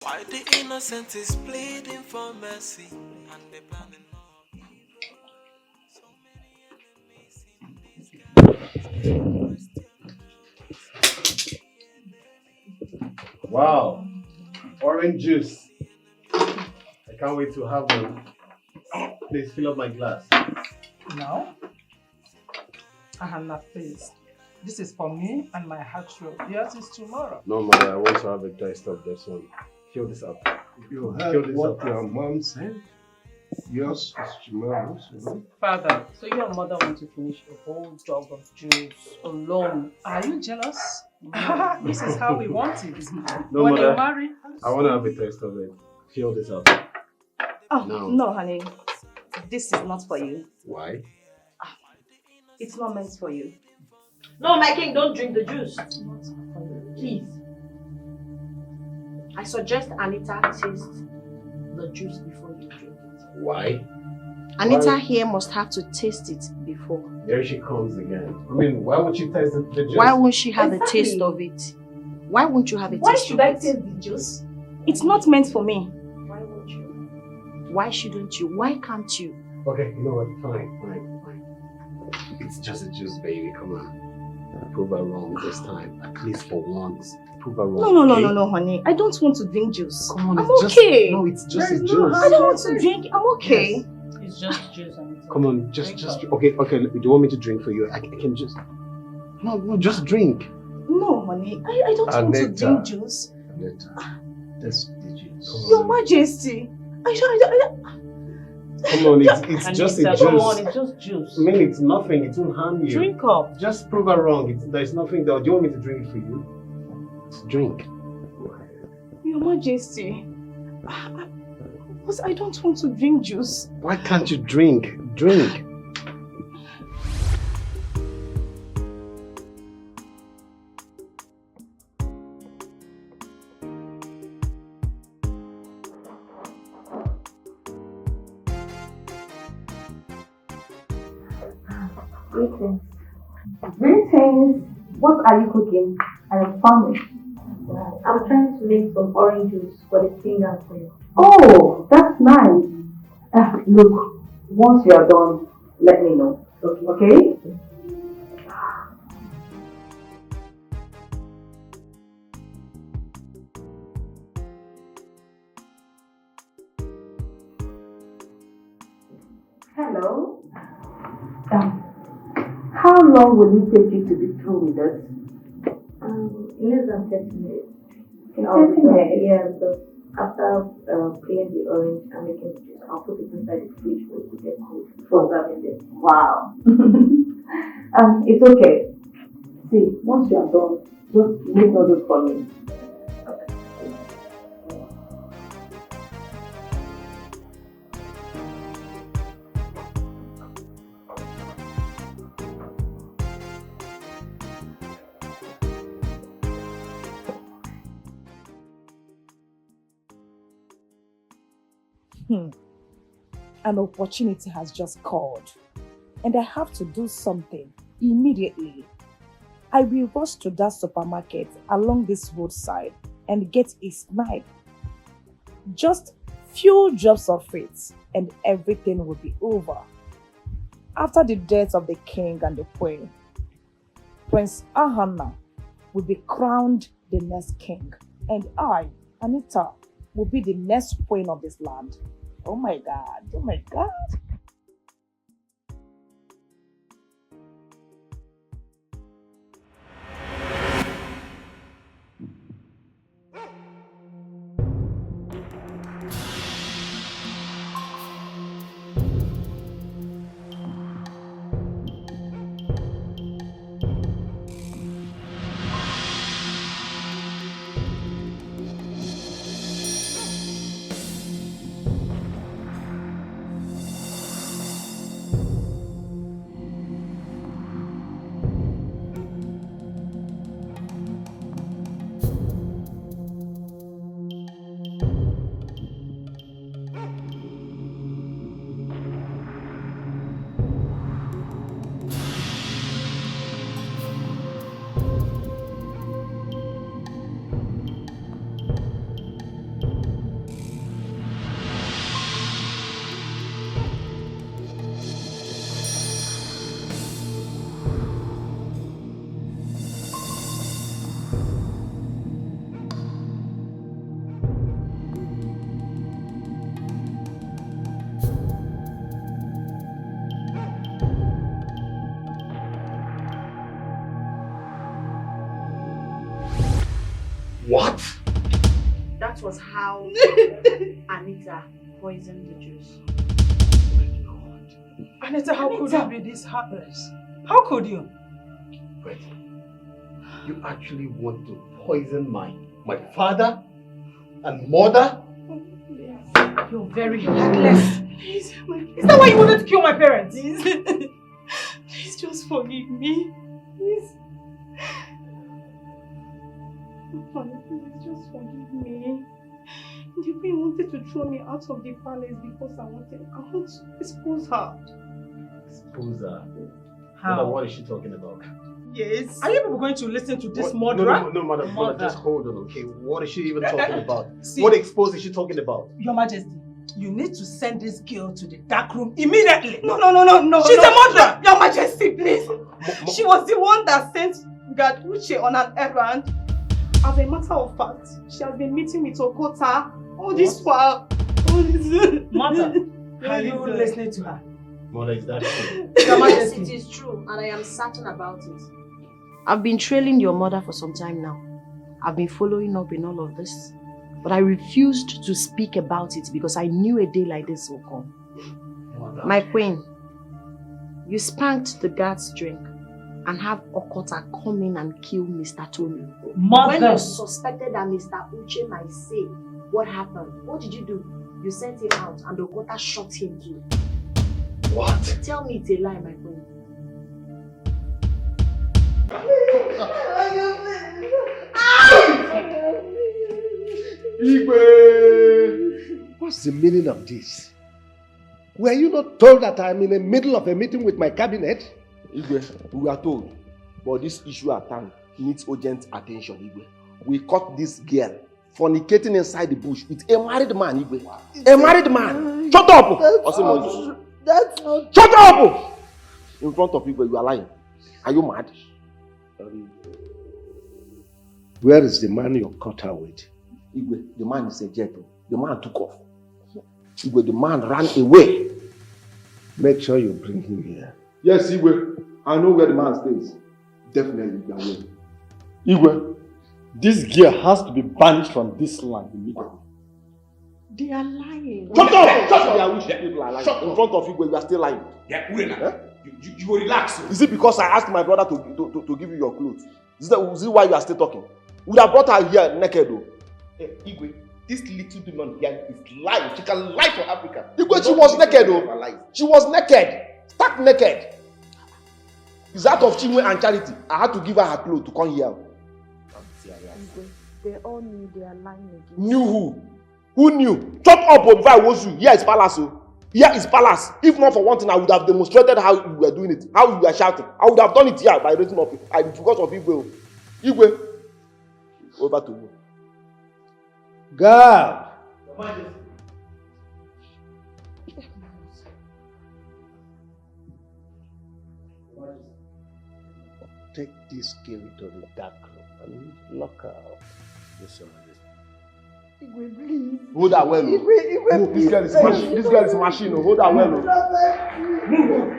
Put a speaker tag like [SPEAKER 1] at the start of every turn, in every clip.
[SPEAKER 1] Why the innocent is pleading for mercy and they planning on so many enemies in this
[SPEAKER 2] Wow, orange juice. I can't wait to have one. Please fill up my glass.
[SPEAKER 3] No, I have not please. This is for me and my heart roll. Yours is tomorrow.
[SPEAKER 2] No, mother, I want to have a taste of this one. Fill this up.
[SPEAKER 4] You heard what your mom said? Yours is tomorrow, so
[SPEAKER 3] Father, so your mother wants to finish a whole jug of juice alone. Are you jealous? This is how we want it.
[SPEAKER 2] No,
[SPEAKER 3] when
[SPEAKER 2] mother,
[SPEAKER 3] you marry,
[SPEAKER 2] I want to have a taste of it. Fill this up.
[SPEAKER 5] Oh,
[SPEAKER 2] No.
[SPEAKER 5] no, honey. This is not for you.
[SPEAKER 2] Why?
[SPEAKER 5] It's not meant for you.
[SPEAKER 6] No, my king, don't drink the juice. Please. I suggest Anita taste the juice before you drink it.
[SPEAKER 2] Why?
[SPEAKER 5] Anita here must have to taste it before.
[SPEAKER 2] There she comes again. I mean, why would she taste the juice?
[SPEAKER 5] Why won't she have a taste of it? Why won't you have a taste of it?
[SPEAKER 6] Why should I taste the juice?
[SPEAKER 5] It's not meant for me.
[SPEAKER 6] Why won't you?
[SPEAKER 5] Why shouldn't you? Why can't you?
[SPEAKER 2] Okay, you know what? Fine. It's just a juice, baby. Come on. Prove her wrong this time. At least for once. Prove her wrong.
[SPEAKER 5] No, honey. I don't want to drink juice.
[SPEAKER 2] Come on,
[SPEAKER 5] I'm
[SPEAKER 2] it's
[SPEAKER 5] okay.
[SPEAKER 2] No, it's just a
[SPEAKER 5] I
[SPEAKER 2] juice.
[SPEAKER 5] don't want to drink. I'm okay.
[SPEAKER 3] yes. It's just juice. Anita.
[SPEAKER 2] Come on, just okay. Do you want me to drink for you? I can just. No, just drink.
[SPEAKER 5] No, honey. I don't want to drink juice.
[SPEAKER 4] Anita, that's the juice.
[SPEAKER 5] Your Majesty.
[SPEAKER 2] Come on, it's just a juice.
[SPEAKER 3] Come on, it's just juice.
[SPEAKER 2] I mean, it's nothing. It won't harm you.
[SPEAKER 3] Drink up.
[SPEAKER 2] Just prove her wrong. There's nothing there. Do you want me to drink it for you? Drink.
[SPEAKER 5] Your Majesty. I don't want to drink juice.
[SPEAKER 2] Why can't you drink? Drink.
[SPEAKER 7] Greetings. Greetings. What are you cooking? I am famished.
[SPEAKER 6] I'm trying to make some orange juice for the king and queen.
[SPEAKER 7] Oh, that's nice. Look, once you are done, let me know. Okay? Hello. How long will it take you to be through with us?
[SPEAKER 6] Less than 30 minutes.
[SPEAKER 7] 30 minutes?
[SPEAKER 6] Yeah, because after peeling the orange and making the juice, I'll put it inside the fridge for it to get cold before serving it.
[SPEAKER 7] Wow. It's okay. See, once you are done, just make noodles for me.
[SPEAKER 8] An opportunity has just called, and I have to do something immediately. I will rush to that supermarket along this roadside and get a snipe. Just few drops of it, and everything will be over. After the death of the king and the queen, Prince Ahana will be crowned the next king, and I, Anita, will be the next queen of this land. Oh my God, oh my God.
[SPEAKER 5] was how Anita poisoned the juice.
[SPEAKER 3] Anita, how could you be this heartless? How could you?
[SPEAKER 2] But you actually want to poison my father and mother?
[SPEAKER 3] You're very heartless. Please, is that why you wanted to kill my parents? Please, please just forgive me. Please. Please just forgive me. The way you wanted to throw me out of the palace because I want to expose her.
[SPEAKER 2] Expose her?
[SPEAKER 3] How?
[SPEAKER 2] What is she talking about?
[SPEAKER 3] Yes. Are you people going to listen to this
[SPEAKER 2] What?
[SPEAKER 3] murderer?
[SPEAKER 2] No, madam, just hold on, okay? What is she even talking about?
[SPEAKER 3] See,
[SPEAKER 2] what expose is she talking about?
[SPEAKER 3] Your Majesty, you need to send this girl to the dark room immediately. No. She's a murderer. Your Majesty, please. She was the one that sent God Uche on an errand. As a matter of fact, she has been meeting with Okota all this while. Mother, are you listening to her?
[SPEAKER 2] Mother, is that true?
[SPEAKER 5] Yes, it is true, and I am certain about it. I've been trailing your mother for some time now. I've been following up in all of this. But I refused to speak about it because I knew a day like this will come.
[SPEAKER 2] Mother.
[SPEAKER 5] My queen, you spanked the guard's drink and have Okota come in and kill Mr. Tony.
[SPEAKER 3] Mother!
[SPEAKER 5] When you suspected that Mr. Uche might say what happened, what did you do? You sent him out and Okota shot him too.
[SPEAKER 2] What?
[SPEAKER 5] Tell me it's a lie, my queen.
[SPEAKER 4] Igwe! What's the meaning of this? Were you not told that I'm in the middle of a meeting with my cabinet?
[SPEAKER 9] Igwe, we are told, but this issue at hand needs urgent attention, Igwe. We caught this girl fornicating inside the bush with a married man, Igwe. A married man! Shut up!
[SPEAKER 4] That's not...
[SPEAKER 9] Shut up! In front of Igwe, you are lying. Are you mad?
[SPEAKER 4] Where is the man you caught her with?
[SPEAKER 9] Igwe, the man is a jet. The man took off. Igwe, the man ran away.
[SPEAKER 4] Make sure you bring him here.
[SPEAKER 9] Yes, Igwe. I know where the man stays. Definitely, you are away.
[SPEAKER 10] Igwe, this girl has to be banished from this land immediately.
[SPEAKER 3] They are lying.
[SPEAKER 9] Shut up! Shut up! I wish people are lying. In front of Igwe, you are still lying.
[SPEAKER 2] Yeah, you will relax.
[SPEAKER 9] Is it because I asked my brother to give you your clothes? Is it why you are still talking? We have brought her here naked though.
[SPEAKER 2] Hey, Igwe, this little demon here is lying. She can lie for Africa.
[SPEAKER 9] Igwe, she was naked though. She was naked. Stark naked. It's out of Chinwe and charity. I had to give her her clothes to come here.
[SPEAKER 5] Igwe, they all knew they are lying again.
[SPEAKER 9] Knew who? Who knew? Chop up if I was you. Here is palace. Here is palace. If not for one thing, I would have demonstrated how you were doing it. How you were shouting. I would have done it here by raising up. I because of Igwe. Igwe. Over to you.
[SPEAKER 4] God! Take this girl to the dark room and lock her up. Yes,
[SPEAKER 9] Igwe, please. Hold her well.
[SPEAKER 4] Igwe,
[SPEAKER 9] no, this girl is machine. This girl is machine. Hold her well. Move.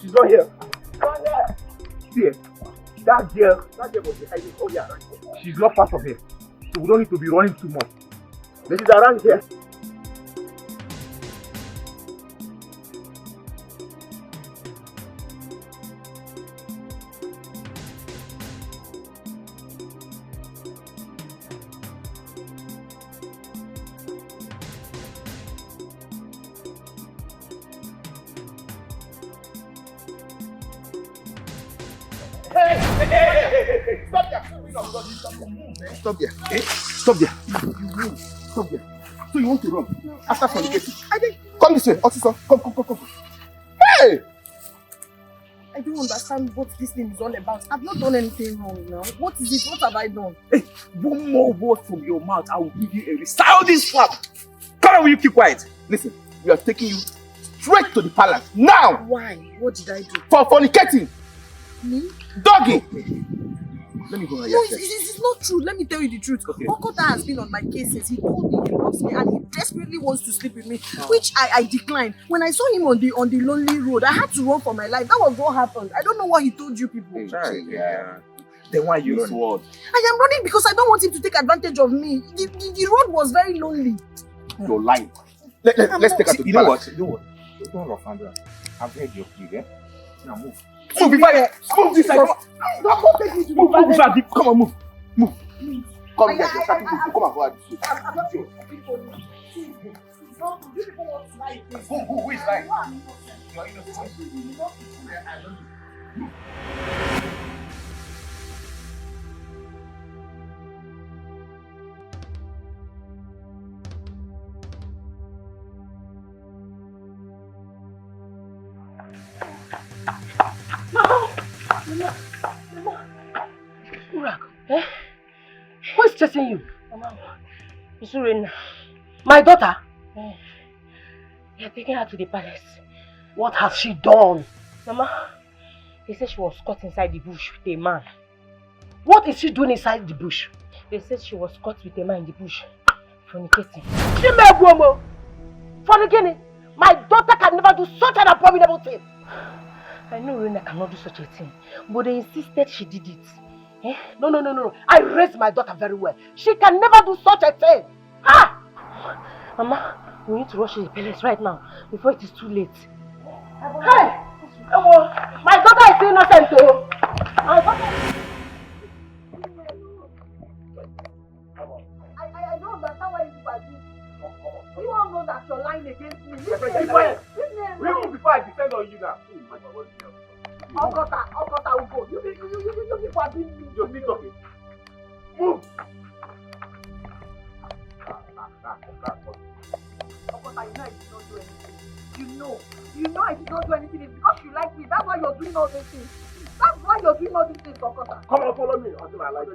[SPEAKER 4] She's not here. See, that girl was behind it. Oh yeah, right here. She's not far from here. So we don't need to be running too much. But she's around here. Hey! Stop there! Stop there. Eh? Stop there. You move. Stop there. So you want to run? After fornicating? I think. Come this way. Officer, come. Hey!
[SPEAKER 5] I don't understand what this thing is all about. I've not done anything wrong now. What is it? What have I done?
[SPEAKER 4] Hey, one more word from your mouth, I will give you a resounding slap. Come on, will you keep quiet? Listen, we are taking you straight to the palace now.
[SPEAKER 5] Why? What did I do?
[SPEAKER 4] For fornicating.
[SPEAKER 5] Me?
[SPEAKER 4] Doggy. Let me go
[SPEAKER 5] No,
[SPEAKER 4] here.
[SPEAKER 5] it's not true. Let me tell you the truth.
[SPEAKER 4] Okay.
[SPEAKER 5] Okota has been on my case since he told me he loves me and he desperately wants to sleep with me, which I declined. When I saw him on the lonely road, I had to run for my life. That was what happened. I don't know what he told you people.
[SPEAKER 4] Yeah. Then why you running?
[SPEAKER 5] I am running because I don't want him to take advantage of me. The road was very lonely.
[SPEAKER 4] You're lying. Let's take her to the palace.
[SPEAKER 11] You know what? Don't rough hand her. I've heard your plea, eh? Now move.
[SPEAKER 4] Move this side.
[SPEAKER 5] Don't take me to the palace.
[SPEAKER 4] Move. Come on, move. Come here. Come and go out this way.
[SPEAKER 5] I'm not sure. You people want to lie.
[SPEAKER 4] Who is lying?
[SPEAKER 11] You're innocent.
[SPEAKER 12] Eh? Who is chasing you? Mama, it's Urena. My daughter? They are taking her to the palace. What has she done? Mama, they said she was caught inside the bush with a man. What is she doing inside the bush? They said she was caught with a man in the bush, fornicating. Fornicating? My daughter can never do such an abominable thing. I know Urena cannot do such a thing, but they insisted she did it. Eh? No. I raised my daughter very well. She can never do such a thing. Ah! Mama, we need to rush to the palace right now before it is too late. Hey! My daughter is innocent though.
[SPEAKER 5] I don't understand why you are doing. You all know that you're lying against me.
[SPEAKER 4] Keep quiet. Remove before I descend on you now.
[SPEAKER 5] Okota will go. You people are being me.
[SPEAKER 4] You're still talking. Move.
[SPEAKER 5] Okota, you know I did not do anything. You know I did not do anything. It's because you like me. That's why you're doing all these things. That's why you're doing all these things, Okota.
[SPEAKER 4] Come on, follow me until I like you.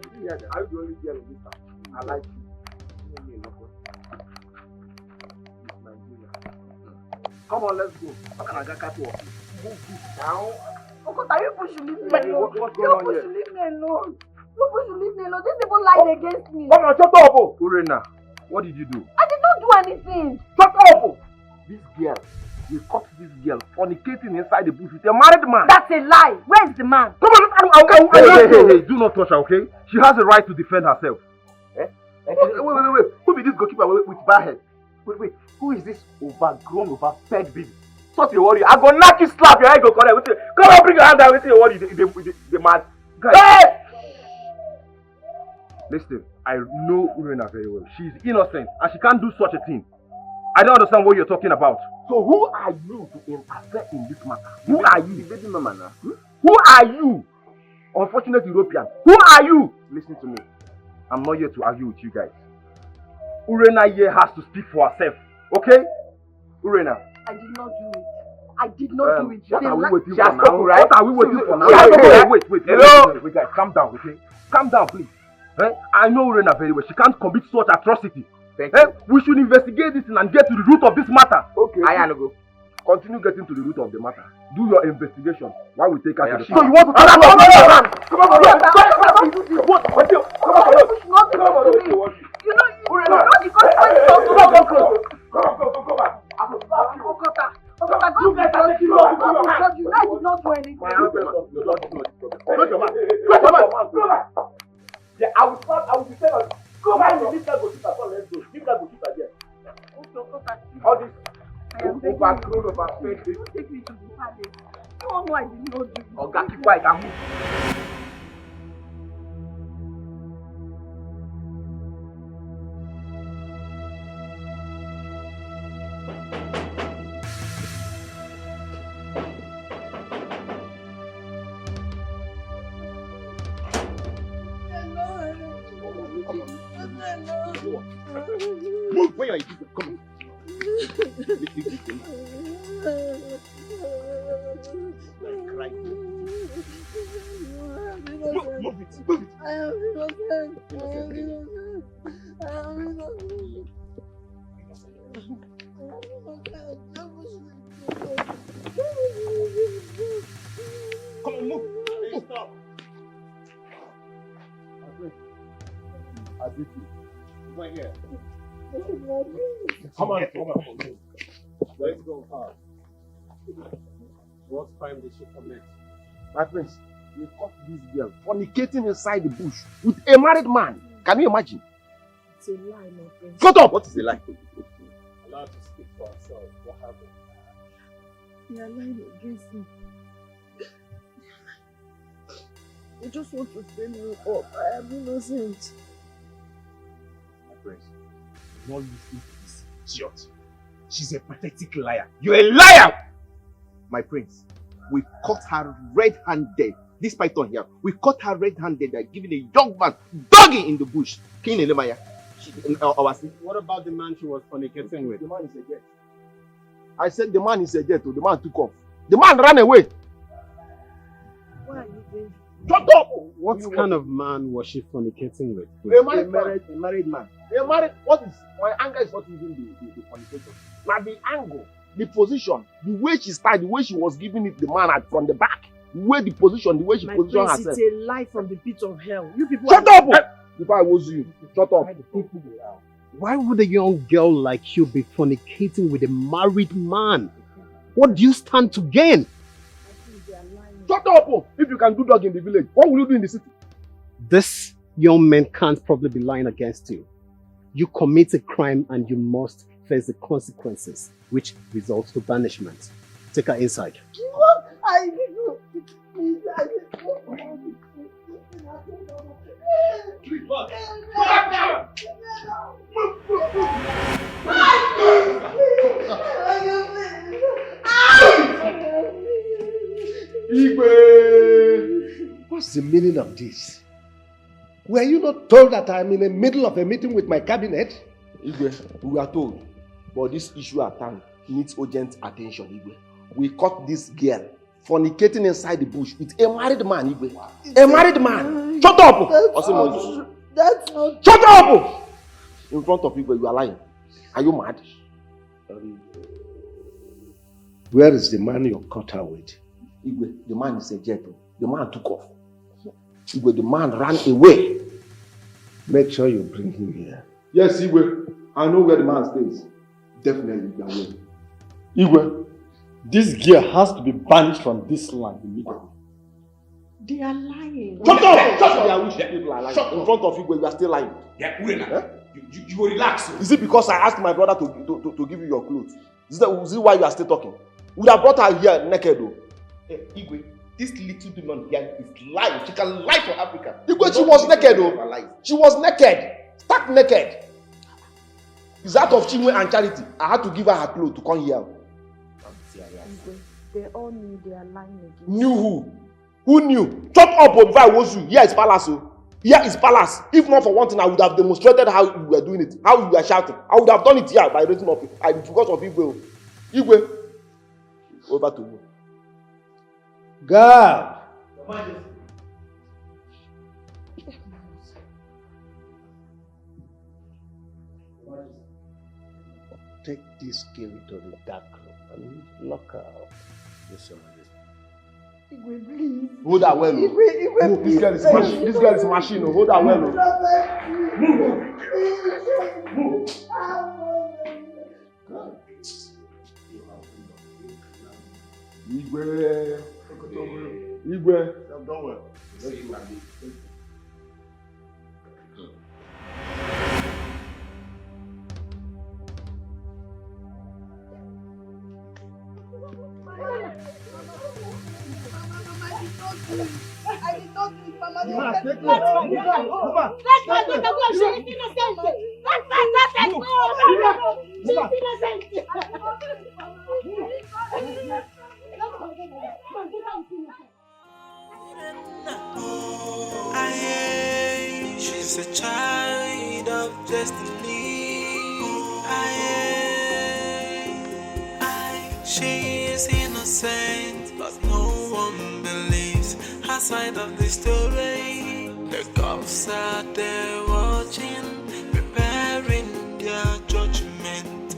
[SPEAKER 4] I will only girl in this town. I like you. Come on, let's go. Move this down.
[SPEAKER 5] Okota, you people should leave me alone.
[SPEAKER 4] What's going on here?
[SPEAKER 5] You people should leave me alone. These people lied against me.
[SPEAKER 4] Come on, shut up! Urena, what did you do?
[SPEAKER 5] I did not do anything.
[SPEAKER 4] Shut up! This girl, you caught this girl fornicating inside the bush with a married man.
[SPEAKER 5] That's a lie. Where is the man?
[SPEAKER 4] Come on, hey, do not touch her, okay? She has a right to defend herself. Wait. Who be this goalkeeper with bad head? Wait. Who is this overgrown, overfed baby? Stop your worry. I go knock you, slap your head, go correct. Come on, bring your hand down with your worry. The man. Hey! Listen, I know Urena very well. She's innocent and she can't do such a thing. I don't understand what you're talking about. So who are you to interfere in this matter? Who are you? Who are you? Unfortunate European. Who are you? Listen to me. I'm not here to argue with you guys. Urena here has to speak for herself. Okay? Urena.
[SPEAKER 5] I did not do it. I did not do it.
[SPEAKER 4] What are we waiting for now? What are we waiting for now? Wait.
[SPEAKER 11] Hello?
[SPEAKER 4] Wait, guys, calm down, okay? Calm down, please. I know Urena very well. She can't commit such atrocity. We should investigate this and get to the root of this matter. Okay. Go. Continue getting to the root of the matter. Do your investigation while we take her to the
[SPEAKER 5] So you want to talk about me? Come on.
[SPEAKER 4] Yeah, I will defend on. Go back to this guy go sit at all. Let's go. This guy go sit at there. All this overgrown, overfed.
[SPEAKER 5] Take me to the palace. Oh no, I did not do it.
[SPEAKER 4] Oga, keep quiet and move. what? Move! Where are you? Come on. Cry. Move it. Move it.
[SPEAKER 13] I am innocent. I am innocent. I am innocent.
[SPEAKER 4] Come on, move. Hey, stop. I beat you. Right here. Come on. Let's go.
[SPEAKER 2] What crime did she commit?
[SPEAKER 9] My friends, we caught this girl fornicating inside the bush with a married man. Can you imagine?
[SPEAKER 13] It's a lie, my friend.
[SPEAKER 9] Shut up! What is a lie?
[SPEAKER 2] Allowed to speak for herself. What happened?
[SPEAKER 13] They are lying against me. They just want to frame me up. I am innocent.
[SPEAKER 4] My friends, do not listen to this idiot. She's a pathetic liar. You're a liar! My prince, we caught her red-handed. This python here, we caught her red-handed by giving a young man dogging in the bush. King Elemaya.
[SPEAKER 2] What about the man she was fornicating with?
[SPEAKER 9] The man is a jet. I said the man is a jet. The man took off. The man ran away.
[SPEAKER 13] Why are you doing?
[SPEAKER 9] Shut up!
[SPEAKER 2] What kind of man was she fornicating with?
[SPEAKER 9] A married man. What is my anger is not even the fornication. Now the angle, the position, the way she started, the way she was giving it the man from the back, the way the position, the way she positioned herself.
[SPEAKER 13] It's a lie from the pit of hell. You people
[SPEAKER 9] shut up! If I was you, shut up.
[SPEAKER 2] Why would a young girl like you be fornicating with a married man? What do you stand to gain?
[SPEAKER 9] Shut up! If you can do dog in the village, what will you do in the city?
[SPEAKER 2] This young man can't probably be lying against you. You commit a crime and you must face the consequences, which results to banishment. Take her inside.
[SPEAKER 13] What? I did not. Please, I did
[SPEAKER 9] Igwe!
[SPEAKER 14] What's the meaning of this? Were you not told that I'm in the middle of a meeting with my cabinet?
[SPEAKER 9] Igwe, we are told, but this issue at hand needs urgent attention, Igwe. We caught this girl fornicating inside the bush with a married man, Igwe. A married man! Shut up!
[SPEAKER 13] That's not
[SPEAKER 9] Shut up! In front of Igwe, you are lying. Are you mad?
[SPEAKER 14] Where is the man you caught her with?
[SPEAKER 9] Igwe, the man is a jet. The man took off. Igwe, the man ran away.
[SPEAKER 14] Make sure you bring him here.
[SPEAKER 9] Yes, Igwe. I know where the man stays. Definitely, the way.
[SPEAKER 10] Igwe, this girl has to be banished from this land immediately.
[SPEAKER 13] They are lying.
[SPEAKER 9] Shut up! Shut up! I wish people are lying. In front of Igwe, you are still lying.
[SPEAKER 4] Yeah, you will relax.
[SPEAKER 9] Is it because I asked my brother to give you your clothes? Is it why you are still talking? We would have brought her here naked though.
[SPEAKER 4] Hey, Igwe, this little demon here is lying. She can lie for Africa.
[SPEAKER 9] Igwe, she was naked though. She was naked. Stark naked. It's out of Chinwe and charity. I had to give her her clothes to come here.
[SPEAKER 13] Igwe, they all knew they are lying again.
[SPEAKER 9] Knew who? Who knew? Chop up if I was you. Here is palace. Here is palace. If not for one thing, I would have demonstrated how you were doing it. How you were shouting. I would have done it here by raising up. Because of Igwe. Igwe. Over to you.
[SPEAKER 14] God! Take this girl to the dark room and lock her up. Yes, Your Majesty.
[SPEAKER 13] Igwe, please.
[SPEAKER 9] Hold her well.
[SPEAKER 13] Igwe,
[SPEAKER 9] Move. This girl is machine. This girl is machine. Hold her well. Move. Igwe. Igwe.
[SPEAKER 4] I've done well.
[SPEAKER 13] I did not do it, Mama.
[SPEAKER 4] Let's
[SPEAKER 1] She's a child of destiny. She is innocent, but no one believes her side of the story. The cops are there watching, preparing their judgment.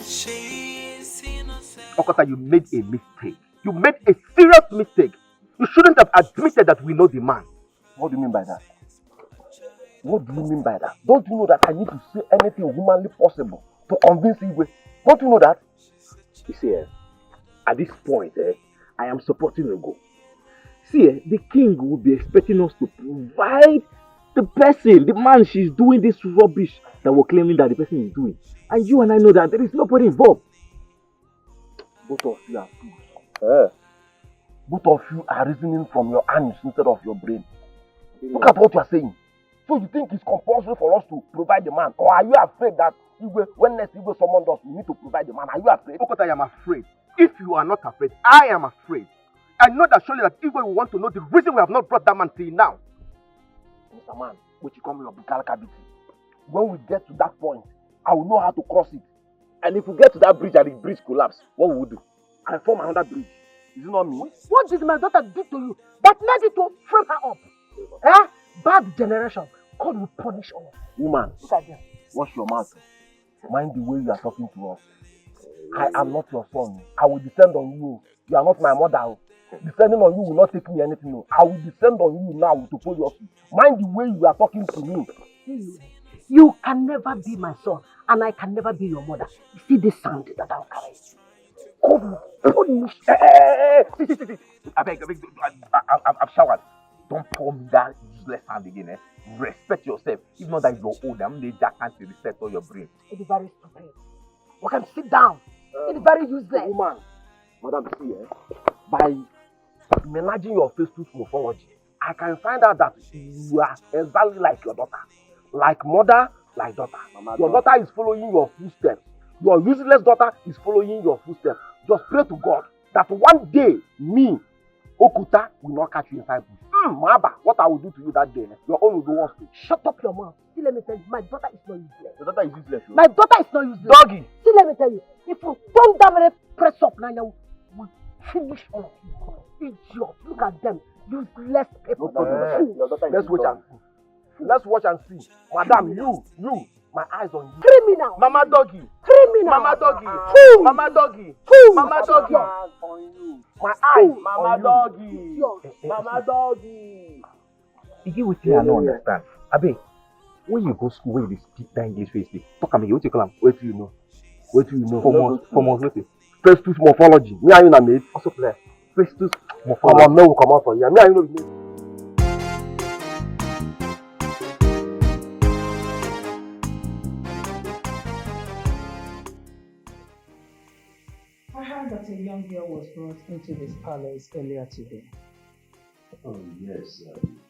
[SPEAKER 1] She is innocent.
[SPEAKER 4] Okota, you made a mistake. You made a serious mistake. You shouldn't have admitted that we know the man. What do you mean by that? What do you mean by that? Don't you know that I need to say anything humanly possible to convince Igwe? Don't you know that? You see, at this point, I am supporting Ugo. See, the king will be expecting us to provide the person, the man she's doing this rubbish that we're claiming that the person is doing. And you and I know that there is nobody involved. Both of you are fools. Both of you are reasoning from your hands instead of your brain. Look at what you are saying. So you think it's compulsory for us to provide the man? Or are you afraid that when next Igwe summons us, we need to provide the man? Are you afraid? Okota, I am afraid. If you are not afraid, I am afraid. I know that surely that Igwe will want to know the reason we have not brought that man till now. Mr. Man, which you call me your when we get to that point, I will know how to cross it. And if we get to that bridge and the bridge collapse, what will we do? I form another bridge. Is it not me?
[SPEAKER 12] What did my daughter do to you that made you to frame her up? Eh? Bad generation. God will punish all.
[SPEAKER 4] Woman, wash your mouth. Mind the way you are talking to us. I am not your son. I will descend on you. You are not my mother. Descending on you will not take me anything. I will descend on you now to pull your feet. Mind the way you are talking to me.
[SPEAKER 12] You can never be my son, and I can never be your mother. You see this sound that I'm carrying? God will punish.
[SPEAKER 4] See. I beg, I've showered. Don't pour me that useless hand again. Respect yourself. If not that you're old, I'm the jack can't reset all your brain.
[SPEAKER 12] It is very stupid. We can sit down. It is very useless.
[SPEAKER 4] Woman, Madam, see, by managing your Facebook morphology, I can find out that you are exactly like your daughter. Like mother, like daughter. Your daughter is following your footsteps. Your useless daughter is following your footsteps. Just pray to God that one day, me, Okuta, will not catch you inside bush. Maba, what I will do to you that day, your own will go worse too.
[SPEAKER 12] Shut up your mouth. See, let me tell you, my daughter is not useless.
[SPEAKER 4] Your daughter is useless.
[SPEAKER 12] My daughter is not useless.
[SPEAKER 4] Doggy.
[SPEAKER 12] See, let me tell you, if you don't damn press up now, you will finish all of you. Idiots, look at them. Useless people.
[SPEAKER 4] Let's watch and see. Let's watch and see. Madam, you, my eyes on you.
[SPEAKER 12] Criminal.
[SPEAKER 4] Mama doggy.
[SPEAKER 12] Criminal.
[SPEAKER 4] Mama doggy.
[SPEAKER 12] Fool.
[SPEAKER 4] Mama doggy.
[SPEAKER 12] Fool.
[SPEAKER 4] Mama doggy. My eyes. Mama doggy. Mama doggy.
[SPEAKER 11] You get what I don't understand. Abe, when you go school, when you speak that English face, talk am again. What you call am?
[SPEAKER 4] What do you know? What do you know?
[SPEAKER 11] From us, what?
[SPEAKER 4] Festus morphology. Me and you na mate.
[SPEAKER 11] Also play.
[SPEAKER 4] Festus morphology. Come on, no, come out for you. Me and you know the name.
[SPEAKER 8] I heard that a young girl was brought into this palace earlier today.
[SPEAKER 14] Oh, yes.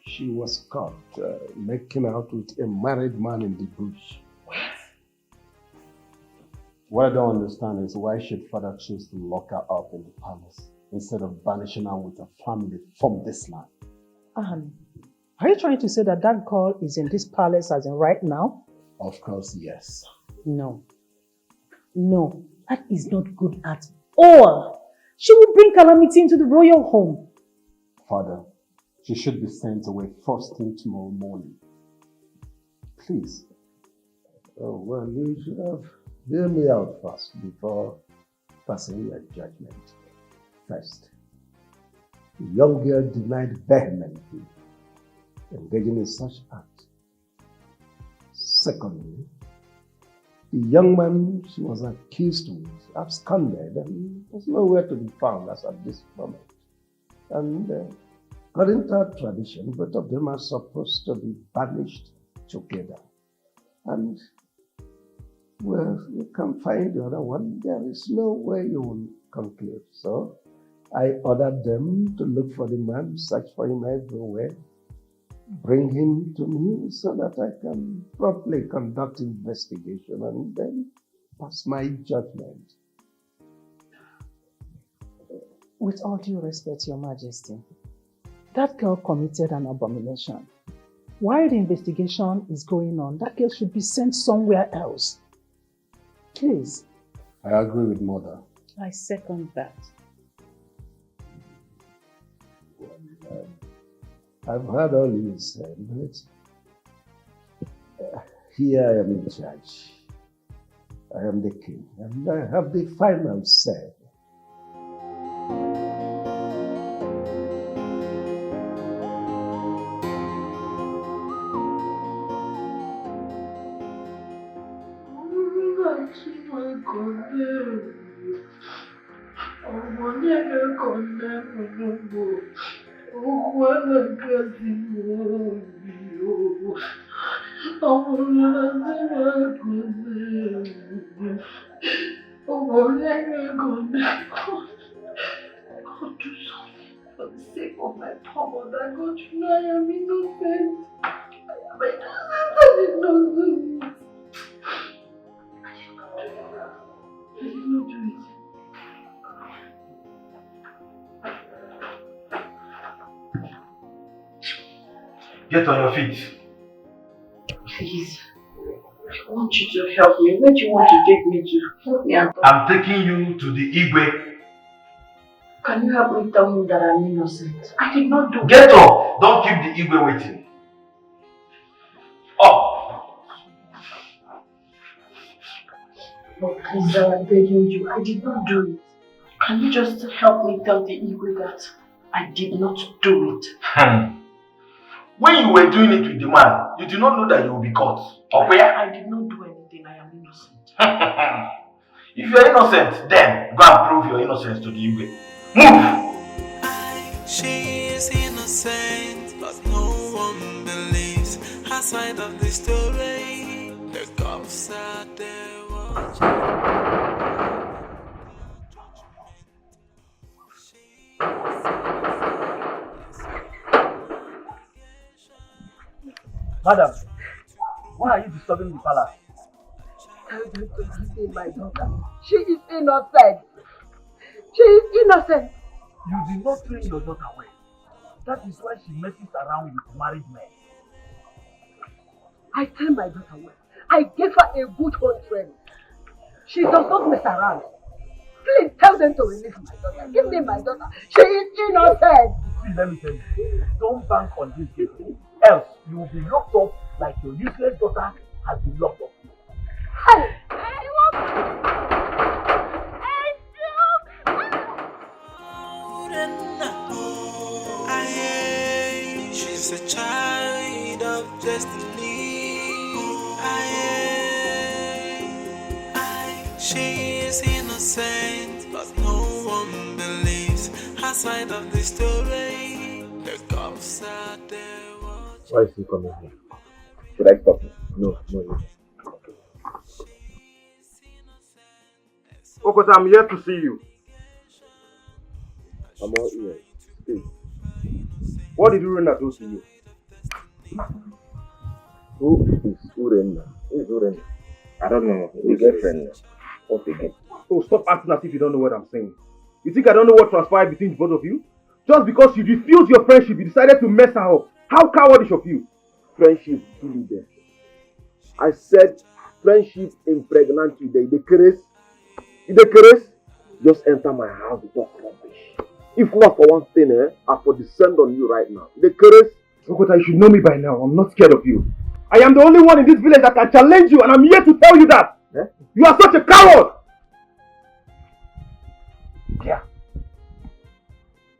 [SPEAKER 14] She was caught making out with a married man in the bush.
[SPEAKER 2] What I don't understand is why should father choose to lock her up in the palace instead of banishing her with her family from this land?
[SPEAKER 8] Are you trying to say that that girl is in this palace as in right now?
[SPEAKER 2] Of course, yes.
[SPEAKER 8] No. No, that is not good at all. She will bring calamity into the royal home.
[SPEAKER 2] Father, she should be sent away first thing tomorrow morning. Please.
[SPEAKER 14] Oh, well, you should have hear me out first before passing your judgment. First, the young girl denied vehemently engaging in such act. Secondly, the young man she was accused with absconded and was nowhere to be found as at this moment. And according to our tradition, both of them are supposed to be banished together. And well, you can find the other one. There is no way you will conclude. So I ordered them to look for the man, search for him everywhere, bring him to me so that I can properly conduct investigation and then pass my judgment.
[SPEAKER 8] With all due respect, Your Majesty, that girl committed an abomination. While the investigation is going on, that girl should be sent somewhere else. Please.
[SPEAKER 10] I agree with Mother.
[SPEAKER 8] I second that.
[SPEAKER 14] I've heard all you said, but here I am in charge. I am the king, and I have the final say.
[SPEAKER 12] God, do something for the sake of my poor mother. God, you know I am innocent. I am innocent. I did not do it. I did not do it.
[SPEAKER 11] Get on your feet.
[SPEAKER 12] Please. I want you to help me. Where do you want to take me to? Help me out.
[SPEAKER 11] I'm taking you to the Igwe.
[SPEAKER 12] Can you help me tell him that I'm innocent? I did not do it.
[SPEAKER 11] Get up! Don't keep the Igwe waiting. Up!
[SPEAKER 12] But please, I'm begging you. I did not do it. Can you just help me tell the Igwe that I did not do it?
[SPEAKER 11] When you were doing it with the man, you did not know that you would be caught. Okay?
[SPEAKER 12] I did not do anything. I am innocent.
[SPEAKER 11] If you are innocent, then go and prove your innocence to the Igwe. Move!
[SPEAKER 1] She is innocent, but no one believes her side of the story. The cops are there watching.
[SPEAKER 15] Madam, why are you disturbing the palace?
[SPEAKER 12] Tell them to give my daughter. She is innocent. She is innocent.
[SPEAKER 15] You did not train your daughter well. That is why she messes around with married men.
[SPEAKER 12] I trained my daughter well. I gave her a good home training. She does not mess around. Please tell them to release my daughter. Give me my daughter. She is innocent.
[SPEAKER 15] See, let me tell you, don't bank on this case. Else, you will be locked up like your useless daughter has been locked up.
[SPEAKER 12] Hey!
[SPEAKER 1] She's a child of destiny. She is innocent, but no one believes her side of the story. The cops are there.
[SPEAKER 4] Why is he coming here? Should I stop him? No. Okota, I'm here to see you. I'm all ears. Speak. What did Urena do to you? Who is Urena? Who is Urena?
[SPEAKER 16] I don't know. His girlfriend. What again?
[SPEAKER 4] Oh, stop acting as if you don't know what I'm saying. You think I don't know what transpired between both of you? Just because you refused your friendship, you decided to mess her up. How cowardish of you! Friendship, kill there. I said friendship impregnate you. The case, just enter my house to talk rubbish. If not for one thing, I for descend on you right now. The case, Okota, you should know me by now. I'm not scared of you. I am the only one in this village that can challenge you, and I'm here to tell you that. You are such a coward!
[SPEAKER 11] Yeah.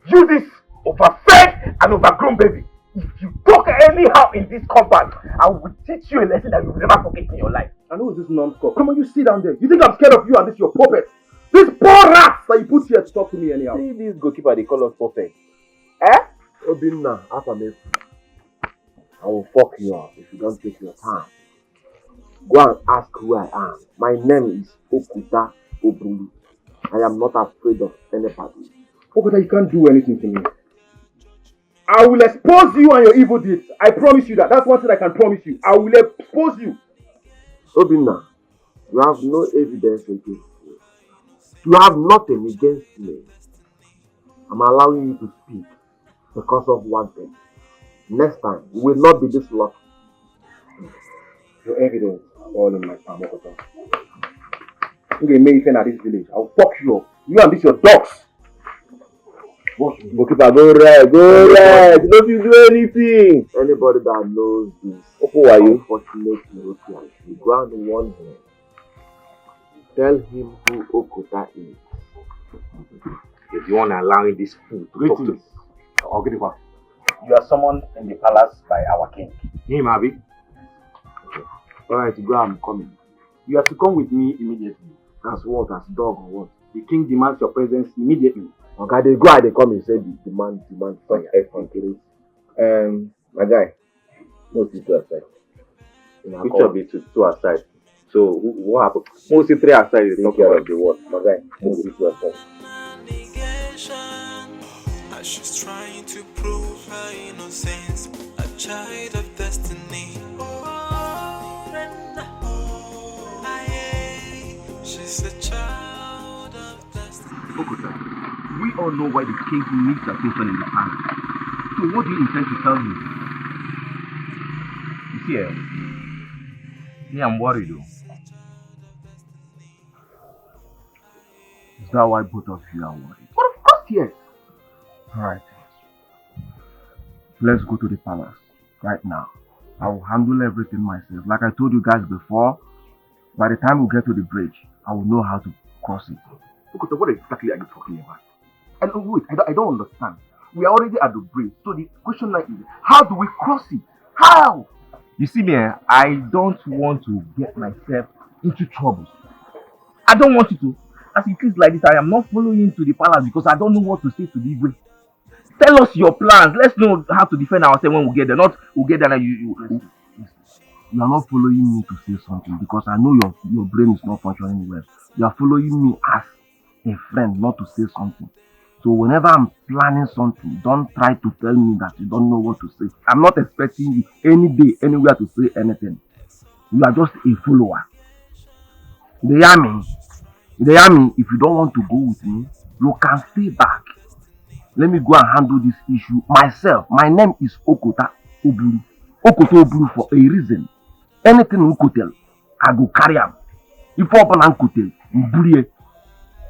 [SPEAKER 11] You this overfed and overgrown baby. If you talk anyhow in this compound, I will teach you a lesson that you will never forget in your life.
[SPEAKER 4] I know this non-stop. Come on, you sit down there. You think I'm scared of you and this your puppet? This poor rats that you put here to talk to me anyhow.
[SPEAKER 16] See this goalkeeper, they call us puppet.
[SPEAKER 4] Obinna, Afame. I will fuck you up if you don't take your time. Go and ask who I am. My name is Okuta Obulu. I am not afraid of anybody. Okuta, you can't do anything to me. I will expose you and your evil deeds. I promise you that. That's one thing I can promise you. I will expose you. Obinna, you have no evidence against me. You have nothing against me. I'm allowing you to speak because of one thing. Next time, we will not be this lucky. Your evidence all in my palm. You may even at this village. I'll fuck you up. You and this your dogs.
[SPEAKER 16] Goalkeeper, go right. Don't you do anything?
[SPEAKER 4] Anybody that knows this,
[SPEAKER 16] who are you?
[SPEAKER 4] Unfortunately, you go and warn him. Tell him who Okuta is.
[SPEAKER 16] If you want to allow this fool to talk to me,
[SPEAKER 15] I'll get it back. You are summoned in the palace by our king.
[SPEAKER 16] Him, Abi?
[SPEAKER 15] Alright, go, I'm coming. You have to come with me immediately.
[SPEAKER 4] As what? As dog or what?
[SPEAKER 15] The king demands your presence immediately.
[SPEAKER 4] Okay, they go and they come and say demand fire.
[SPEAKER 16] My guy, mostly two aside. Which of the two aside? So what happened? Mostly three aside is talking about the what? My guy, mostly two aside.
[SPEAKER 1] She's trying to prove her innocence, a child of destiny. She's a child of destiny.
[SPEAKER 15] Okuta, we all know why the king needs attention in the palace. So what do you intend to tell him? You see, I'm worried though. Is that why both of you are worried? But of course, yes. Alright. Let's go to the palace right now. I will handle everything myself. Like I told you guys before, by the time we get to the bridge, I will know how to cross it. Okay, what exactly are you talking about? And wait, I don't understand. We are already at the bridge. So the question now is, how do we cross it? How? You see me, I don't want to get myself into trouble. I don't want you to. As it is like this, I am not following you to the palace because I don't know what to say to the Igwe. Tell us your plans. Let's know how to defend ourselves when we get there. Not we'll get there and you are not following me to say something because I know your brain is not functioning well. You are following me as a friend, not to say something. So whenever I'm planning something, don't try to tell me that you don't know what to say. I'm not expecting you any day, anywhere to say anything. You are just a follower. You hear me? If you don't want to go with me, you can stay back. Let me go and handle this issue myself. My name is Okota Oburu. Okota Oburu for a reason. Anything Okotel, I go carry am. If you open Ankotel, Mburiye.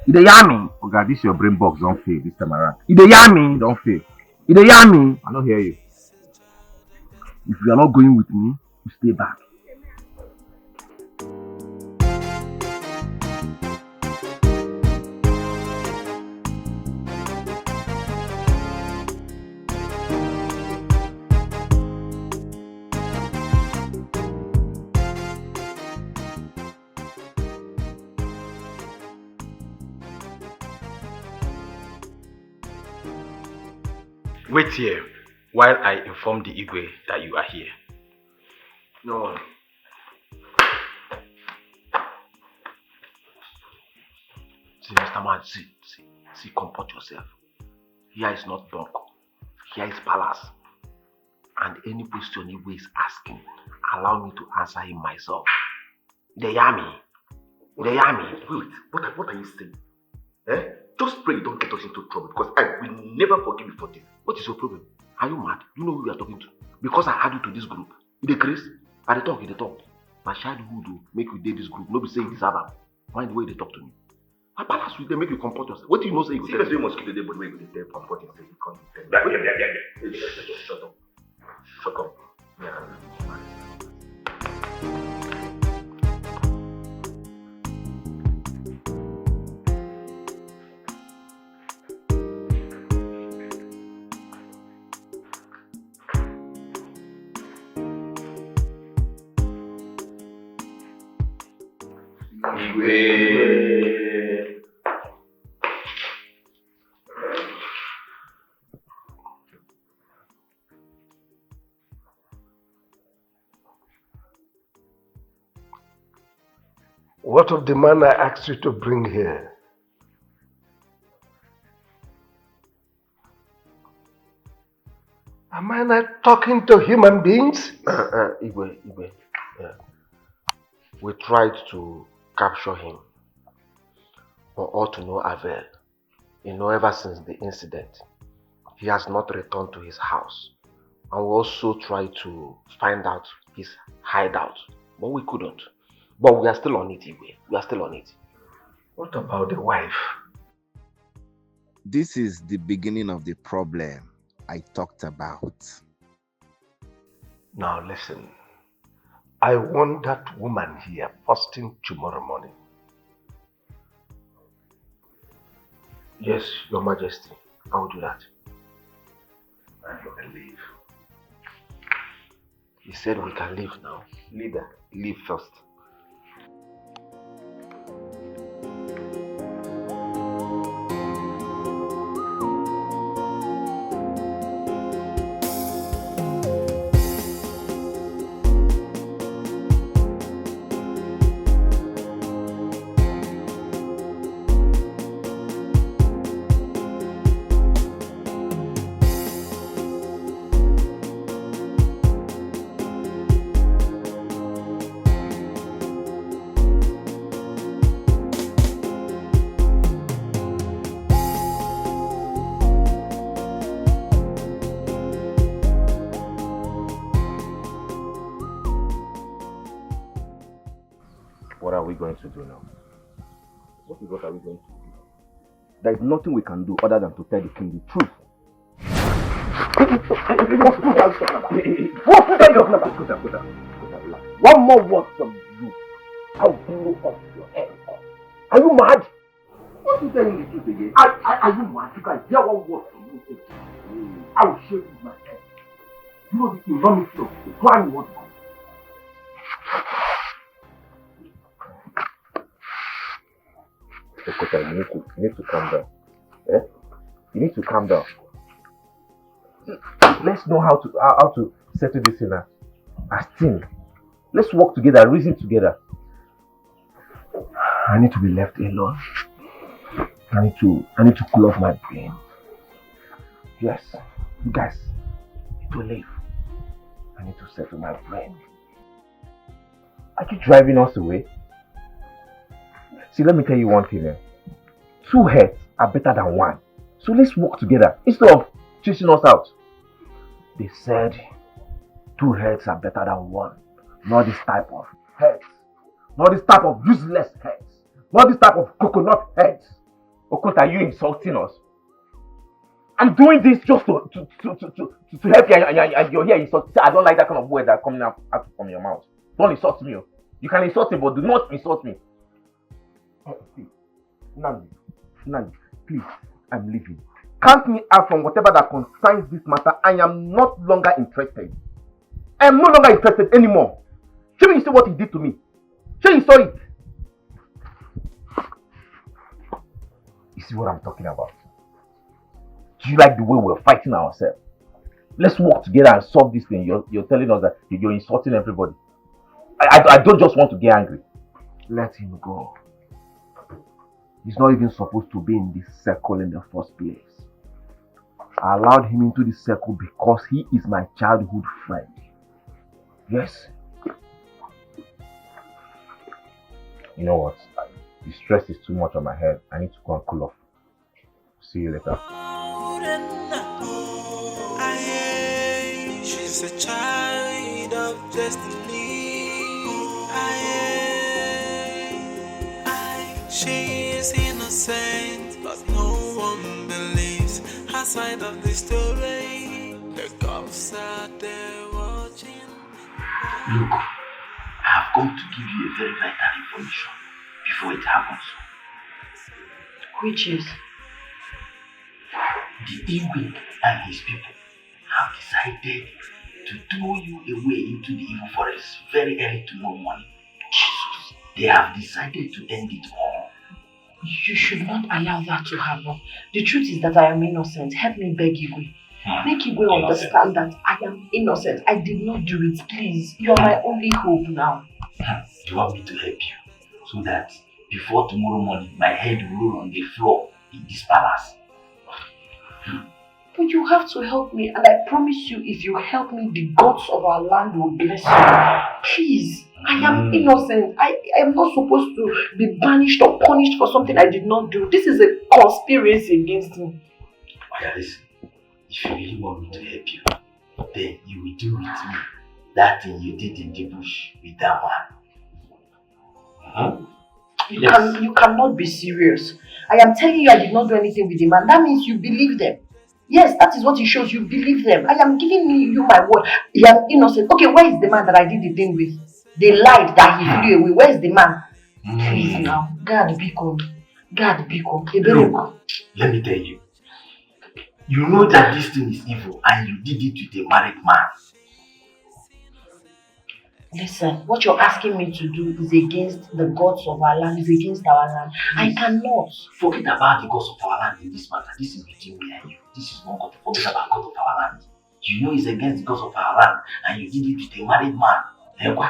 [SPEAKER 15] You hear me?
[SPEAKER 16] Oh God, this your brain box don't fail this time around.
[SPEAKER 15] You hear me?
[SPEAKER 16] Don't fail.
[SPEAKER 15] You hear me?
[SPEAKER 16] I don't hear you.
[SPEAKER 15] If you are not going with me, you stay back.
[SPEAKER 16] Wait here while I inform the Igwe that you are here.
[SPEAKER 15] No.
[SPEAKER 16] See, Mr. Man, see, comport yourself. Here is not Donko. Here is Palace. And any question Igwe is asking, allow me to answer him myself. They hear me. Wait, what are you saying? Just pray you don't get us into trouble because I will never forgive you for this. What is your problem? Are you mad? You know who you are talking to? Because I add you to this group. You dey craze? I dey talk. My childhood will make you date this group. Nobody say this album. Mind the way they talk to me. My palace with them make you comport yourself. What do you know say you go tell me? Must keep the day, but wait, they comport yourself. You can't tell me. Yeah. Shut up. Yeah.
[SPEAKER 14] What of the man I asked you to bring here? Am I not talking to human beings?
[SPEAKER 4] Igwe. Yeah. We tried to capture him, but all to no avail. Ever since the incident, he has not returned to his house.
[SPEAKER 16] And we also tried to find out his hideout, but we couldn't. But we are still on it, Igwe. We are still on it.
[SPEAKER 11] What about the wife?
[SPEAKER 17] This is the beginning of the problem I talked about.
[SPEAKER 11] Now listen. I want that woman here first thing tomorrow morning.
[SPEAKER 16] Yes, Your Majesty. I will do that.
[SPEAKER 11] And you can leave.
[SPEAKER 16] He said we can leave now.
[SPEAKER 11] Leader.
[SPEAKER 16] Leave first.
[SPEAKER 11] What are we going to do now? What are we going to do? There is nothing we can do other than to tell the king the truth. One more word from you, I'll blow off your head. Are you mad? What is telling the truth again? Are you mad? You can hear one word from you. I will show you my head. You know the enormity of the crime you want to come. Okota, you need to calm down. Eh? You need to calm down. Let's know how to settle this in as team. Let's work together, reason together. I need to be left alone. I need to cool off my brain. Yes, you guys need to leave. I need to settle my brain. Are you driving us away? See, let me tell you one thing. 2 heads are better than 1. So let's work together instead of chasing us out. They said 2 heads are better than 1. Not this type of heads. Not this type of useless heads. Not this type of coconut heads. Okota, are you insulting us? I'm doing this just to help you, and you're here insulting. I don't like that kind of words that are coming out from your mouth. Don't insult me. You can insult me, but do not insult me. Nandi, please, I'm leaving. Count me out from whatever that concerns this matter. I am not longer interested. I am no longer interested anymore. Show me you see what he did to me. Show you saw it. You see what I'm talking about? Do you like the way we're fighting ourselves? Let's work together and solve this thing. You're telling us that you're insulting everybody. I don't just want to get angry. Let him go. He's not even supposed to be in this circle in the first place. I allowed him into this circle because he is my childhood friend. Yes. You know what? The stress is too much on my head. I need to go and cool off. See you later.
[SPEAKER 1] She's a child of destiny. She is innocent, but no one believes her side of the story. The cops are there watching.
[SPEAKER 16] Look, I have come to give you a very vital information before it happens.
[SPEAKER 5] Which is?
[SPEAKER 16] The Igwe and his people have decided to throw you away into the evil forest very early tomorrow morning. Jesus, they have decided to end it all.
[SPEAKER 5] You should not allow that to happen. The truth is that I am innocent. Help me beg Igwe. Make Igwe understand that I am innocent. I did not do it, please. You are my only hope now.
[SPEAKER 16] You want me to help you so that before tomorrow morning my head will roll on the floor in this palace?
[SPEAKER 5] But you have to help me, and I promise you, if you help me, the gods of our land will bless you. Please, I am innocent. I am not supposed to be banished or punished for something I did not do. This is a conspiracy against me.
[SPEAKER 16] Listen, if you really want me to help you, then you will do with me that thing you did in the bush with that man. Huh?
[SPEAKER 12] You cannot be serious. I am telling you I did not do anything with the man. That means you believe them. Yes, that is what it shows. You believe them. I am giving you my word. You are innocent. Okay, where is the man that I did the thing with? They lied that he flew away. Where is the man? Please now. God be good. God be good.
[SPEAKER 16] Look, let me tell you. You know that this thing is evil and you did it with a married man.
[SPEAKER 12] Listen, what you're asking me to do is against the gods of our land, is against our land. I cannot.
[SPEAKER 16] Forget about the gods of our land in this matter. This is between me and you. This is not God. Forget about God of our land. You know it's against the gods of our land and you did it with a married man. Look,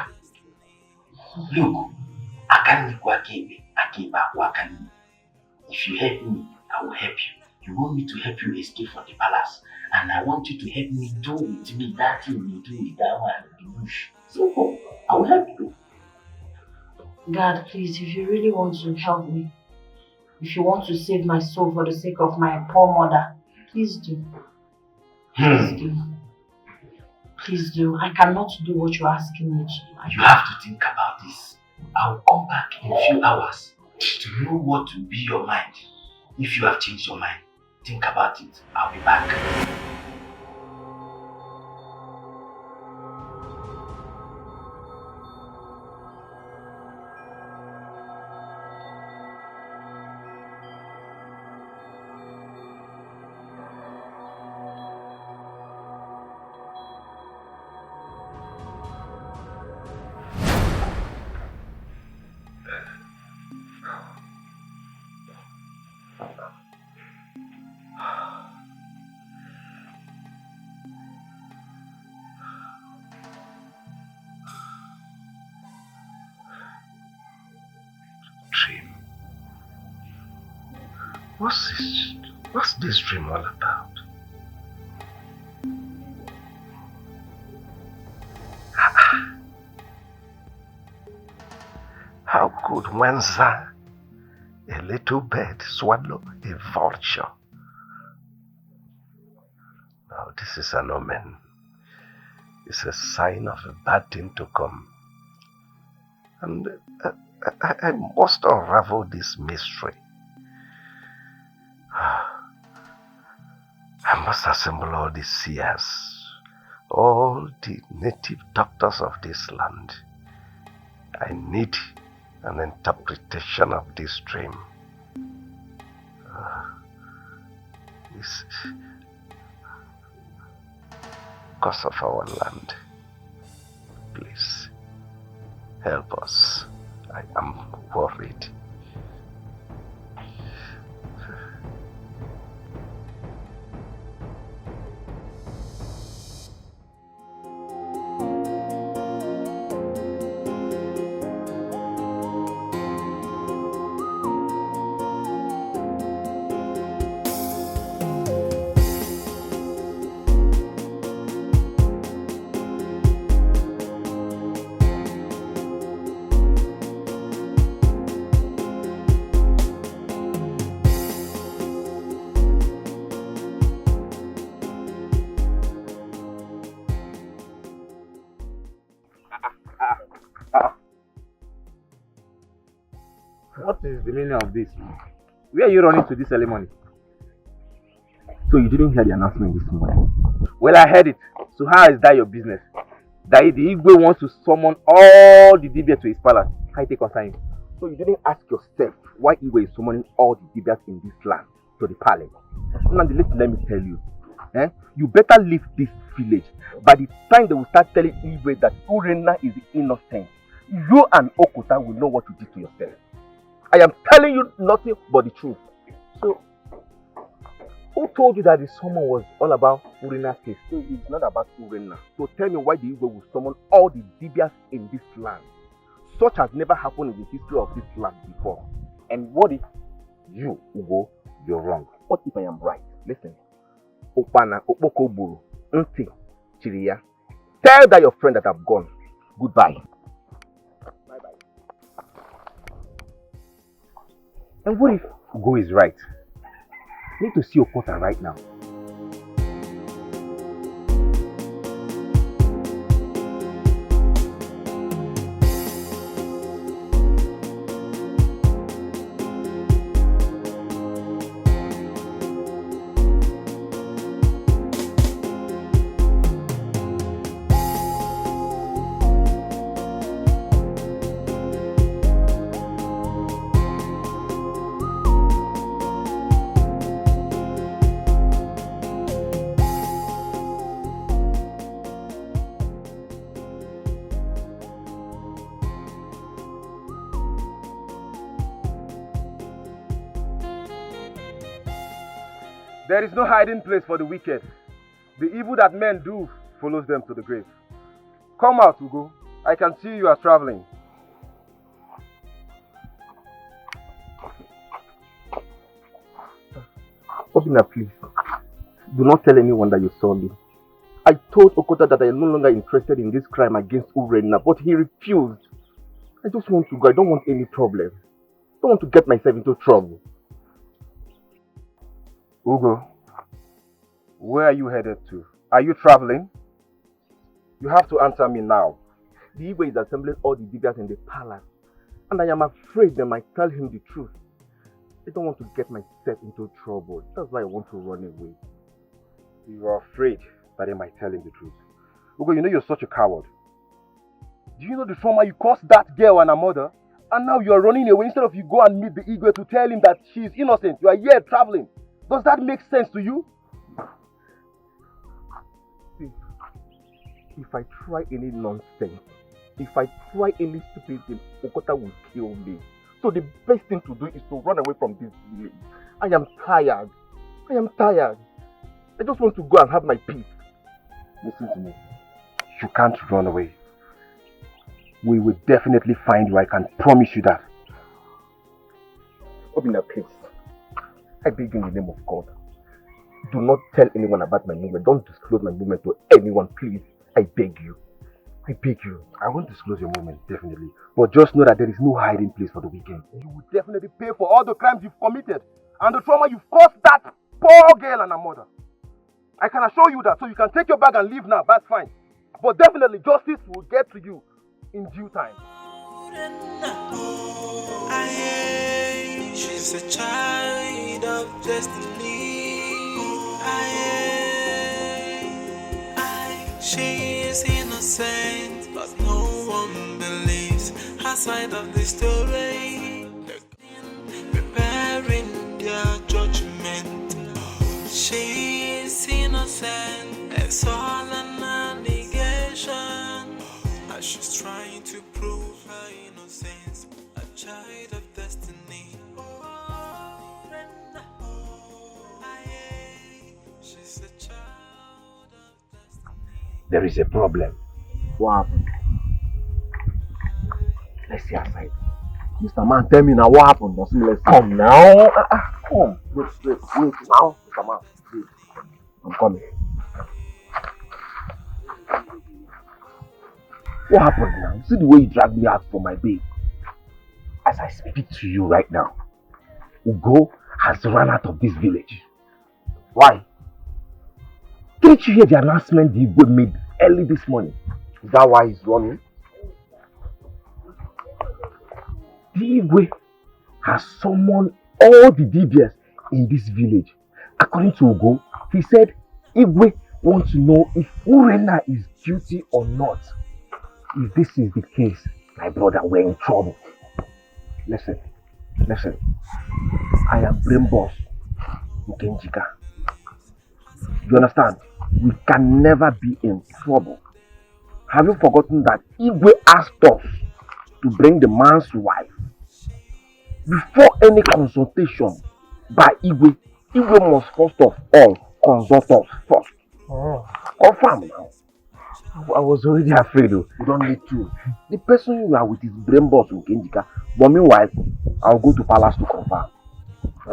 [SPEAKER 16] if you help me, I will help you. You want me to help you escape from the palace, and I want you to help me do with me that thing you do with that one in the bush. So, I will help you.
[SPEAKER 12] God, please, if you really want to help me, if you want to save my soul for the sake of my poor mother, please do. Please do. Please do. I cannot do what you're asking me to do.
[SPEAKER 16] You have to think about this. I will come back in a few hours to know what will be your mind. If you have changed your mind, think about it. I'll be back. What's this dream all about? How could Wenza, a little bird, swallow a vulture? Now this is an omen. It's a sign of a bad thing to come. And I must unravel this mystery. I must assemble all the seers, all the native doctors of this land. I need an interpretation of this dream. It's because of our land. Please, help us. I am worried.
[SPEAKER 18] What is the meaning of this? Where are you running to this early morning?
[SPEAKER 15] So you didn't hear the announcement this morning?
[SPEAKER 18] Well, I heard it. So how is that your business? That the Igwe wants to summon all the Dibias to his palace. How you take concern him?
[SPEAKER 15] So you didn't ask yourself why Igwe is summoning all the Dibias in this land to the palace? Now let me tell you. You better leave this village. By the time they will start telling Igwe that Urena is innocent, you and Okuta will know what you did to yourself. I am telling you nothing but the truth.
[SPEAKER 18] So, who told you that the summon was all about Urena's case?
[SPEAKER 15] So it's not about Urena. So tell me why the Igwe will summon all the Dibias in this land. Such has never happened in the history of this land before. And what if you, Ugo, you're wrong? What if I am right? Listen. Opana, Opoko Buru, Nti, Chiria. Tell that your friend that I've gone. Goodbye.
[SPEAKER 18] And what if Ugo is right? I need to see Okota right now.
[SPEAKER 15] There is no hiding place for the wicked. The evil that men do follows them to the grave. Come out, Ugo. I can see you are traveling.
[SPEAKER 11] Obina, please, do not tell anyone that you saw me. I told Okota that I am no longer interested in this crime against Urena, but he refused. I just want to go. I don't want any problem. I don't want to get myself into trouble.
[SPEAKER 15] Ugo, where are you headed to? Are you traveling? You have to answer me now.
[SPEAKER 11] The Igwe is assembling all the diggers in the palace, and I am afraid they might tell him the truth. I don't want to get myself into trouble. That's why I want to run away.
[SPEAKER 15] You are afraid that they might tell him the truth. Ugo, you know you're such a coward. Do you know the trauma you caused that girl and her mother? And now you are running away instead of you go and meet the Igwe to tell him that she is innocent. You are here traveling. Does that make sense to you?
[SPEAKER 11] See, if I try any nonsense, if I try any stupid thing, Okota will kill me. So the best thing to do is to run away from this village. I am tired. I am tired. I just want to go and have my peace.
[SPEAKER 15] Listen to me. You can't run away. We will definitely find you. I can promise you that.
[SPEAKER 11] Obina, please. I beg you in the name of God. Do not tell anyone about my movement. Don't disclose my movement to anyone, please. I beg you. I beg you.
[SPEAKER 15] I won't disclose your movement, definitely. But just know that there is no hiding place for the weekend. You will definitely pay for all the crimes you've committed and the trauma you've caused that poor girl and her mother. I can assure you that, so you can take your bag and leave now. That's fine. But definitely justice will get to you in due time.
[SPEAKER 1] She's a child of destiny. She is innocent, but no one believes her side of the story. They're preparing their judgment. She is innocent, it's all an allegation. As she's trying to prove her innocence, a child of destiny. She's a child of destiny.
[SPEAKER 11] There is a problem. What happened? Let's see our side.
[SPEAKER 15] Mr. Man, tell me now what happened. Let's
[SPEAKER 11] come now. Come. Wait now. Mr. Man, wait. I'm coming. What happened now? See the way you dragged me out for my babe. As I speak to you right now, Ugo has run out of this village. Why? Didn't you hear the announcement the Igwe made early this morning? Is that why he's running? The Igwe has summoned all the DBS in this village. According to Ugo, he said Igwe wants to know if Urena is guilty or not. If this is the case, my brother, we're in trouble. Listen. I am brain boss Nkenjika. You understand? We can never be in trouble. Have you forgotten that Igwe asked us to bring the man's wife? Before any consultation by Igwe must first of all consult us first. Confirm now. I was already afraid though. You don't need to. The person you are with is brain boss Nkenjika. But meanwhile, I'll go to palace to confirm.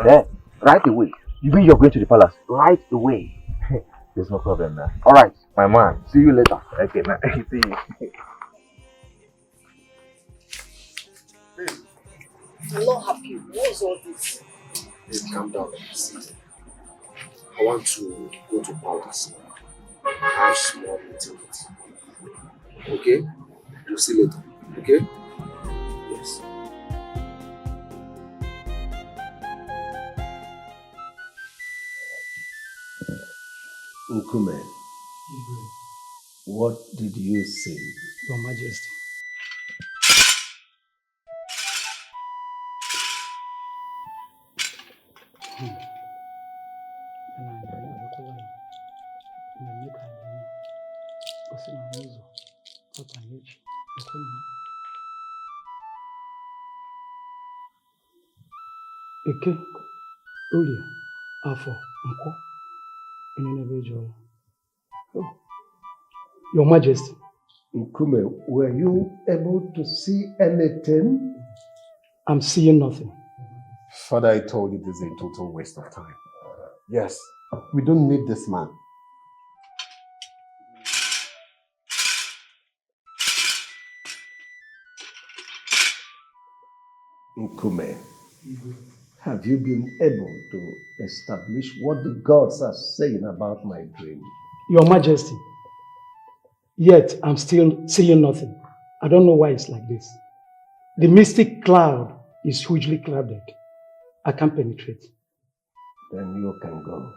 [SPEAKER 11] Then, right away.
[SPEAKER 15] You mean you're going to the palace?
[SPEAKER 11] Right away.
[SPEAKER 15] There's no problem now.
[SPEAKER 11] Alright,
[SPEAKER 15] my man.
[SPEAKER 11] see you later.
[SPEAKER 15] Okay, man. See you.
[SPEAKER 5] I'm not happy. What's all this?
[SPEAKER 9] Hey, calm down. I want to go to palace now. I have small meeting with you. Okay? We'll see you later. Okay? Yes.
[SPEAKER 14] Nkume, what did you say?
[SPEAKER 2] Your Majesty. Eke, Olia,
[SPEAKER 19] Afọ, Nko, Enenebejo. Oh, Your Majesty.
[SPEAKER 14] Nkume, were you able to see anything?
[SPEAKER 19] I'm seeing nothing.
[SPEAKER 2] Father, I told you this is a total waste of time. Yes, we don't need this man.
[SPEAKER 14] Nkume, have you been able to establish what the gods are saying about my dream?
[SPEAKER 19] Your Majesty, yet I'm still seeing nothing. I don't know why it's like this. The mystic cloud is hugely clouded. I can't penetrate.
[SPEAKER 14] Then you can go.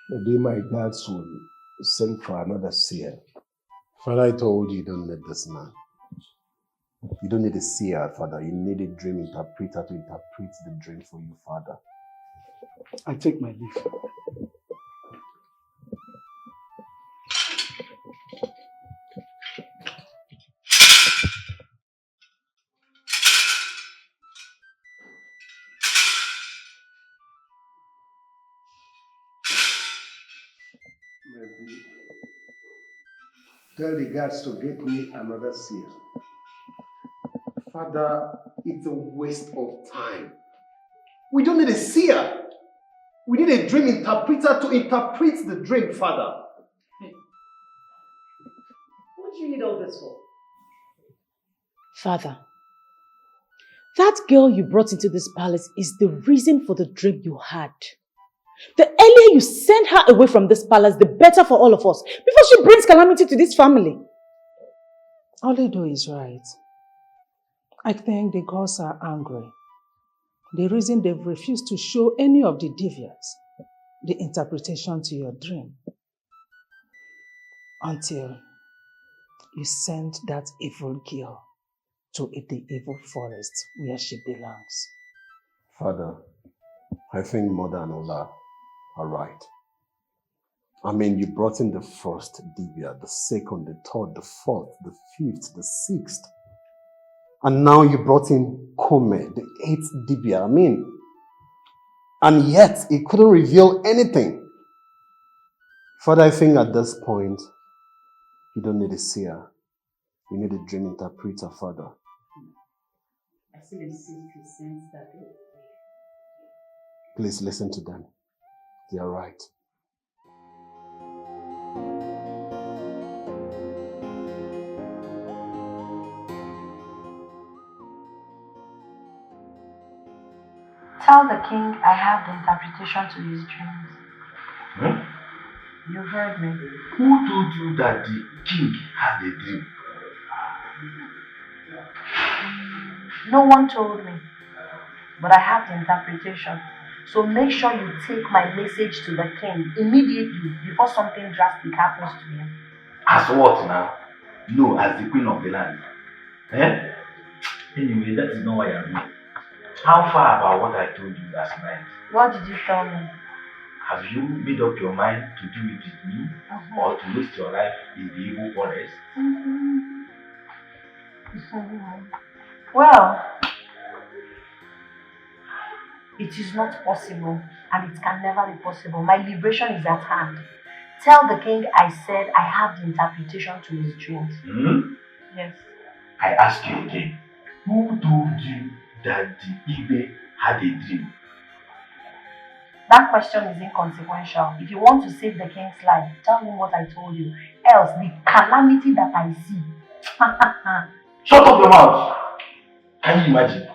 [SPEAKER 14] Maybe my gods will send for another seer.
[SPEAKER 2] Father, I told you you don't need this man. You don't need a seer, Father. You need a dream interpreter to interpret the dream for you, Father.
[SPEAKER 19] I take my leave.
[SPEAKER 14] Maybe tell the gods to get me another seer.
[SPEAKER 2] Father, it's a waste of time. We don't need a seer. We need a dream interpreter to interpret the dream, Father.
[SPEAKER 5] What do you need all this for? Father, that girl you brought into this palace is the reason for the dream you had. The earlier you send her away from this palace, the better for all of us, before she brings calamity to this family.
[SPEAKER 8] Oledo is right. I think the gods are angry. The reason they've refused to show any of the deviants the interpretation to your dream until you send that evil girl to the evil forest where she belongs.
[SPEAKER 2] Father, I think Mother and Ola are right. I mean, you brought in the first Divya, the second, the third, the fourth, the fifth, the sixth. And now you brought in Kome, the eighth Divya. I mean, and yet it couldn't reveal anything. Father, I think at this point, you don't need a seer. You need a dream interpreter, Father.
[SPEAKER 5] I still insist you sense that way.
[SPEAKER 2] Please listen to them. They are right.
[SPEAKER 6] Tell the king I have the interpretation to his dreams.
[SPEAKER 16] Hmm?
[SPEAKER 6] You heard me.
[SPEAKER 16] Who told you that the king had a dream?
[SPEAKER 6] No one told me, but I have the interpretation. So make sure you take my message to the king immediately before something drastic happens to him.
[SPEAKER 16] As what now? No, as the queen of the land. Eh? Anyway, that is not why I'm here. How far about what I told you last night?
[SPEAKER 6] What did you tell me?
[SPEAKER 16] Have you made up your mind to do it with me or to waste your life in the evil forest?
[SPEAKER 6] Well, it is not possible and it can never be possible. My liberation is at hand. Tell the king I said I have the interpretation to his dreams. Yes.
[SPEAKER 16] I ask you again, who told you that the Ibe had a dream?
[SPEAKER 6] That question is inconsequential. If you want to save the king's life, tell him what I told you. Else, the calamity that I see.
[SPEAKER 16] Shut up your mouth! Can you imagine?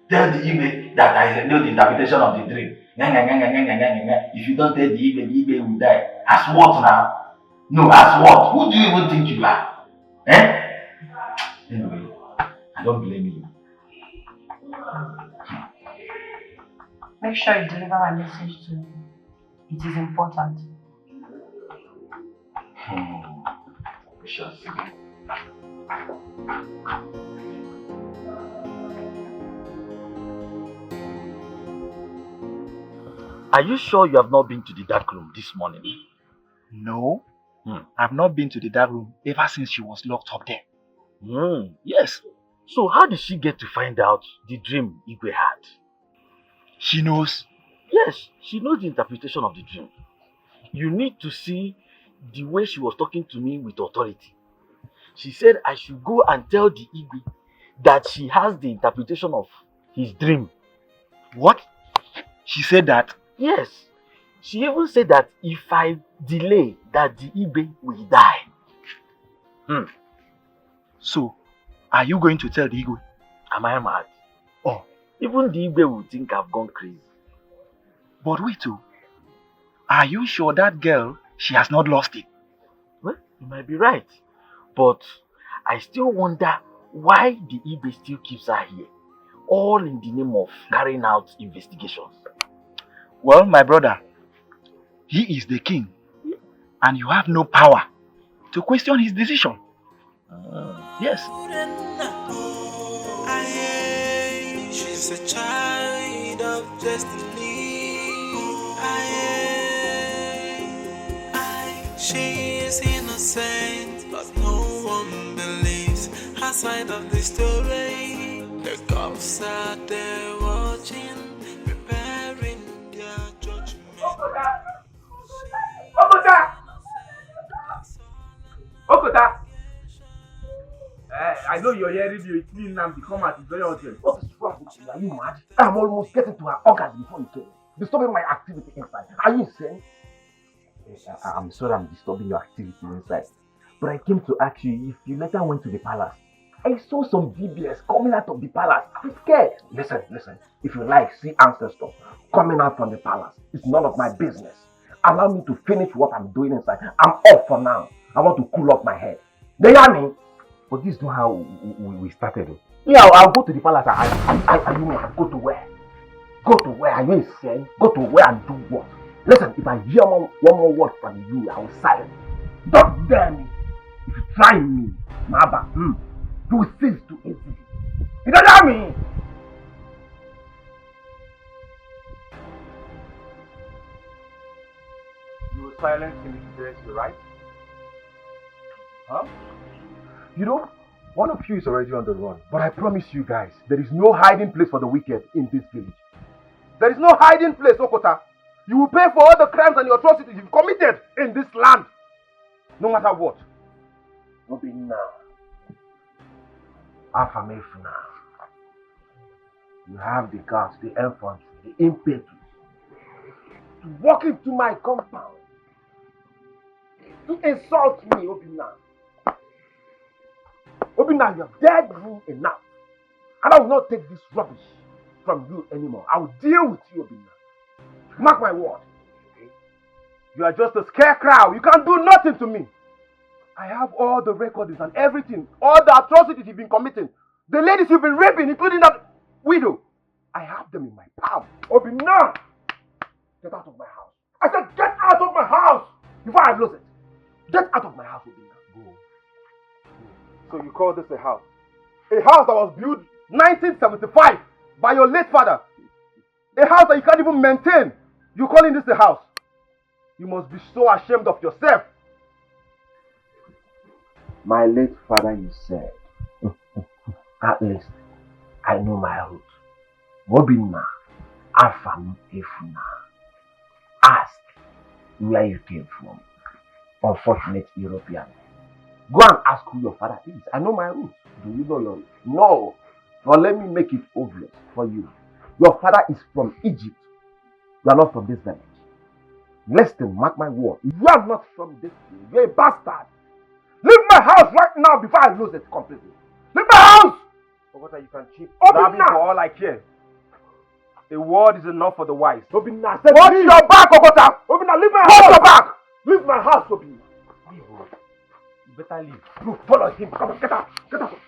[SPEAKER 16] Tell the Ibe that I know the interpretation of the dream. If you don't tell the Ibe will die. As what now? No, as what? Who do you even think you are? Eh? Anyway, I don't blame you.
[SPEAKER 6] Make sure you deliver my message to him. It is important.
[SPEAKER 16] We shall see.
[SPEAKER 20] Are you sure you have not been to the dark room this morning?
[SPEAKER 21] No, I've not been to the dark room ever since she was locked up there.
[SPEAKER 20] Yes. So how did she get to find out the dream Igwe had?
[SPEAKER 10] She knows.
[SPEAKER 20] Yes, she knows the interpretation of the dream. You need to see the way she was talking to me with authority. She said I should go and tell the Igwe that she has the interpretation of his dream.
[SPEAKER 10] What? She said that?
[SPEAKER 20] Yes. She even said that if I delay, that the Igwe will die.
[SPEAKER 10] So, are you going to tell the Igwe?
[SPEAKER 20] Am I mad?
[SPEAKER 10] Oh.
[SPEAKER 20] Even the Igwe will think I've gone crazy.
[SPEAKER 10] But wait, are you sure that girl, she has not lost it?
[SPEAKER 20] Well, you might be right. But I still wonder why the Igwe still keeps her here. All in the name of carrying out investigations.
[SPEAKER 10] Well, my brother, he is the king. And you have no power to question his decision. Yes.
[SPEAKER 1] She's a child of destiny. She is innocent, but no one believes her side of the story. The cops are there watching, preparing their judgment.
[SPEAKER 4] Okota! I know you're hearing me. It's me now. Come out. It's very urgent.
[SPEAKER 11] What is wrong with you? Are you mad? I'm almost getting to her orgasm before you came. Disturbing my activity inside. Are you insane? I'm sorry I'm disturbing your activity inside. But I came to ask you if you later went to the palace. I saw some DBS coming out of the palace. I'm scared. Listen. If you like, see ancestors coming out from the palace. It's none of my business. Allow me to finish what I'm doing inside. I'm off for now. I want to cool off my head. Do you hear me?
[SPEAKER 15] But this is not how we started.
[SPEAKER 11] Yeah, I'll go to the palace. I mean, go to where? Go to where? Are you insane? Go to where and do what? Listen, if I hear one more word from you, I will silence. Don't dare me. If you try me, Maba, you will cease to exist. You don't hear me?
[SPEAKER 4] You will silence him if there's the right? Huh?
[SPEAKER 11] You know, one of you is already on the run. But I promise you guys, there is no hiding place for the wicked in this village.
[SPEAKER 4] There is no hiding place, Okota. You will pay for all the crimes and the atrocities you've committed in this land. No matter what.
[SPEAKER 11] Obinna. Afamefuna. You have the guts, the infantry, the impetus to walk into my compound. To insult me, Obinna. Obinna, you have dared me enough. And I will not take this rubbish from you anymore. I will deal with you, Obinna. Mark my word.
[SPEAKER 4] You are just a scarecrow. You can't do nothing to me. I have all the recordings and everything. All the atrocities you've been committing. The ladies you've been raping, including that widow. I have them in my palm. Obinna! Get out of my house. I said get out of my house before I lose it. Get out of my house, Obinna. Go. So you call this a house? A house that was built 1975 by your late father. A house that you can't even maintain. You're calling this a house? You must be so ashamed of yourself.
[SPEAKER 11] My late father, you said. At least, I know my roots. Obinna, Afam Efuna. Ask where you came from. Unfortunate European. Go and ask who your father is. I know my roots. Do you know your roots? No. But let me make it obvious for you. Your father is from Egypt. You are not from this village. Listen, mark my word. You are not from this village. You are a bastard.
[SPEAKER 4] Leave my house right now before I lose it completely. Leave my house! Ogota, you can cheat. Obinna! For all I care. A word is enough for the wise. Obinna, watch your back, Ogota! Obinna, leave my house! Watch your back! Leave my house, Obinna. Leave, you better leave. You follow him. Come on, get out. Get out.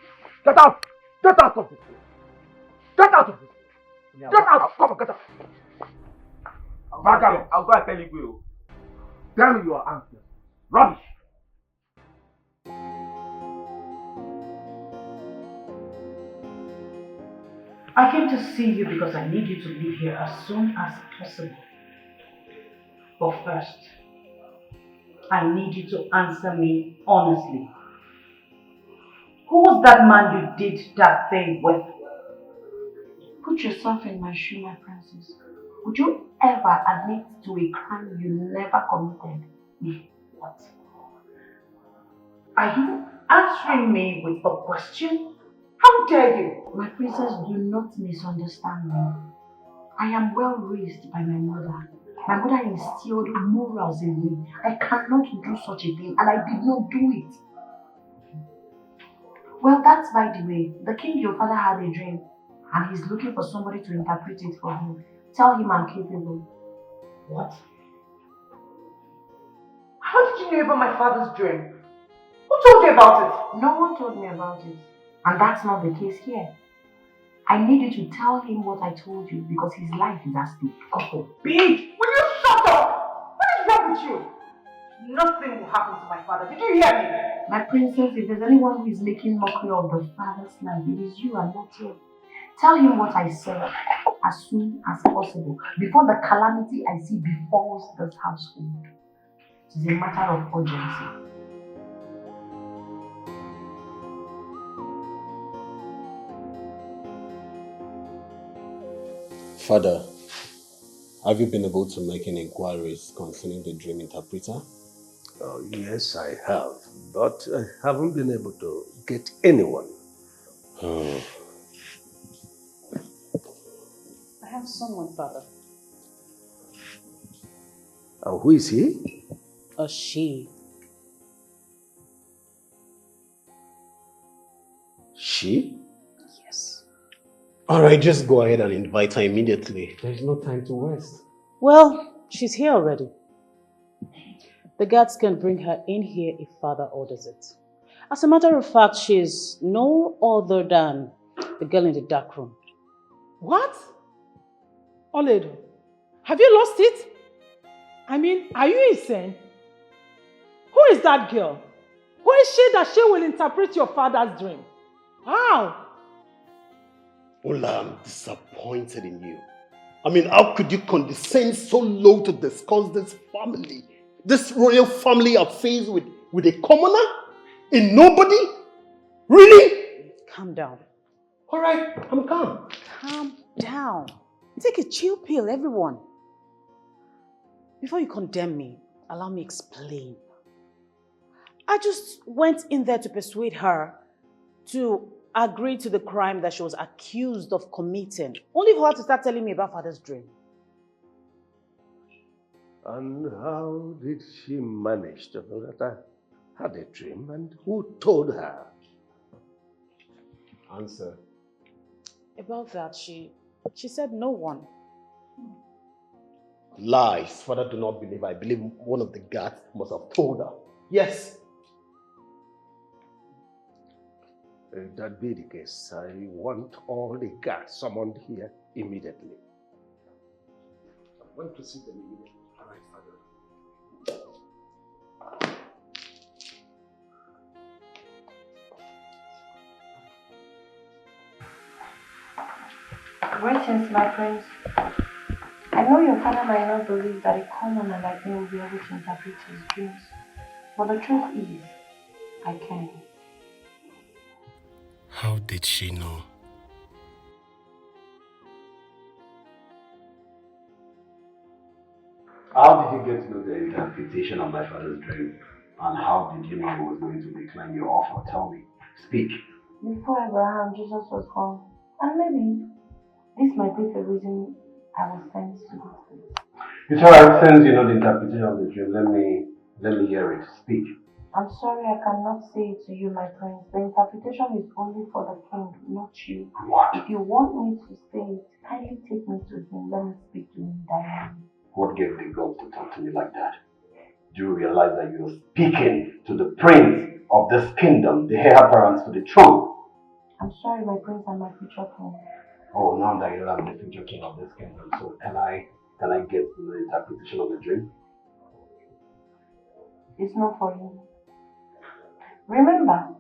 [SPEAKER 4] Get out. Get out of this place. Get out of this place. Get out. Come on, get out. I'll go and tell you. Tell me your answer. Rubbish.
[SPEAKER 6] I came to see you because I need you to leave here as soon as possible. But first, I need you to answer me honestly. Who was that man you did that thing with? Put yourself in my shoe, my princess. Would you ever admit to a crime you never committed? What? Are you answering me with a question? How dare you? My princess, do not misunderstand me. I am well raised by my mother. My mother instilled morals in me. I cannot do such a thing, and I did not do it. Well, that's by the way. The king, your father, had a dream, and he's looking for somebody to interpret it for him. Tell him I'm capable. What? How did you know about my father's dream? Who told you about it? No one told me about it. And that's not the case here. I need you to tell him what I told you because his life is at stake. God forbid! Will you shut up? What is wrong with you? Nothing will happen to my father. Did you hear me? My princess, if there's anyone who is making mockery of the father's life, it is you and not him. Tell him what I said as soon as possible, before the calamity I see befalls this household. It is a matter of urgency.
[SPEAKER 2] Father, have you been able to make any inquiries concerning the dream interpreter?
[SPEAKER 14] Oh, yes, I have, but I haven't been able to get anyone.
[SPEAKER 2] Oh.
[SPEAKER 8] I have someone, Father.
[SPEAKER 14] Who is he?
[SPEAKER 8] A she.
[SPEAKER 14] She?
[SPEAKER 8] Yes.
[SPEAKER 2] Alright, just go ahead and invite her immediately. There's no time to waste.
[SPEAKER 8] Well, she's here already. The guards can bring her in here if Father orders it. As a matter of fact, she's no other than the girl in the dark room.
[SPEAKER 3] What? Oledo, have you lost it? I mean, are you insane? Who is that girl? Who is she that she will interpret your father's dream? How?
[SPEAKER 2] Ola, I'm disappointed in you. I mean, how could you condescend so low to discuss this family? This royal family affairs with a commoner? A nobody? Really?
[SPEAKER 8] Calm down.
[SPEAKER 2] Alright, I'm calm.
[SPEAKER 8] Calm down. Take a chill pill, everyone. Before you condemn me, allow me explain. I just went in there to persuade her to agree to the crime that she was accused of committing, only for her to start telling me about Father's dream.
[SPEAKER 14] And how did she manage to know that I had a dream, and who told her?
[SPEAKER 2] Answer.
[SPEAKER 8] About that, she said no one.
[SPEAKER 2] Lies. Father, do not believe. I believe one of the guards must have told her. Yes.
[SPEAKER 14] If that be the case, I want all the guards summoned here immediately.
[SPEAKER 2] I want to see them immediately. All right, Father.
[SPEAKER 6] Greetings, my friends. I know your father might not believe that a commoner like me will be able to interpret his dreams, but the truth is, I can.
[SPEAKER 1] How did she know?
[SPEAKER 11] How did you get to know the interpretation of my father's dream? And how did you know I was going to decline your offer? Tell me. Speak.
[SPEAKER 6] Before Abraham, Jesus was gone. And maybe this might be the reason I was sent to this place.
[SPEAKER 11] It's alright, since you know the interpretation of the dream, let me hear it. Speak.
[SPEAKER 6] I'm sorry I cannot say it to you, my prince. The interpretation is only for the king, not you.
[SPEAKER 11] What?
[SPEAKER 6] If you want me to say it, kindly take me to him. Let me speak to him directly.
[SPEAKER 11] What gave the gall to talk to me like that? Do you realize that you're speaking to the prince of this kingdom, the heir apparent to the throne?
[SPEAKER 6] I'm sorry, my prince and my future king.
[SPEAKER 11] Oh, now that you are the future king of this kingdom, so can I get the interpretation of the dream?
[SPEAKER 6] It's not for you. Remember,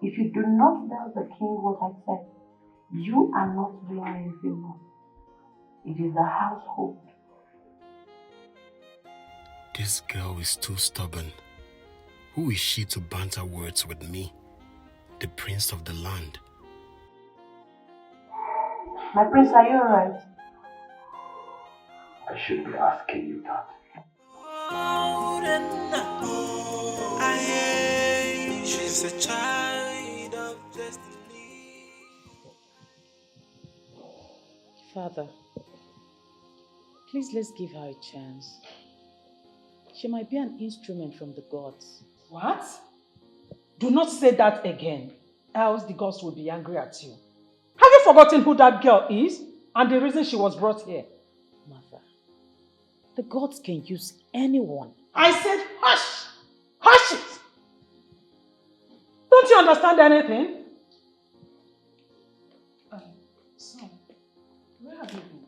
[SPEAKER 6] if you do not tell the king what I said, you are not doing me a favor. It is the household.
[SPEAKER 1] This girl is too stubborn. Who is she to banter words with me?
[SPEAKER 21] the prince of the land.
[SPEAKER 6] My prince, are you alright?
[SPEAKER 11] I should be asking you that.
[SPEAKER 1] She's a child of destiny.
[SPEAKER 22] Father, please let's give her a chance. She might be an instrument from the gods.
[SPEAKER 3] What? Do not say that again, else the gods will be angry at you. Have you forgotten who that girl is and the reason she was brought here?
[SPEAKER 22] Mother, the gods can use anyone.
[SPEAKER 3] I said hush! Hush it! Don't you understand anything? Son, where have you been?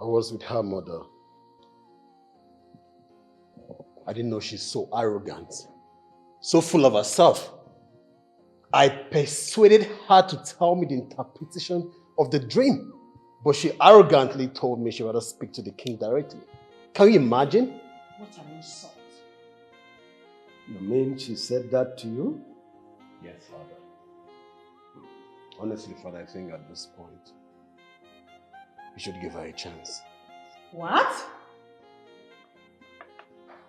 [SPEAKER 2] I was with her mother. I didn't know she's so arrogant, so full of herself. I persuaded her to tell me the interpretation of the dream, but she arrogantly told me she would rather speak to the king directly. Can you imagine?
[SPEAKER 3] What an insult.
[SPEAKER 14] You mean she said that to you?
[SPEAKER 2] Yes, Father. Honestly, Father, I think at this point, we should give her a chance.
[SPEAKER 3] What?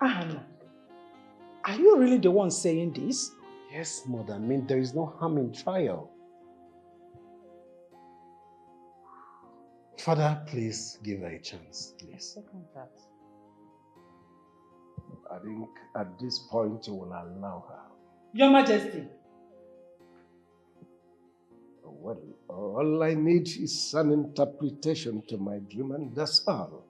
[SPEAKER 3] Anna, are you really the one saying this?
[SPEAKER 2] Yes, Mother. I mean, there is no harm in trial. Father, please give her a chance, please.
[SPEAKER 22] Second that.
[SPEAKER 14] I think at this point you will allow her.
[SPEAKER 3] Your Majesty.
[SPEAKER 14] Well, all I need is an interpretation to my dream, and that's all.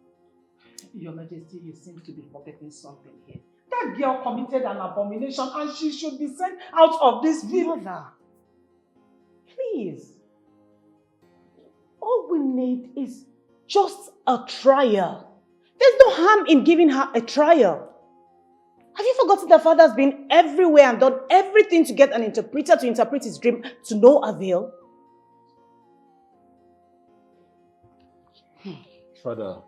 [SPEAKER 3] Your Majesty, you seem to be forgetting something here. That girl committed an abomination and she should be sent out of this village.
[SPEAKER 5] Please. All we need is just a trial. There's no harm in giving her a trial. Have you forgotten that Father's been everywhere and done everything to get an interpreter to interpret his dream to no avail?
[SPEAKER 2] Father,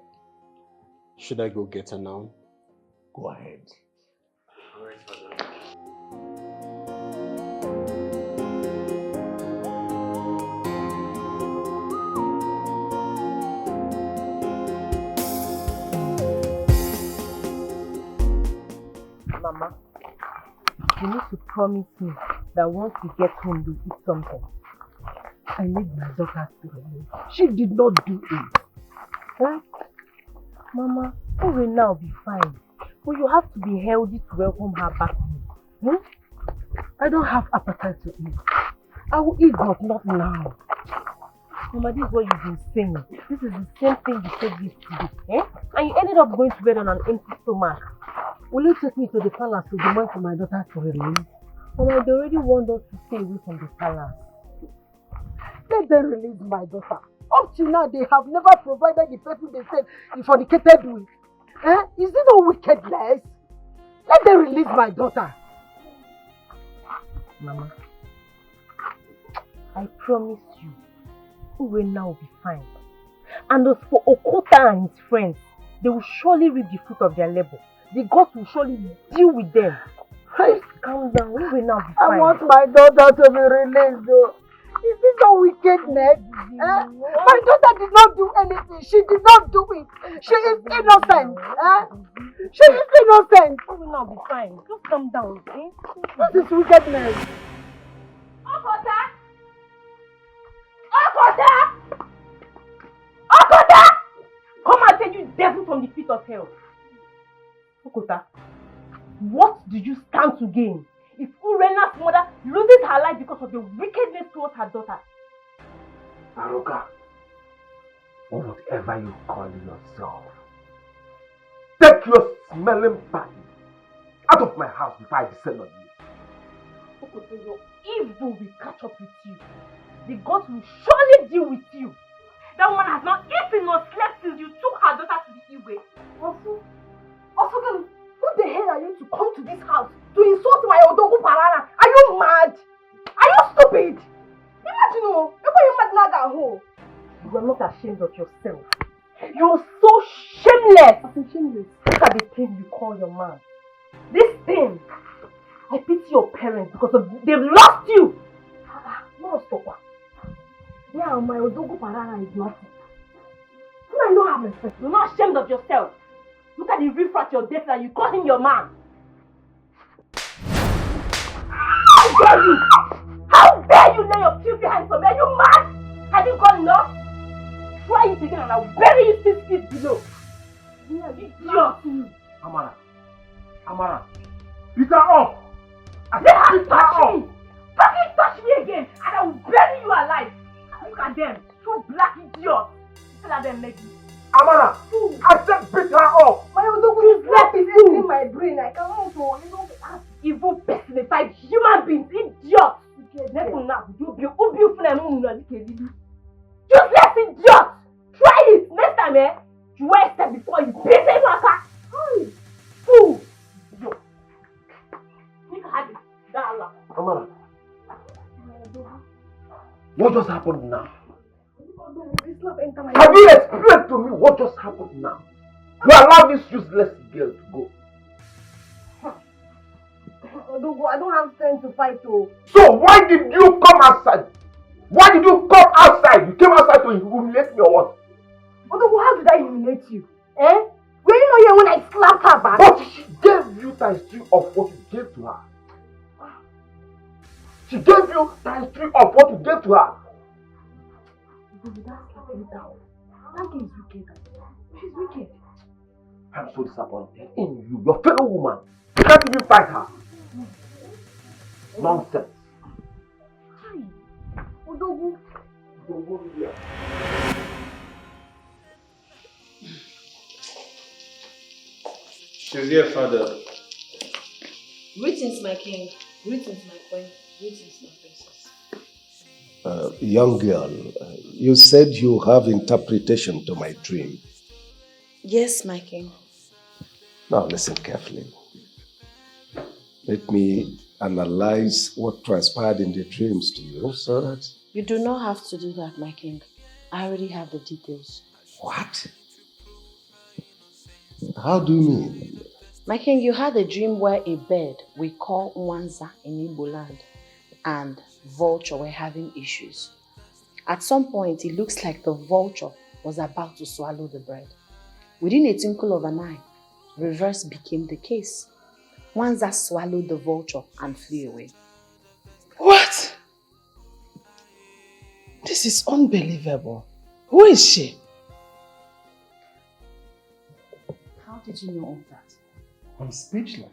[SPEAKER 2] should I go get her now?
[SPEAKER 14] Go ahead.
[SPEAKER 2] All right, Father.
[SPEAKER 12] Mama, you need to promise me that once we get home, you eat something. I need my daughter to remain. She did not do it. Right? Mama, she will now be fine. But you have to be healthy to welcome her back home. I don't have appetite to eat. I will eat, but not now. Mama, this is what you've been saying. This is the same thing you said yesterday. And you ended up going to bed on an empty stomach. Will you take me to the palace to demand for my daughter to release? Mama, they already want us to stay away from the palace. Let them release my daughter. Up till now, they have never provided the person they said he fornicated with. Is it no wickedness? Let them release my daughter. Mama, I promise you, we will now be fine. And as for Okota and his friends, they will surely reap the fruit of their labor. The gods will surely deal with them. Please calm down, we will now be fine. I want my daughter to be released though. Is this a wickedness? My daughter did not do anything. She did not do it. She is innocent. She is innocent. We will now be fine. Just calm down. This is wickedness. Okota! Okota! Okota! Come and take you devil from the pit of hell. Okota, what do you stand to gain if Urena's mother loses her life because of the wickedness towards her daughter?
[SPEAKER 11] Aroka, or whatever you call yourself, take your smelling body out of my house before I descend on you.
[SPEAKER 12] Okota, your evil will catch up with you. The gods will surely deal with you. That woman has not eaten nor slept since you took her daughter to the Igwe. Also, girl, who the hell are you to come to this house to insult my Odogu Parana? Are you mad? Are you stupid? Imagine, you are not ashamed of yourself. You're so shameless shameless! Shameless. Look at the thing you call your man. This thing. I pity your parents because they've lost you. No, stop. Yeah, my Odogo Parana is nothing. You don't have respect. You're not ashamed of yourself. Look at the riffraff you're dating and you call him your man. How dare you? How dare you lay your filthy hands on me? Are you mad? Have you got enough? Try it again and I'll bury you 6 feet below. Yeah, you idiot.
[SPEAKER 4] Amara, beat her up.
[SPEAKER 12] They have touched me. Fucking touch me again and I will bury you alive. Look at them, two black idiots. Still at them making.
[SPEAKER 4] Amara, I said beat her up.
[SPEAKER 12] My Odogu is left in my brain. I cannot go. You know, evil personified human beings, idiots. Useless idiot. Try it next time, eh? You wear step before you beat him like that. Fool.
[SPEAKER 4] Amara, what just happened now? Can you explain to me what just happened now? You allow this useless girl to go.
[SPEAKER 12] Odogo, I don't have strength to fight too.
[SPEAKER 4] So why did you come outside? Why did you come outside? You came outside to humiliate me or what?
[SPEAKER 12] Odogo, how did I humiliate you? Eh? Were you not here when I slapped her back?
[SPEAKER 4] But she gave you times 3 of what you gave to her. She gave you times 3 of what you gave to her.
[SPEAKER 12] That's slapping down. That girl is wicked. She's wicked.
[SPEAKER 4] I'm so disappointed in you, your fellow woman. You can't even fight her. Nonsense.
[SPEAKER 12] Hi. Odogu.
[SPEAKER 2] She's here, father.
[SPEAKER 5] Greetings, my king. Greetings, my queen. Greetings, my princess.
[SPEAKER 14] Young girl, you said you have interpretation to my dream.
[SPEAKER 5] Yes, my king.
[SPEAKER 14] Now listen carefully. Let me analyze what transpired in the dreams to you so that...
[SPEAKER 5] You do not have to do that, my king. I already have the details.
[SPEAKER 14] What? How do you mean?
[SPEAKER 5] My king, you had a dream where a bird we call Nwanza in Igbo land and vulture were having issues. At some point, it looks like the vulture was about to swallow the bird. Within a twinkle of an eye, reverse became the case. Nwanza swallowed the vulture and flew away.
[SPEAKER 19] What? This is unbelievable. Who is she?
[SPEAKER 5] How did you know all that?
[SPEAKER 14] I'm speechless.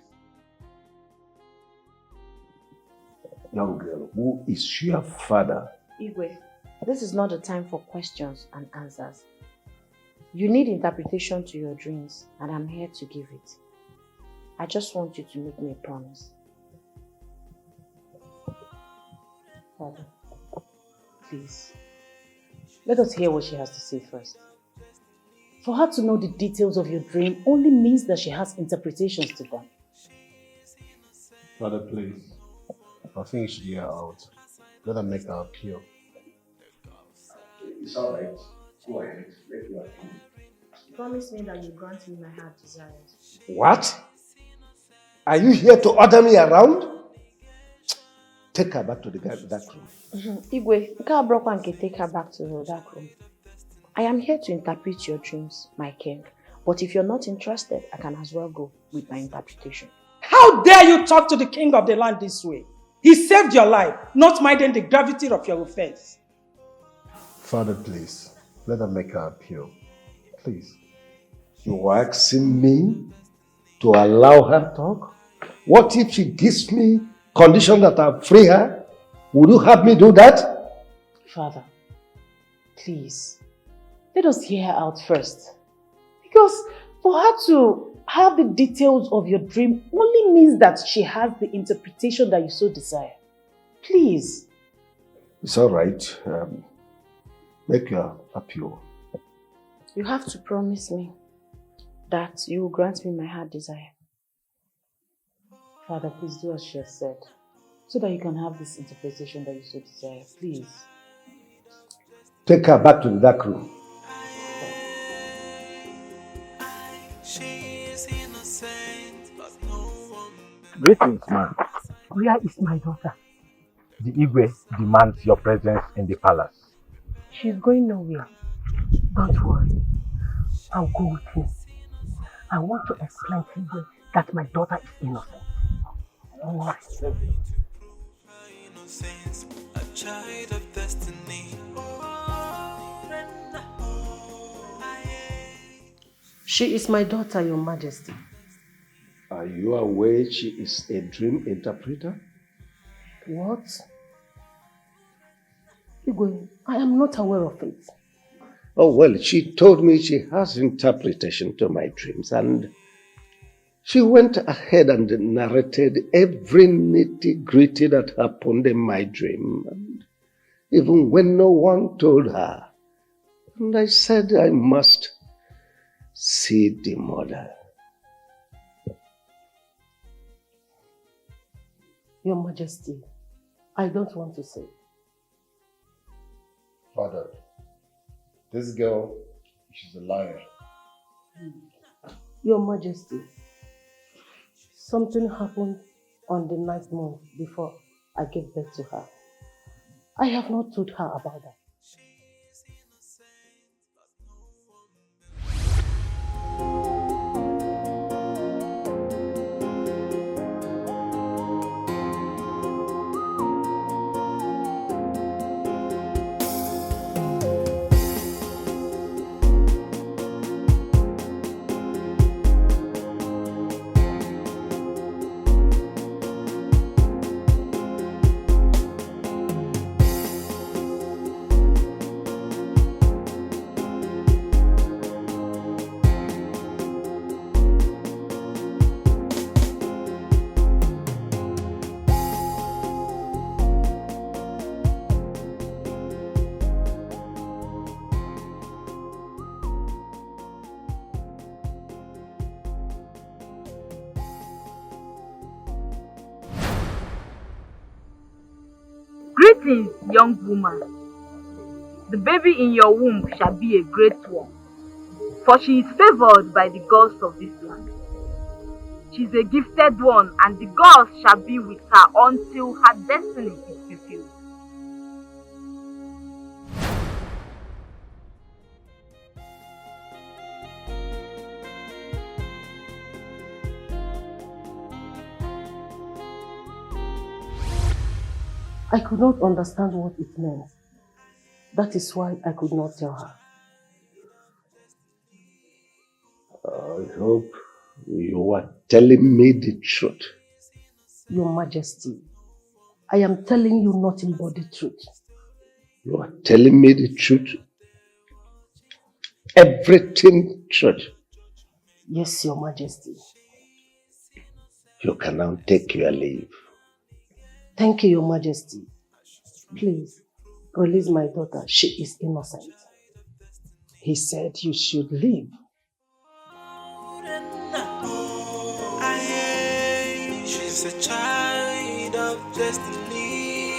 [SPEAKER 14] Young girl, who is your father?
[SPEAKER 5] Igwe, this is not the time for questions and answers. You need interpretation to your dreams, and I'm here to give it. I just want you to make me a promise. Father, please, let us hear what she has to say first. For her to know the details of your dream only means that she has interpretations to them.
[SPEAKER 2] Father, please. I think you should hear her out. Let her make her appeal.
[SPEAKER 14] It's alright. Go ahead. Make your appeal.
[SPEAKER 5] Promise me that you grant me my heart desires.
[SPEAKER 14] What? Are you here to order me around? Take her back to the dark room.
[SPEAKER 5] Igwe, Nkabroka can take her back to the dark room. I am here to interpret your dreams, my king. But if you're not interested, I can as well go with my interpretation.
[SPEAKER 19] How dare you talk to the king of the land this way? He saved your life, not minding the gravity of your offense.
[SPEAKER 2] Father, please. Let her make her appeal. Please.
[SPEAKER 14] You are asking me to allow her to talk? What if she gives me condition that I free her? Would you have me do that?
[SPEAKER 22] Father, please, let us hear her out first. Because for her to have the details of your dream only means that she has the interpretation that you so desire. Please.
[SPEAKER 14] It's all right. Make your appeal.
[SPEAKER 5] You have to promise me that you will grant me my heart desire.
[SPEAKER 22] Father, please do as she has said, so that you can have this interpretation that you so desire. Please.
[SPEAKER 14] Take her back to the dark room.
[SPEAKER 1] She's innocent, but no one.
[SPEAKER 18] Greetings, man.
[SPEAKER 12] Where is my daughter?
[SPEAKER 18] The Igwe demands your presence in the palace.
[SPEAKER 12] She's going nowhere. Don't worry. I'll go with him. I want to explain to Igwe that my daughter is innocent. Don't worry.
[SPEAKER 1] Innocence, a child of destiny.
[SPEAKER 12] She is my daughter, Your Majesty.
[SPEAKER 14] Are you aware she is a dream interpreter?
[SPEAKER 12] What? Igwe, I am not aware of it.
[SPEAKER 14] Oh, well, she told me she has interpretation to my dreams, and she went ahead and narrated every nitty-gritty that happened in my dream, and even when no one told her. And I said I must see the mother.
[SPEAKER 12] Your Majesty, I don't want to say.
[SPEAKER 2] Father, this girl, she's a liar.
[SPEAKER 12] Your Majesty, something happened on the 9th month before I gave birth to her. I have not told her about that.
[SPEAKER 7] Greetings, young woman. The baby in your womb shall be a great one, for she is favored by the gods of this land. She is a gifted one, and the gods shall be with her until her destiny is fulfilled.
[SPEAKER 12] I could not understand what it meant. That is why I could not tell her.
[SPEAKER 14] I hope you are telling me the truth.
[SPEAKER 12] Your Majesty, I am telling you nothing but the truth.
[SPEAKER 14] You are telling me the truth? Everything truth?
[SPEAKER 12] Yes, Your Majesty.
[SPEAKER 14] You can now take your leave.
[SPEAKER 12] Thank you, Your Majesty. Please, release my daughter. She is innocent. He said you should leave.
[SPEAKER 1] She's a child of destiny.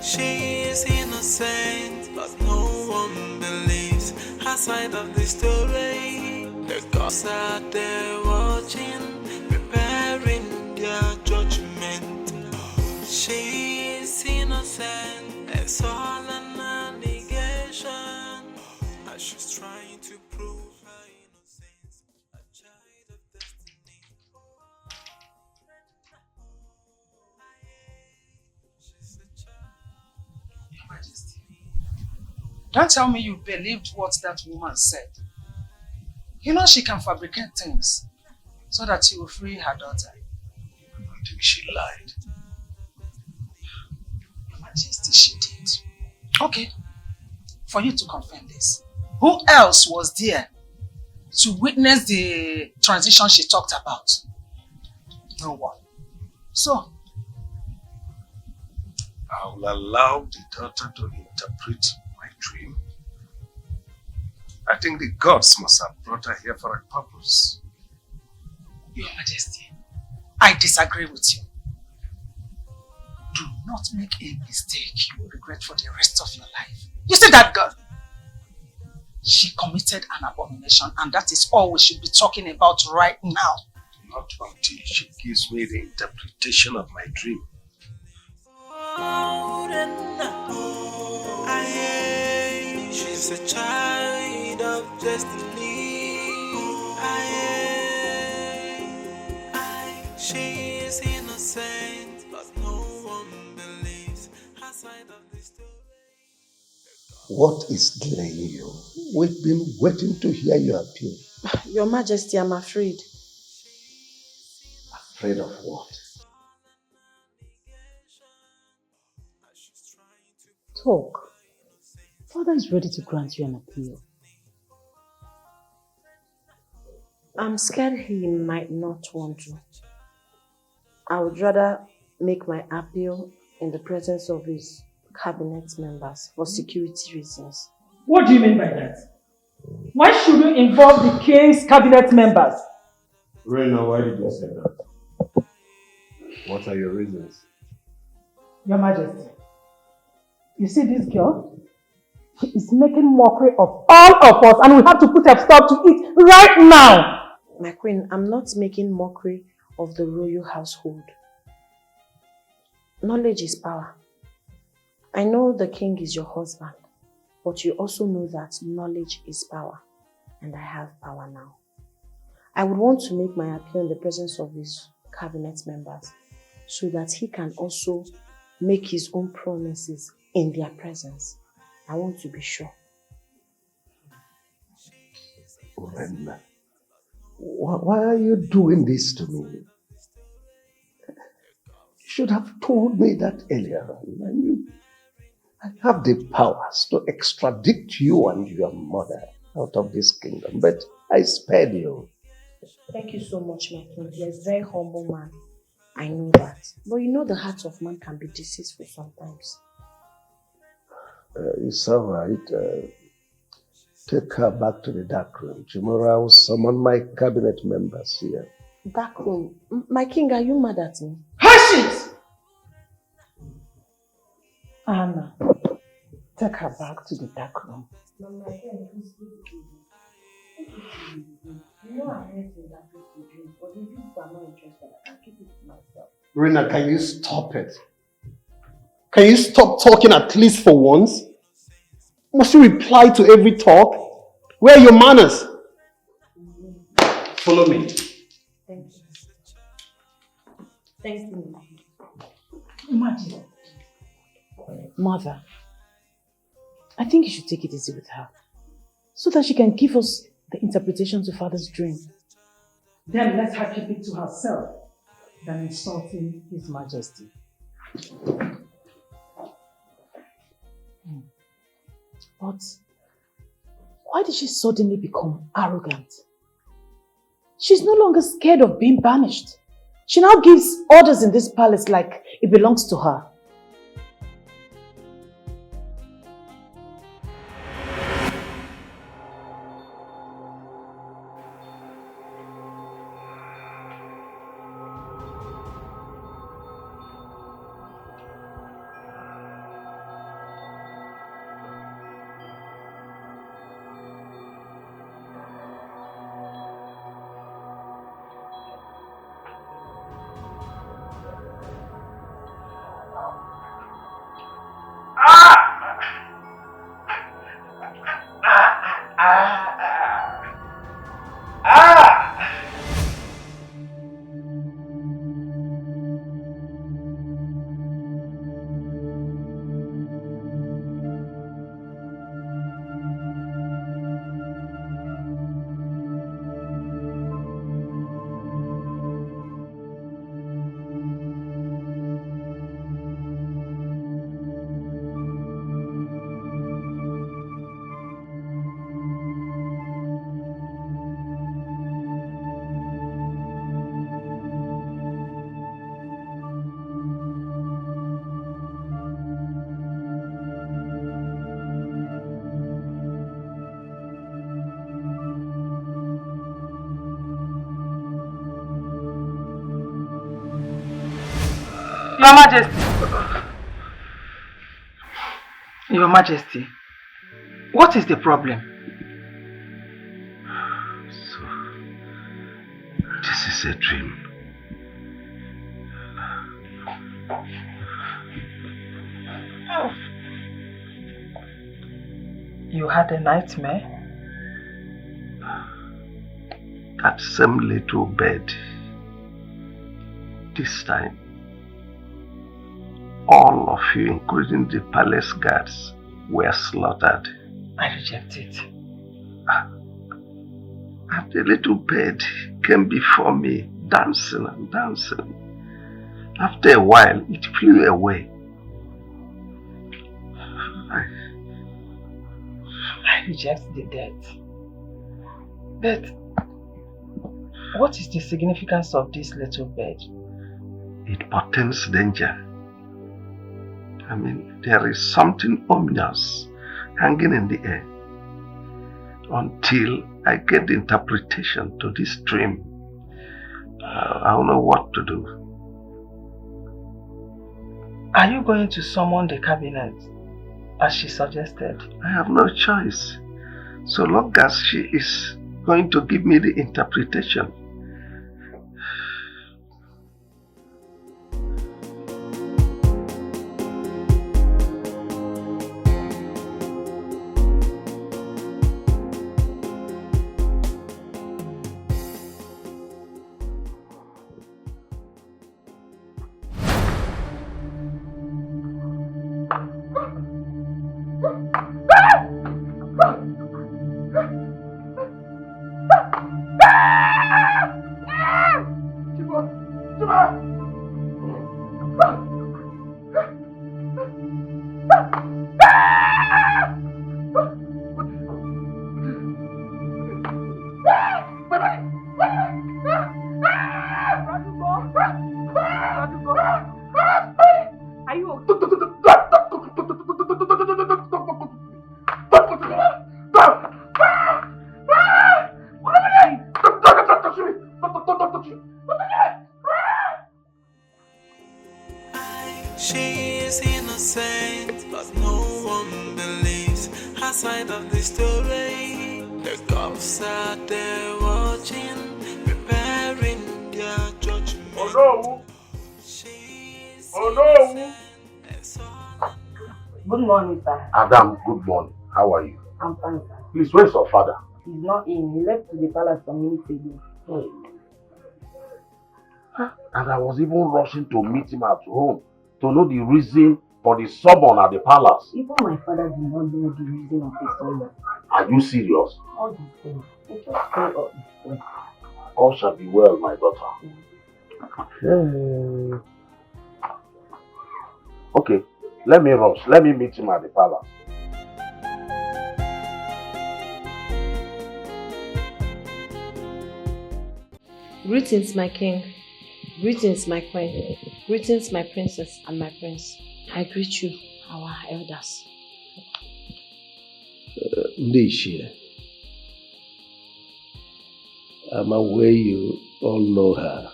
[SPEAKER 1] She is innocent, but no one believes her side of the story. The gods are there watching, preparing their judgment. She is innocent, it's all an allegation. As she's trying to prove her innocence, a child of destiny.
[SPEAKER 19] Your Majesty, don't tell me you believed what that woman said. You know she can fabricate things so that she will free her daughter. I don't think she lied. Your Majesty, she did. Okay, for you to confirm this, who else was there to witness the transition she talked about? No one. So,
[SPEAKER 14] I will allow the daughter to interpret my dream. I think the gods must have brought her here for a purpose.
[SPEAKER 19] Your Majesty, I disagree with you. Do not make a mistake you will regret for the rest of your life. You see that girl? she committed an abomination, and that is all we should be talking about right now.
[SPEAKER 14] Not until she gives me the interpretation of my dream.
[SPEAKER 1] She's a child of destiny. She is innocent, but no one believes her side of the story.
[SPEAKER 14] What is delaying you? We've been waiting to hear your appeal.
[SPEAKER 5] Your Majesty, I'm afraid.
[SPEAKER 14] Afraid of what?
[SPEAKER 22] Talk. Father is ready to grant you an appeal.
[SPEAKER 5] I'm scared he might not want to. I would rather make my appeal in the presence of his cabinet members for security reasons.
[SPEAKER 8] What do you mean by that? Why should you involve the king's cabinet members?
[SPEAKER 2] Reina, why did you say that? What are your reasons?
[SPEAKER 8] Your Majesty, you see this girl? She is making mockery of all of us and we have to put a stop to it right now!
[SPEAKER 5] My queen, I'm not making mockery of the royal household. Knowledge is power. I know the king is your husband, but you also know that knowledge is power, and I have power now. I would want to make my appeal in the presence of his cabinet members so that he can also make his own promises in their presence. I want to be sure.
[SPEAKER 14] Brenda, why are you doing this to me? You should have told me that earlier. I have the powers to extradite you and your mother out of this kingdom, but I spared you.
[SPEAKER 5] Thank you so much, my king. You're a very humble man. I know that. But you know the heart of man can be deceitful sometimes.
[SPEAKER 14] It's all right. Take her back to the dark room. Tomorrow I will summon my cabinet members here.
[SPEAKER 5] Dark room? My king, are you mad at me?
[SPEAKER 8] Hush it! Anna, take her back to the dark room.
[SPEAKER 2] Reina, can you stop it? Can you stop talking at least for once? Must you reply to every talk? Where are your manners? Follow me.
[SPEAKER 5] Thank you. Thank you.
[SPEAKER 8] Imagine.
[SPEAKER 22] Mother, I think you should take it easy with her so that she can give us the interpretation to Father's dream.
[SPEAKER 8] Then let her keep it to herself than insulting His Majesty.
[SPEAKER 22] But why did she suddenly become arrogant? She's no longer scared of being banished. She now gives orders in this palace like it belongs to her.
[SPEAKER 19] Your Majesty. Your Majesty, what is the problem?
[SPEAKER 11] This is a dream.
[SPEAKER 19] You had a nightmare?
[SPEAKER 11] That same little bed. This time, all of you, including the palace guards, were slaughtered.
[SPEAKER 19] I reject it.
[SPEAKER 11] And the little bed came before me, dancing and dancing. After a while, it flew away.
[SPEAKER 19] I reject the death. But what is the significance of this little bed?
[SPEAKER 11] It portends danger. I mean, there is something ominous hanging in the air. Until I get the interpretation to this dream, I don't know what to do.
[SPEAKER 19] Are you going to summon the cabinet, as she suggested?
[SPEAKER 11] I have no choice. So long as she is going to give me the interpretation.
[SPEAKER 1] She is innocent, but no one believes her side of the story. The cops are there watching, preparing their judgment.
[SPEAKER 4] Oh no! Oh no!
[SPEAKER 6] Good morning, sir.
[SPEAKER 16] Adam, good morning. How are you?
[SPEAKER 6] I'm fine, sir.
[SPEAKER 16] Please, where's your father?
[SPEAKER 6] He's not in. He left to the palace some minutes ago.
[SPEAKER 16] And I was even rushing to meet him at home to know the reason for the summon at the palace.
[SPEAKER 6] Even my father did not know the reason of the summon.
[SPEAKER 16] Are you serious?
[SPEAKER 6] All the same, he just stay up this way.
[SPEAKER 16] All shall be well, my daughter. Okay, let me rush. Let me meet him at the palace.
[SPEAKER 5] Greetings, my king. Greetings, my queen. Greetings, my princess and my prince. I greet you, our elders.
[SPEAKER 14] Ndishia, I'm aware you all know her.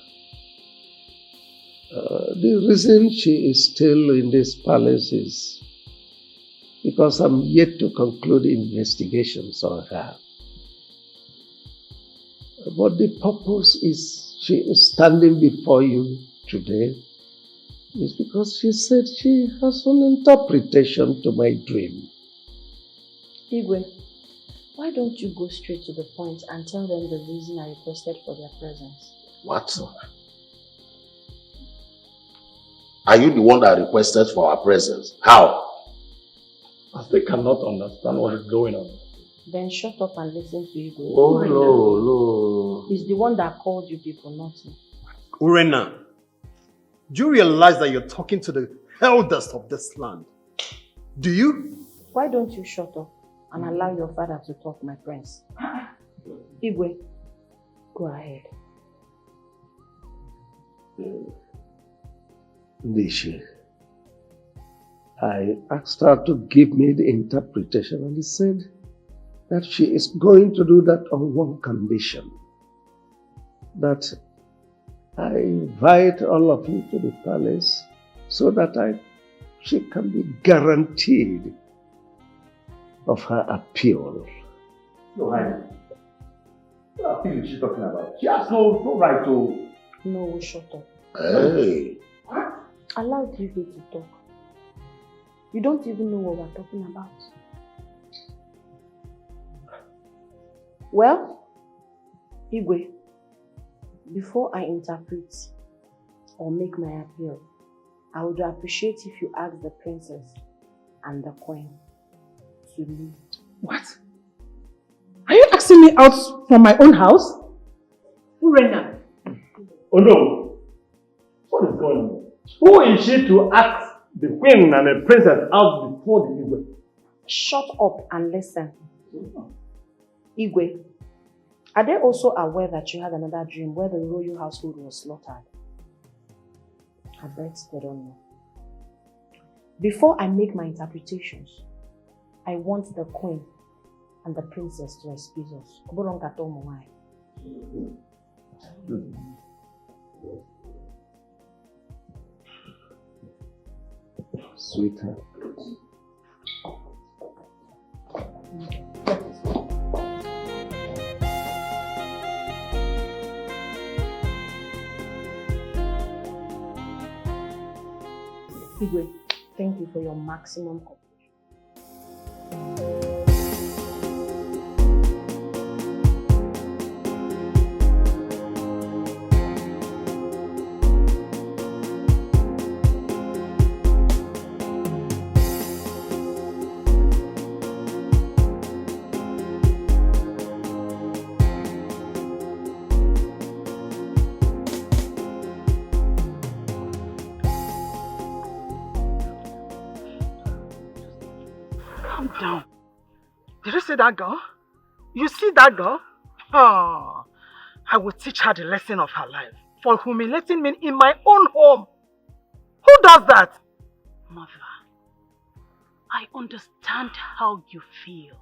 [SPEAKER 14] The reason she is still in this palace is because I'm yet to conclude investigations on her. But the purpose is she is standing before you today is because she said she has an interpretation to my dream.
[SPEAKER 5] Igwe, why don't you go straight to the point and tell them the reason I requested for their presence?
[SPEAKER 16] What? Are you the one that requested for our presence? How?
[SPEAKER 14] As they cannot understand what is going on.
[SPEAKER 5] Then shut up and listen to Igwe.
[SPEAKER 2] Oh, no.
[SPEAKER 5] He's the one that called you people, not me.
[SPEAKER 2] Urena, do you realize that you're talking to the elders of this land? Do you?
[SPEAKER 5] Why don't you shut up and allow your father to talk, my prince? Igwe, go ahead.
[SPEAKER 14] Ndishi, I asked her to give me the interpretation and he said that she is going to do that on one condition. That I invite all of you to the palace so that she can be guaranteed of her appeal.
[SPEAKER 2] No,
[SPEAKER 11] What thing is she talking about? She has no right to...
[SPEAKER 5] No, shut up.
[SPEAKER 11] Hey.
[SPEAKER 5] Allow Igwe to talk. You don't even know what we're talking about. Well, Igwe, before I interpret or make my appeal, I would appreciate if you ask the princess and the queen to leave.
[SPEAKER 19] What? Are you asking me out from my own house?
[SPEAKER 5] Urena.
[SPEAKER 11] Oh no! What is going on? Who is she to ask the queen and the princess out before the Igwe?
[SPEAKER 5] Shut up and listen. Igwe, are they also aware that you had another dream where the royal household was slaughtered? I bet they don't know. Before I make my interpretations, I want the queen and the princess to excuse us.
[SPEAKER 11] Sweetheart.
[SPEAKER 5] Igwe, thank you for your maximum cooperation.
[SPEAKER 19] Down. Did you see that girl? You see that girl? Oh, I will teach her the lesson of her life for humiliating me in my own home. Who does that?
[SPEAKER 22] Mother, I understand how you feel,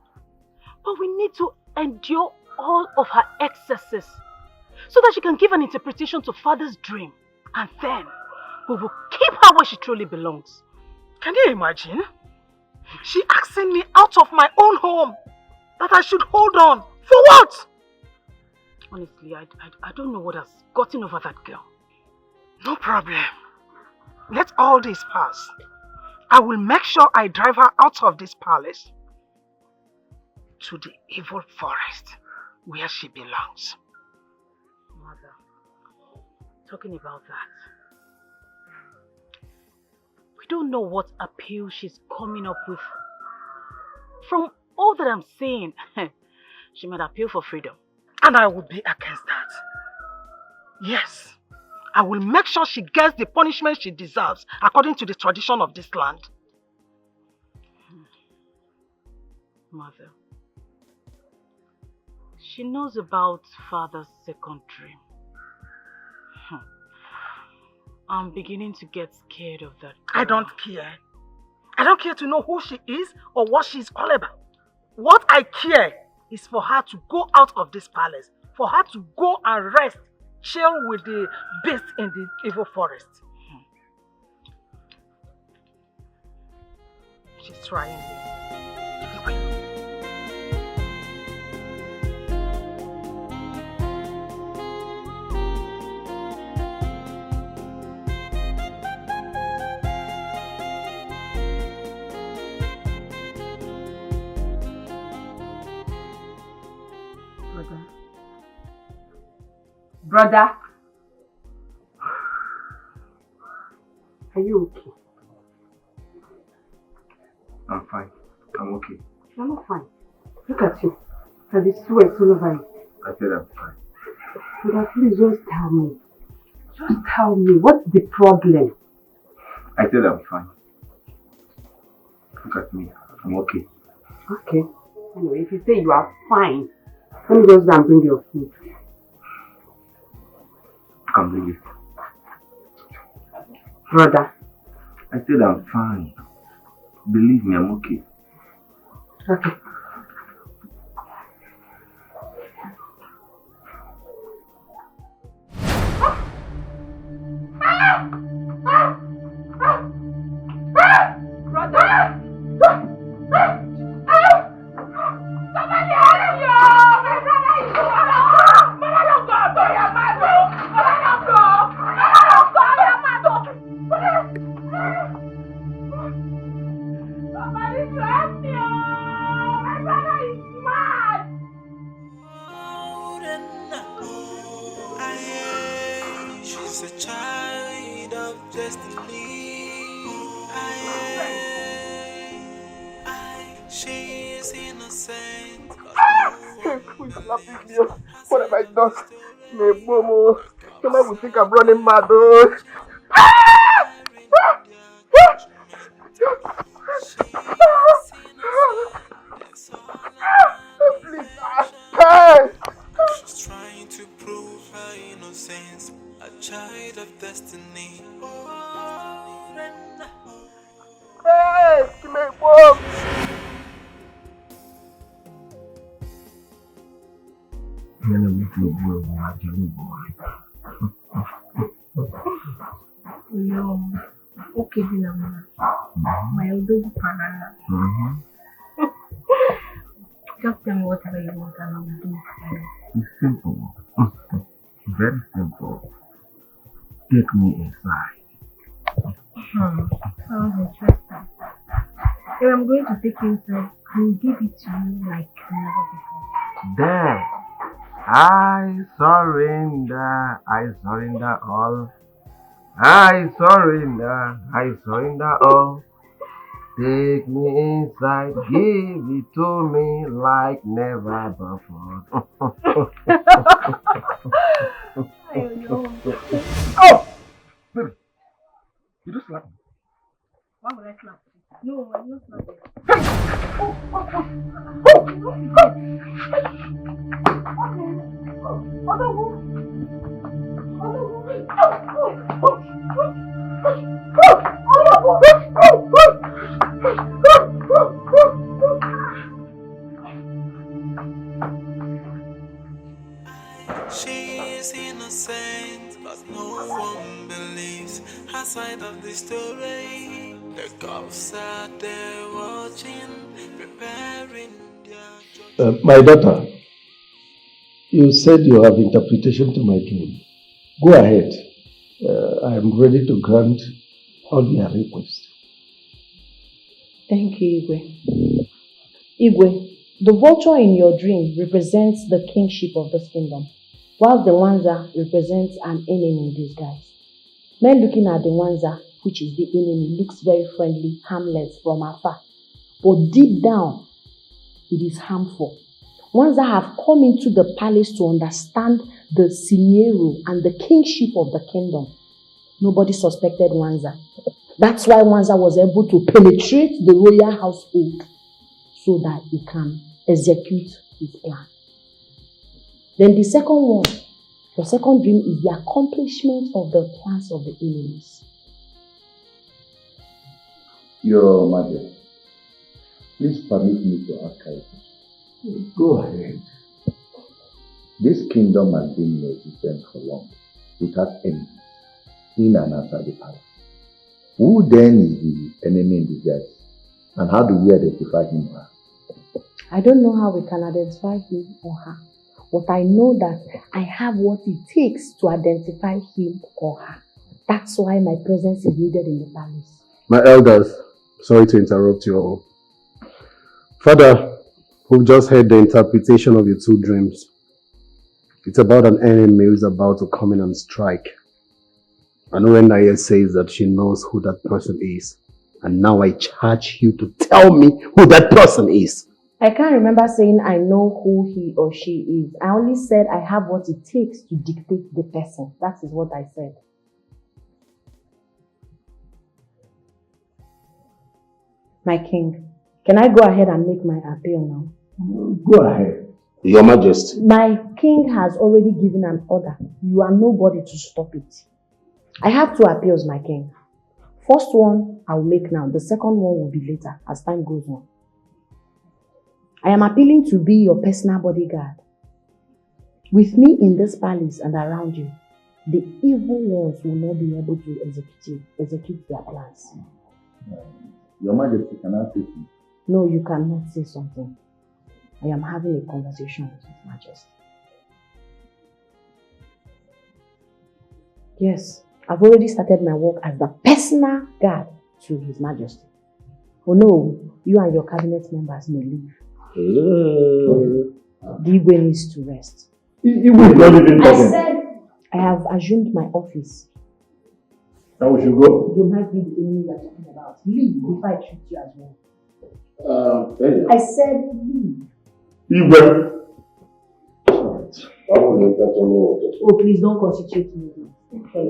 [SPEAKER 22] but we need to endure all of her excesses so that she can give an interpretation to Father's dream, and then we will keep her where she truly belongs.
[SPEAKER 19] Can you imagine? She asking me out of my own home that I should hold on. For what?
[SPEAKER 22] Honestly, I don't know what has gotten over that girl.
[SPEAKER 19] No problem. Let all this pass. I will make sure I drive her out of this palace to the evil forest where she belongs.
[SPEAKER 22] Mother, talking about that, I don't know what appeal she's coming up with. From all that I'm saying, she might appeal for freedom.
[SPEAKER 19] And I would be against that. Yes, I will make sure she gets the punishment she deserves according to the tradition of this land.
[SPEAKER 22] Mother, she knows about Father's second dream. I'm beginning to get scared of that girl.
[SPEAKER 19] I don't care. I don't care to know who she is or what she's all about. What I care is for her to go out of this palace. For her to go and rest, chill with the beasts in the evil forest. She's trying this.
[SPEAKER 6] Brother, are you okay?
[SPEAKER 15] I'm fine. I'm okay.
[SPEAKER 6] You're not fine. Look at you. There's sweat all over you.
[SPEAKER 15] I said I'm fine.
[SPEAKER 6] Brother, please just tell me. Just tell me, what's the problem?
[SPEAKER 15] I said I'm fine. Look at me. I'm okay.
[SPEAKER 6] Okay. Anyway, if you say you are fine, let me just go and bring your food.
[SPEAKER 15] Come bring it.
[SPEAKER 6] Brother.
[SPEAKER 15] I said I'm fine. Believe me, I'm okay.
[SPEAKER 6] Okay.
[SPEAKER 12] Somebody help me! My brother is
[SPEAKER 1] is innocent, but
[SPEAKER 4] Who is slapping me? What have I done? Me, Momo. Someone will think I'm running mad, though. Please, hey!
[SPEAKER 1] she's trying to prove her innocence, a child of destiny.
[SPEAKER 4] Hey, give me a bomb.
[SPEAKER 6] No. Okay, Dinamona. My old parana. Just tell me whatever you want and I will do for you.
[SPEAKER 11] It's simple. Very simple. Take me inside.
[SPEAKER 6] Sounds interesting. If I'm going to take you inside, I will give it to you like never before.
[SPEAKER 11] There. I surrender all. I surrender all. Take me inside, give it to me like never before.
[SPEAKER 4] Oh! Baby, you just slapped me.
[SPEAKER 6] Why would I slap you? No, I'm not slapping.
[SPEAKER 1] She is innocent, but no one believes her side of the story. The cops are there watching, preparing their
[SPEAKER 14] My daughter, you said you have interpretation to my dream. Go ahead. I am ready to grant all your requests.
[SPEAKER 5] Thank you, Igwe. Igwe, the vulture in your dream represents the kingship of this kingdom, while the Wanza represents an enemy in disguise. Men looking at the Wanza, which is the enemy, looks very friendly, harmless from afar. But deep down, it is harmful. Wanza have come into the palace to understand the scenario and the kingship of the kingdom. Nobody suspected Wanza. That's why Wanza was able to penetrate the royal household so that he can execute his plan. Then the second one, the second dream is the accomplishment of the plans of the enemies.
[SPEAKER 11] Your Majesty, please permit me to ask you.
[SPEAKER 14] Go ahead.
[SPEAKER 11] This kingdom has been in existence for long, without enemies, in and outside the palace. Who then is the enemy in disguise? And how do we identify him or her?
[SPEAKER 5] I don't know how we can identify him or her, but I know that I have what it takes to identify him or her. That's why my presence is needed in the palace.
[SPEAKER 2] My elders, sorry to interrupt you all. Father, we've just heard the interpretation of your two dreams. It's about an enemy who's about to come in and strike. I know Naya says that she knows who that person is. And now I charge you to tell me who that person is.
[SPEAKER 5] I can't remember saying I know who he or she is. I only said I have what it takes to dictate the person. That is what I said. My king, can I go ahead and make my appeal now?
[SPEAKER 14] Go ahead.
[SPEAKER 2] Your Majesty.
[SPEAKER 5] My king has already given an order. You are nobody to stop it. I have two appeals, my king. First one, I will make now. The second one will be later, as time goes on. I am appealing to be your personal bodyguard. With me in this palace and around you, the evil ones will not be able to execute their plans.
[SPEAKER 11] Your Majesty, can I say something?
[SPEAKER 5] No, you cannot say something. I am having a conversation with His Majesty. Yes, I've already started my work as the personal guard to His Majesty. Oh no, you and your cabinet members may leave. The Igwe needs to rest. I said I have assumed my office.
[SPEAKER 14] Now we should go.
[SPEAKER 5] You might be the enemy you're talking about. Leave before I treat you as well.
[SPEAKER 22] I said leave.
[SPEAKER 14] Igwe.
[SPEAKER 22] Oh, please don't constitute me. Okay.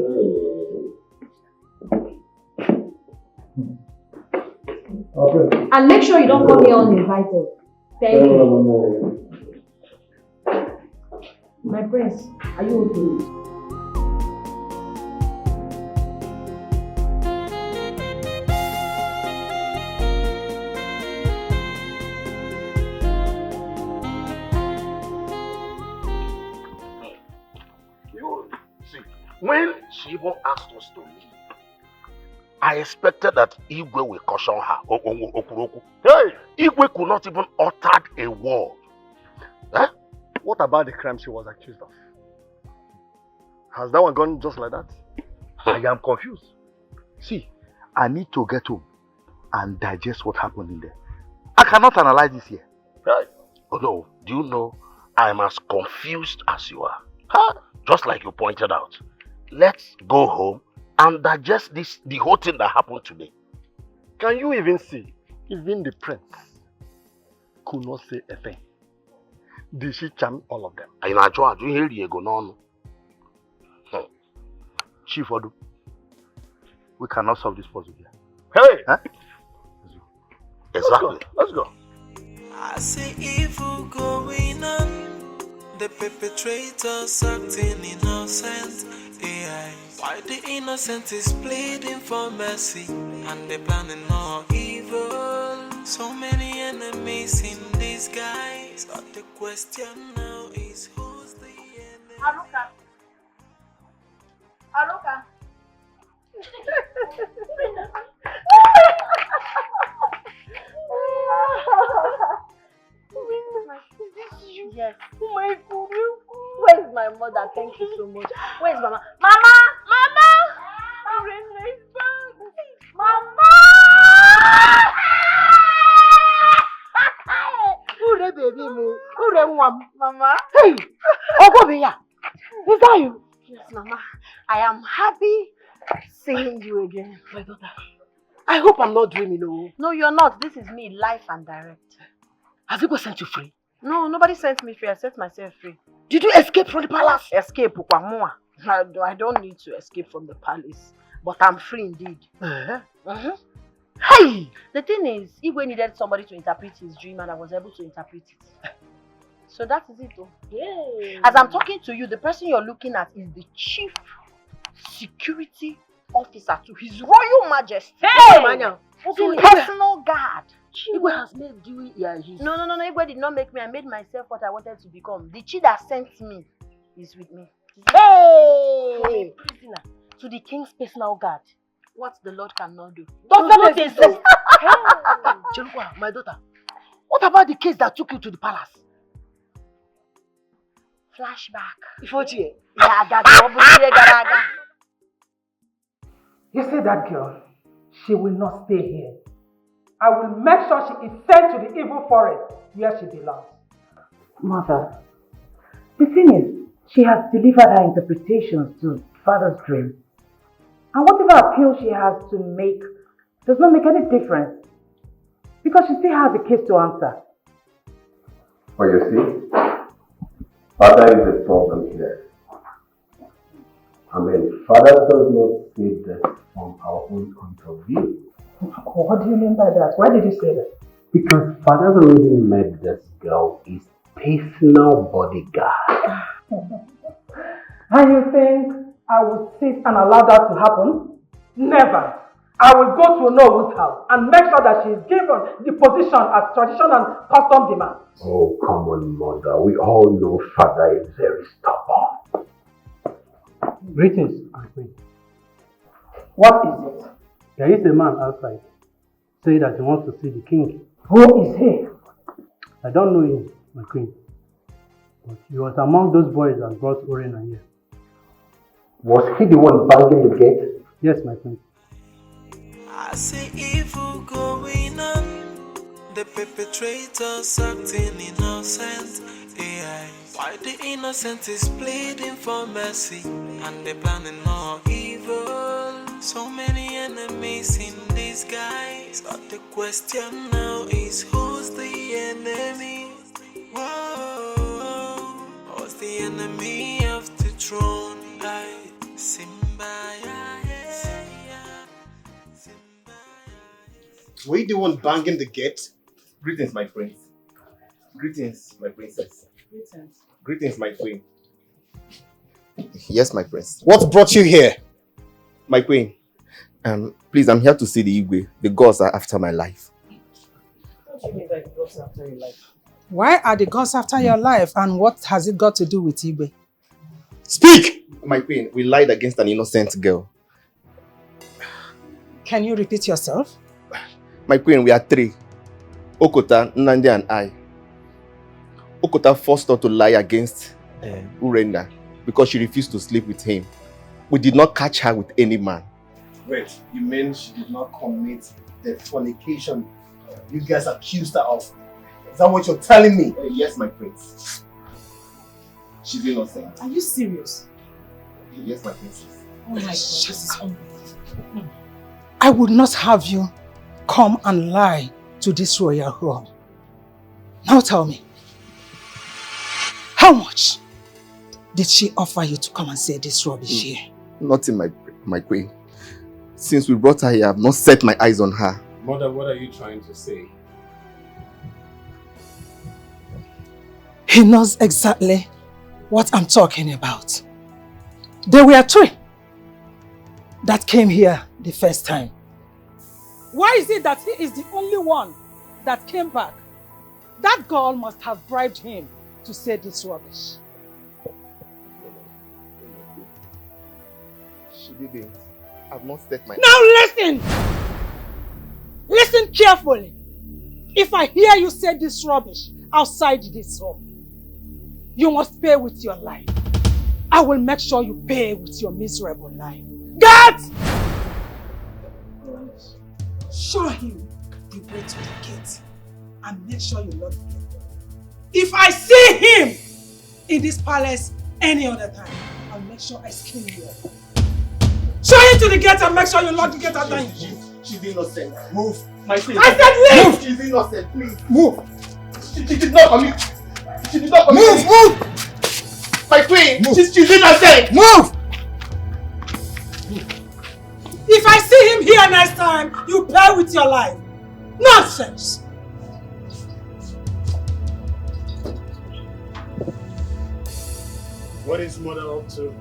[SPEAKER 14] Okay.
[SPEAKER 22] And make sure you don't come here uninvited. Thank you. My prince, are you okay?
[SPEAKER 16] When she even asked us to leave, I expected that Igwe will caution her. Okuroku. Hey! Igwe could not even utter a word. Eh?
[SPEAKER 13] What about the crime she was accused of? Has that one gone just like that?
[SPEAKER 10] I am confused. See, I need to get home and digest what happened in there. I cannot analyze this here.
[SPEAKER 16] Right. Although, do you know, I am as confused as you are. Huh? Just like you pointed out. Let's go home and digest the whole thing that happened today.
[SPEAKER 13] Can you even see? Even the prince could not say a thing. Did she charm all of them?
[SPEAKER 10] Chief Odu, we cannot solve this puzzle here.
[SPEAKER 13] Hey!
[SPEAKER 10] Huh?
[SPEAKER 16] Exactly.
[SPEAKER 13] Let's go.
[SPEAKER 1] I see evil going on. The perpetrators acting innocent. AI. Why the innocent is pleading for mercy, and they're planning more evil. So many enemies in disguise. But the question now is who's the enemy?
[SPEAKER 12] Aruka. Yes. Oh my God. Where's my mother? Thank you so much. Where's Mama? Mama! Rena is back. Mama! Who the baby mo? Who the mom? Mama? Hey! Ogobiya! Is that you? Yes, Mama. I am happy seeing you again. My daughter. I hope I'm not dreaming, no. No, you're not. This is me, live and direct. Has Igwe sent you free? No, nobody sent me free. I set myself free. Did you escape from the palace? Escape, Ukwamoa. I don't need to escape from the palace. But I'm free indeed. Hey! The thing is, Igwe needed somebody to interpret his dream and I was able to interpret it. So that is it, though. Yay. As I'm talking to you, the person you're looking at is the chief security officer to His Royal Majesty. Hey! So personal guard. Igwe has made you No, Igwe did not make me. I made myself what I wanted to become. The chi that sent me is with me. Hey! Prisoner to the king's personal guard. What the Lord cannot do. Does not exist. Hey! Chelukwa, my daughter. What about the case that took you to the palace? Flashback.
[SPEAKER 21] You see that girl? She will not stay here. I will make sure she is sent to the evil forest where she belongs.
[SPEAKER 6] Mother, the thing is, she has delivered her interpretations to father's dream. And whatever appeal she has to make does not make any difference. Because she still has a case to answer.
[SPEAKER 14] Well, you see, father is a problem here. I mean, father does not see this from our own point of view.
[SPEAKER 6] What do you mean by that? Why did you say that?
[SPEAKER 14] Because father already made this girl his personal bodyguard.
[SPEAKER 21] And you think I would sit and allow that to happen? Never. I will go to Nollywood's house and make sure that she is given the position as tradition and custom demands.
[SPEAKER 14] Oh, come on, mother. We all know father is very stubborn.
[SPEAKER 23] Greetings, my queen.
[SPEAKER 21] What is it?
[SPEAKER 23] There is a man outside saying that he wants to see the king.
[SPEAKER 21] Who is he?
[SPEAKER 23] I don't know him, my queen. But he was among those boys that brought Orena here.
[SPEAKER 14] Was he the one banging the gate?
[SPEAKER 23] Yes, my queen.
[SPEAKER 1] I see evil going on. The perpetrators acting innocent. AI. Why the innocent is pleading for mercy, and they're planning more evil. So many enemies in this disguise. But the question now is who's the enemy? Whoa, who's the enemy of the throne?
[SPEAKER 4] Were you the one banging the gate? Greetings, my prince. Greetings, my princess.
[SPEAKER 21] Greetings.
[SPEAKER 4] Greetings, my queen.
[SPEAKER 9] Yes, my prince.
[SPEAKER 4] What brought you here?
[SPEAKER 9] My queen. Please, I'm here to see the Igwe. The gods are after my life.
[SPEAKER 21] What do you mean by the gods after your life?
[SPEAKER 19] Why are the gods after your life and what has it got to do with Igwe?
[SPEAKER 9] Speak! My queen, we lied against an innocent girl.
[SPEAKER 19] Can you repeat yourself?
[SPEAKER 9] My queen, we are three. Okota, Nnamdi and I. Okota forced her to lie against Urenda because she refused to sleep with him. We did not catch her with any man.
[SPEAKER 4] Wait, you mean she did not commit the fornication you guys accused her of? Is that what you're telling me?
[SPEAKER 9] Yes, my prince. She's innocent.
[SPEAKER 21] Are you serious?
[SPEAKER 9] Yes, my princess.
[SPEAKER 21] Oh my God, this is unbelievable.
[SPEAKER 19] I would not have you come and lie to this royal home. Now tell me, how much did she offer you to come and say this rubbish here?
[SPEAKER 9] Nothing, my queen. Since we brought her here, I have not set my eyes on her.
[SPEAKER 2] Mother, what are you trying to say?
[SPEAKER 19] He knows exactly what I'm talking about. There were three that came here the first time. Why is it that he is the only one that came back? That girl must have bribed him to say this rubbish.
[SPEAKER 9] She didn't. I've not set my...
[SPEAKER 19] Now listen! Listen carefully. If I hear you say this rubbish outside this home, you must pay with your life. I will make sure you pay with your miserable life. Get! Show him the way to the gate and make sure you lock the gate. If I see him in this palace any other time, I'll make sure I skin you up. Show him to the gate and make sure you lock the gate after him.
[SPEAKER 9] She's innocent. Move. My queen.
[SPEAKER 19] I said leave!
[SPEAKER 9] Move. She's innocent. Please. Move. She did not commit. She did not commit. Move. My queen. Move. She's innocent. Move.
[SPEAKER 19] If I see him here next time, you pay with your life. Nonsense!
[SPEAKER 2] What is mother up to?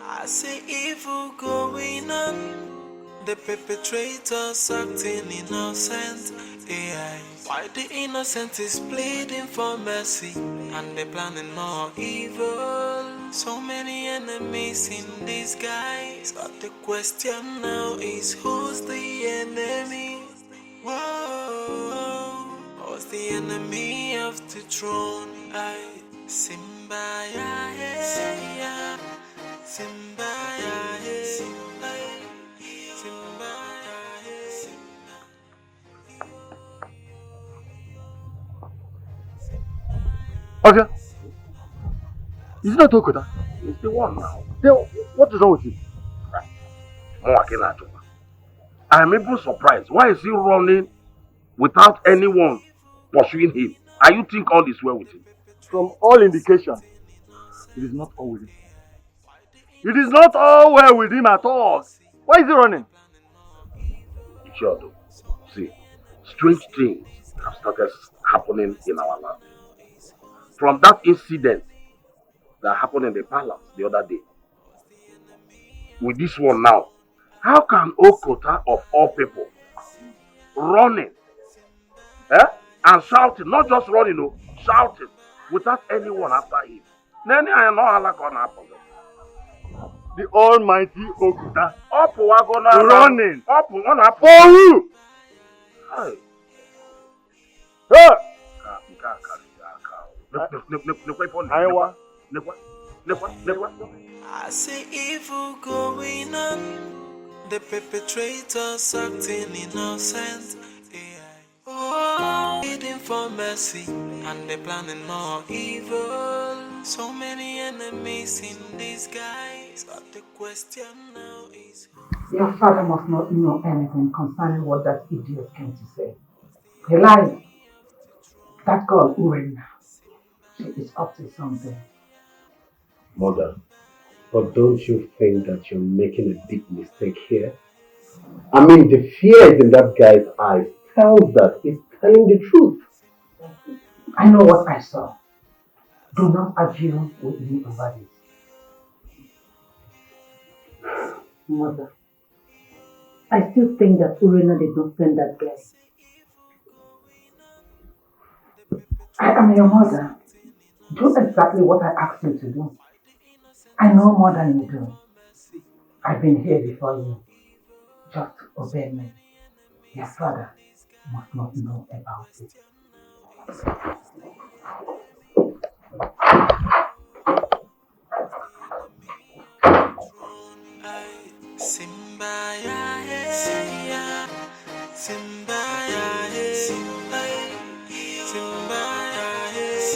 [SPEAKER 1] I see evil going on. The perpetrators acting innocent. AI. Why the innocent is pleading for mercy, and they're planning more evil. So many enemies in disguise. But the question now is who's the enemy? Whoa, who's the enemy of the throne? Simba, yeah, Simba, yeah, Simba,
[SPEAKER 11] Okay. Is it not Okota? It's the one now. What is wrong with him? I am even surprised. Why is he running without anyone pursuing him? And you think all is well with him?
[SPEAKER 13] From all indications, it is not all with him.
[SPEAKER 11] It is not all well with him at all. Why is he running? Sure, though. See, strange things have started happening in our land. From that incident that happened in the palace the other day, with this one now, how can Okota of all people running and shouting, not just running, no, shouting without anyone after him? Then I know how gonna happen.
[SPEAKER 13] The almighty Okota
[SPEAKER 11] running
[SPEAKER 13] up
[SPEAKER 11] for who? Hey.
[SPEAKER 1] I see evil going on. The perpetrators acting innocent. Oh, pleading for mercy, and they're planning more evil. So many enemies in disguise. guys, but the question now is
[SPEAKER 21] Your father must not know anything concerning what that idiot came to say. He lied. That girl, Urena, she is up to something.
[SPEAKER 2] Mother, but don't you think that you're making a big mistake here? I mean, the fear in that guy's eyes tells that he's telling the truth.
[SPEAKER 21] I know what I saw. Do not argue with me over this. Mother, I still think that Urena did not send that guy. I am your mother. Do exactly what I asked you to do. I know more than you do. I've been here before you. Just obey me. Your father must not know about it.
[SPEAKER 1] Simba ya hey, Simba ya hey, Simba ya hey,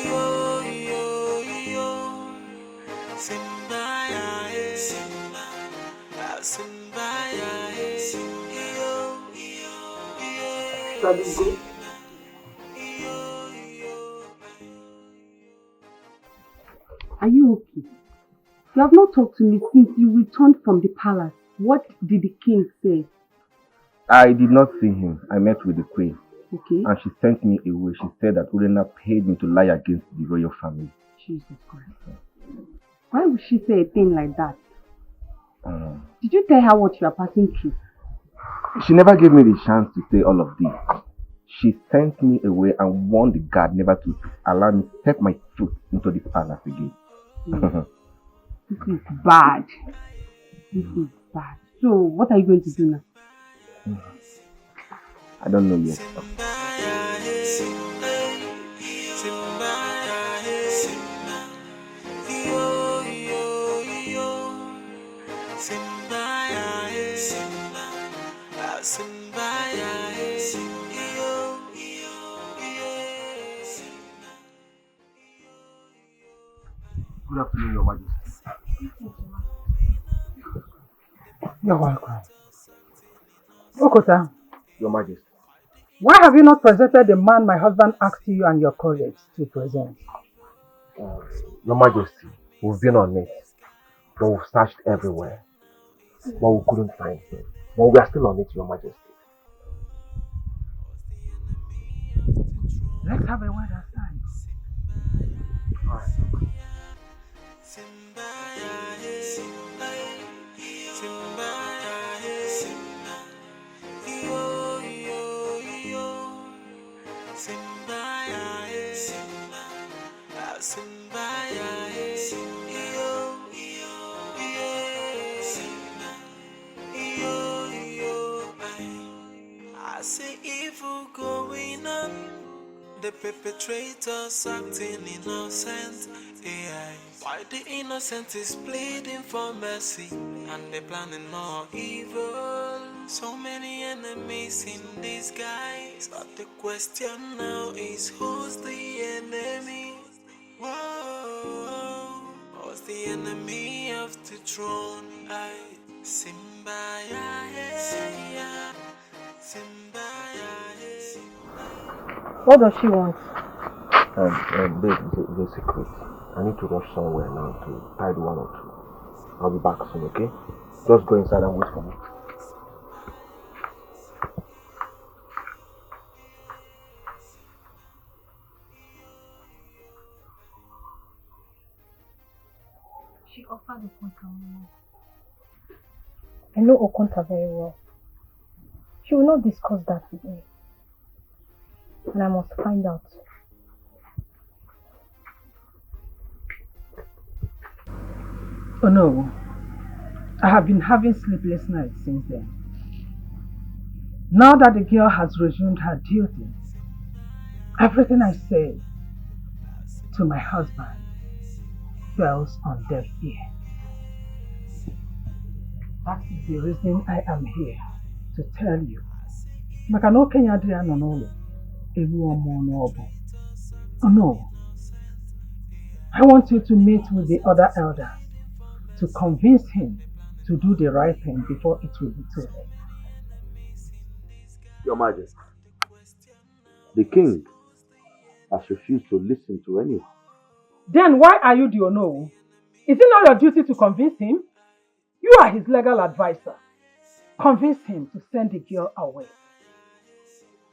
[SPEAKER 1] yo yo yo, Simba ya hey, Simba ya hey, yo yo.
[SPEAKER 3] Are you okay? You have not talked to me since you returned from the palace. What did the king say?
[SPEAKER 15] I did not see him. I met with the queen.
[SPEAKER 3] Okay.
[SPEAKER 15] And she sent me away. She said that Urena paid me to lie against the royal family.
[SPEAKER 3] Jesus Christ. Why would she say a thing like that? Did you tell her what you are passing through?
[SPEAKER 15] She never gave me the chance to say all of this. She sent me away and warned the guard never to allow me to step my foot into the palace again.
[SPEAKER 3] This is bad. This is bad. So, what are you going to do now?
[SPEAKER 15] I don't know yet.
[SPEAKER 11] Good afternoon, Your Majesty.
[SPEAKER 21] You're welcome. Okota,
[SPEAKER 11] Your Majesty.
[SPEAKER 21] why have you not presented the man my husband asked you and your colleagues to present?
[SPEAKER 11] Your Majesty, we've been on it, but we've searched everywhere, but we couldn't find him. But we are still on it, Your Majesty.
[SPEAKER 21] Let's have a word aside.
[SPEAKER 1] I see evil going on. The perpetrators acting innocent. AI. Why the innocent is pleading for mercy and they're planning more evil. So many enemies in disguise. But the question now is who's the enemy? Whoa, who's the enemy of the throne? I Simba ya hey, Simba ya hey.
[SPEAKER 21] What does she want?
[SPEAKER 11] Babe, it's a secret. I need to rush somewhere now to tide one or two. I'll be back soon, okay? Just go inside and wait for me.
[SPEAKER 3] She offered Okonta money.
[SPEAKER 17] I know Okonta very well. She will not discuss that with me. And I must find out.
[SPEAKER 21] Oh no. I have been having sleepless nights since then. Now that the girl has resumed her duties, everything I said to my husband falls on deaf ear. That is the reason I am here to tell you. Makano Kenya Adriano Nolo, oh no. I want you to meet with the other elders to convince him to do the right thing before it will be too late.
[SPEAKER 11] Your Majesty, the king has refused to listen to anyone.
[SPEAKER 21] Then why are you the Onowu? Is it not your duty to convince him? You are his legal advisor. Convince him to send the girl away.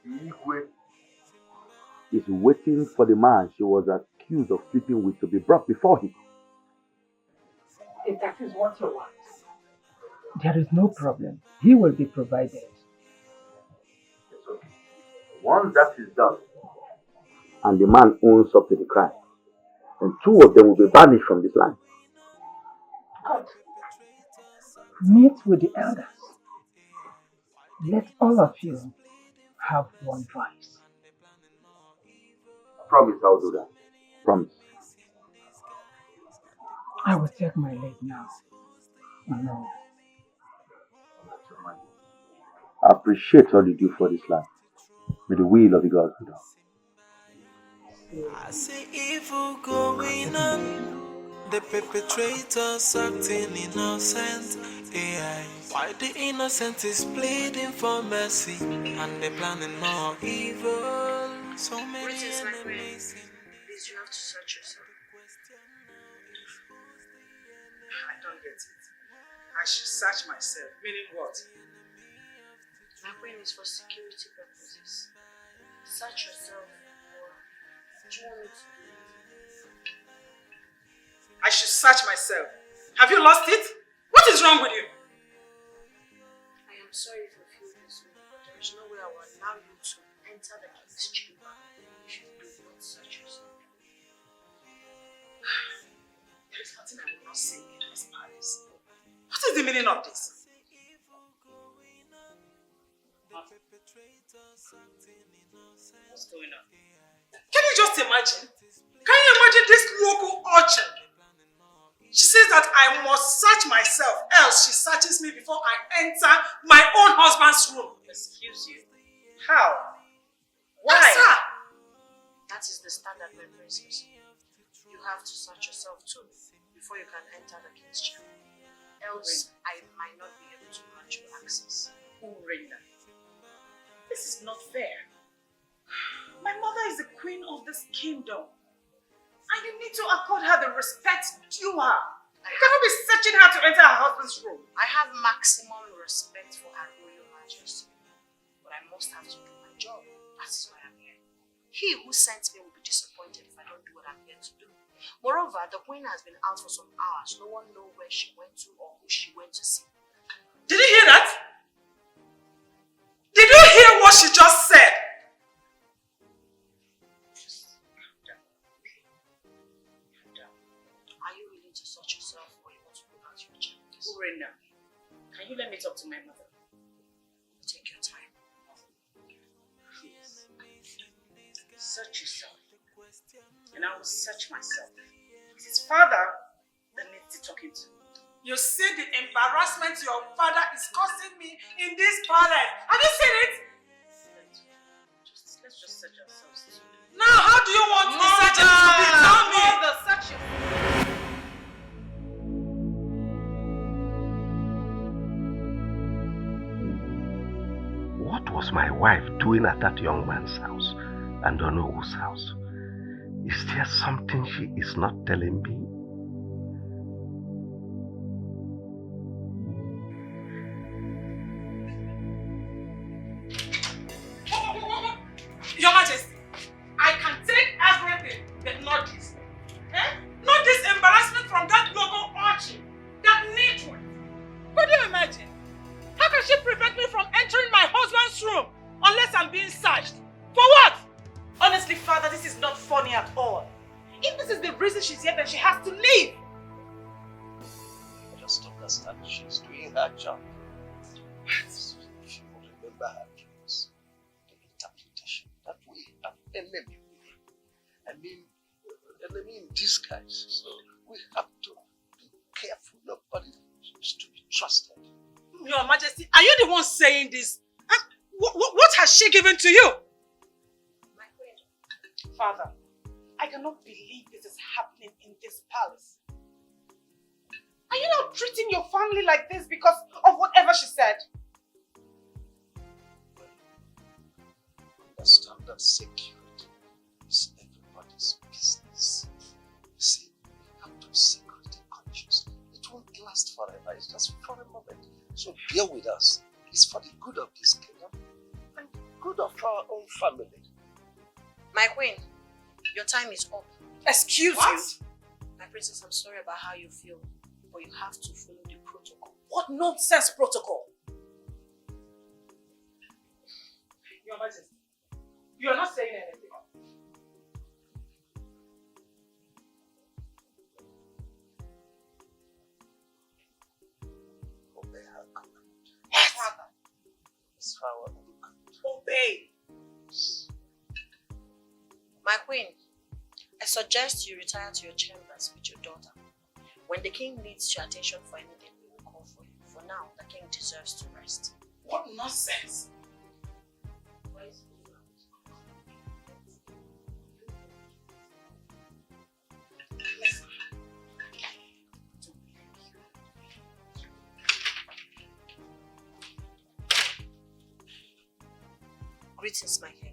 [SPEAKER 11] Igwe is waiting for the man she was accused of sleeping with to be brought before him.
[SPEAKER 21] If that is what you want, there is no problem. He will be provided.
[SPEAKER 11] It's okay. Once that is done, and the man owns up to the crime, then two of them will be banished from this land.
[SPEAKER 21] Good. Meet with the elders. Let all of you have one voice.
[SPEAKER 11] Promise I'll do that. Promise.
[SPEAKER 21] I will take my leave now. No.
[SPEAKER 11] I appreciate all you do for this land. May the will of the gods be done.
[SPEAKER 1] I see evil going on, the perpetrators acting innocent. AI, why the innocent is pleading for mercy, and they're planning more evil. So many enemies.
[SPEAKER 19] Please, you have to search yourself. I don't get it. I should search myself. Meaning what?
[SPEAKER 5] My brain is for security purposes. Search yourself. What do you want me to do?
[SPEAKER 19] I should search myself. Have you lost it? What is wrong with you?
[SPEAKER 5] I am sorry if you feel this way, but there is no way I will allow you to enter the king's chamber if you do not search yourself.
[SPEAKER 19] There is nothing I will not say in this palace. What is the meaning of this? What's going on? Can you just imagine? Can you imagine this local urchin? She says that I must search myself, else she searches me before I enter my own husband's room. Excuse you. How? Why? Yes, sir.
[SPEAKER 5] That is the standard my princess. You have to search yourself too before you can enter the king's chamber. Else, I might not be able to grant you access.
[SPEAKER 19] Urenda, this is not fair. My mother is the queen of this kingdom. And you need to accord her the respect due her. You cannot be searching her to enter her husband's room.
[SPEAKER 5] I have maximum respect for her royal majesty. But I must have to do my job. That is why I'm here. He who sent me will be disappointed if I don't do what I'm here to do. Moreover, the queen has been out for some hours. No one knows where she went to or who she went to see.
[SPEAKER 19] Did you hear that? Did you hear what she just said?
[SPEAKER 5] Are you willing to search yourself or you want to go back to your chambers?
[SPEAKER 19] Urena, can you let me talk to my mother?
[SPEAKER 5] Take your time.
[SPEAKER 19] Please. Search yourself. And I will search myself. It's his father that needs to talk to. You see the embarrassment your father is causing me in this palace. Have you seen it? Let's just search ourselves too. Now, how do you want the searching to be? Tell me. The searching.
[SPEAKER 16] What was my wife doing at that young man's house and don't know whose house? Is there something she is not telling me?
[SPEAKER 19] Your Majesty, I can take everything, but not this. Not this embarrassment from that local urchin, that nitwit. Could you imagine? How can she prevent me from entering my husband's room unless I'm being searched? For what? Honestly, Father, this is not funny at all. If this is the reason she's here, then she has to leave.
[SPEAKER 7] I just understand she's doing her job. She will remember her dreams, the interpretation. That we have enemy. Enemy in disguise. So we have to be careful. Nobody is to be trusted.
[SPEAKER 19] Your Majesty, are you the one saying this? What has she given to you?
[SPEAKER 5] My queen.
[SPEAKER 19] Father, I cannot believe this is happening in this palace. Are you not treating your family like this because of whatever she said?
[SPEAKER 7] Understand that security is everybody's business. You see, we have to be security conscious. It won't last forever, it's just for a moment. So bear with us. It's for the good of this kingdom and the good of our own family.
[SPEAKER 5] My queen, your time is up.
[SPEAKER 19] Excuse you?
[SPEAKER 5] My princess, I'm sorry about how you feel, but you have to follow the protocol.
[SPEAKER 19] What nonsense protocol? Your Majesty, you are not saying anything.
[SPEAKER 7] Obey her command.
[SPEAKER 19] Yes!
[SPEAKER 7] It's for our own good.
[SPEAKER 19] Obey!
[SPEAKER 5] My queen, I suggest you retire to your chambers with your daughter. When the king needs your attention for anything, we will call for you. For now, the king deserves to rest.
[SPEAKER 19] What nonsense!
[SPEAKER 5] Greetings, my king.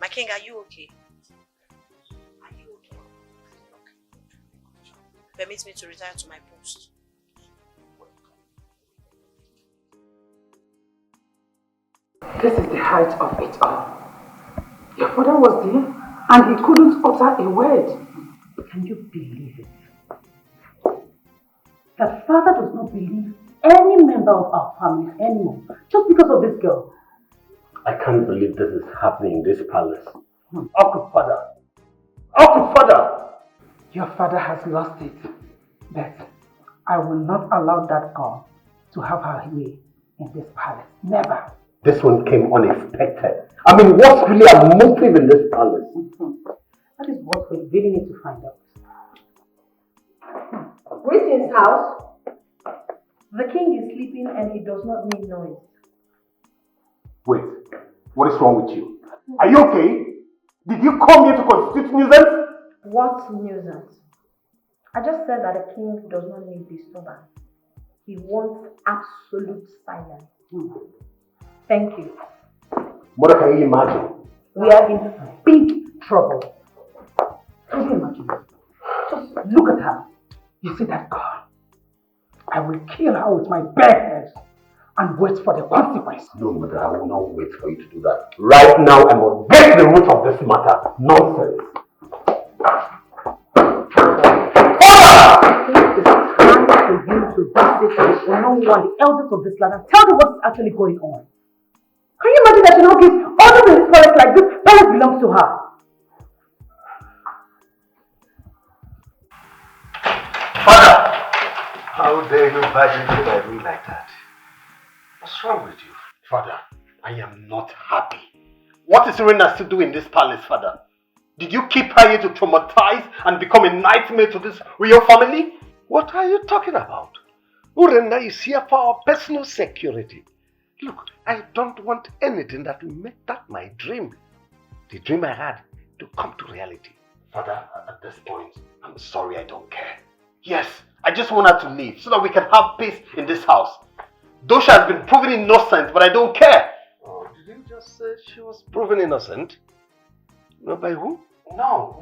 [SPEAKER 5] My king, are you okay? Are you okay? Permit me to retire to my post.
[SPEAKER 21] This is the height of it all. Your father was there and he couldn't utter a word. Can you believe it? That father does not believe any member of our family anymore just because of this girl.
[SPEAKER 14] I can't believe this is happening in this palace. Uncle Father! Uncle Father!
[SPEAKER 21] Your father has lost it. But I will not allow that girl to have her way in this palace. Never.
[SPEAKER 14] This one came unexpected. I mean, what's really a motive in this palace?
[SPEAKER 21] That is what we really need to find out.
[SPEAKER 8] Greetings, house. The king is sleeping and he does not need noise.
[SPEAKER 4] Wait, what is wrong with you? Are you okay? Did you come here to constitute nuisance?
[SPEAKER 8] What nuisance? I just said that the king does not need disturbance. He wants absolute silence. Thank you.
[SPEAKER 14] Mother, can you imagine?
[SPEAKER 21] We are in big trouble. Can you imagine? Just look at her. You see that girl? I will kill her with my bare hands and wait for the consequence.
[SPEAKER 14] No, Mother, I will not wait for you to do that. Right now, I must get to the root of this matter. Nonsense.
[SPEAKER 21] It's time for you to visit no one, the elders of this land, and tell them what's actually going on. Can you imagine that she now gives orders in this forest like this? Palace belongs to her.
[SPEAKER 7] Father! How dare you barge into my room like that? What's wrong with you?
[SPEAKER 14] Father, I am not happy. What is Irena still doing in this palace, Father? Did you keep her here to traumatize and become a nightmare to this real family?
[SPEAKER 7] What are you talking about? Urenda is here for our personal security. Look, I don't want anything that will make that my dream, the dream I had, to come to reality.
[SPEAKER 14] Father, at this point, I'm sorry, I don't care. Yes, I just want her to leave so that we can have peace in this house. Though she has been proven innocent, but I don't care.
[SPEAKER 7] Oh, did you just say she was proven innocent? No, by who?
[SPEAKER 14] No.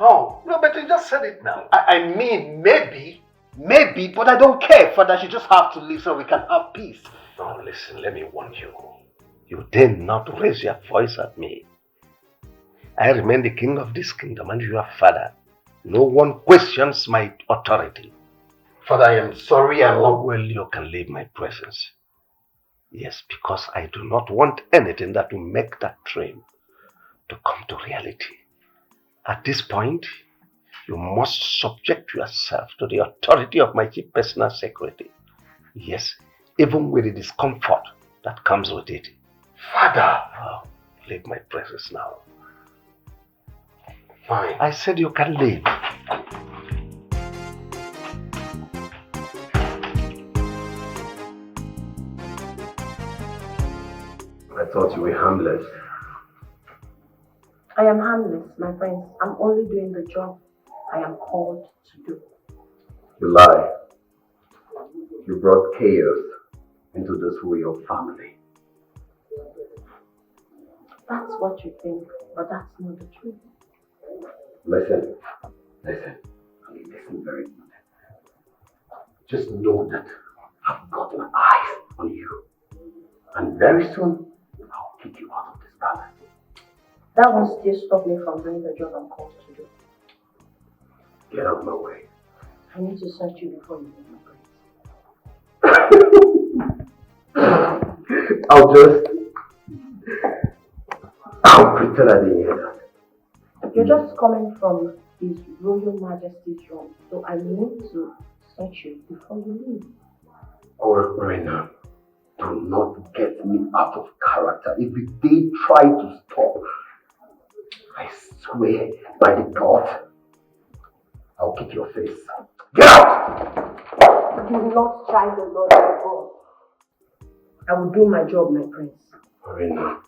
[SPEAKER 7] No, but you just said it now.
[SPEAKER 14] I mean, maybe, but I don't care, Father. She just have to leave so we can have peace.
[SPEAKER 7] No, listen, let me warn you. You dare not raise your voice at me. I remain the king of this kingdom and your father. No one questions my authority.
[SPEAKER 14] Father, I am sorry, I'm not...
[SPEAKER 7] Well, you can leave my presence. Yes, because I do not want anything that will make that dream to come to reality. At this point, you must subject yourself to the authority of my chief personal secretary. Yes, even with the discomfort that comes with it.
[SPEAKER 14] Father!
[SPEAKER 7] Oh, leave my presence now.
[SPEAKER 14] Fine.
[SPEAKER 7] I said you can leave.
[SPEAKER 14] I thought you were harmless.
[SPEAKER 8] I am harmless, my friends. I'm only doing the job I am called to do.
[SPEAKER 7] You lie. You brought chaos into this royal family.
[SPEAKER 8] That's what you think, but that's not the truth.
[SPEAKER 7] Listen. Listen very good. Just know that I've got my eyes on you. And very soon, I'll kick you out of this palace.
[SPEAKER 8] That won't still stop me from doing the job I'm called to do.
[SPEAKER 7] Get out of my way.
[SPEAKER 8] I need to search you before you leave my place.
[SPEAKER 7] I'll pretend I didn't hear that.
[SPEAKER 8] You're just coming from His Royal Majesty's room, so I need to search you before you leave.
[SPEAKER 7] Oh, Rena, do not get me out of character. If they try to stop, I swear by the God, I'll kick your face. Get out!
[SPEAKER 8] Do not try the Lord your God. I will do my job, my prince.
[SPEAKER 7] Rena,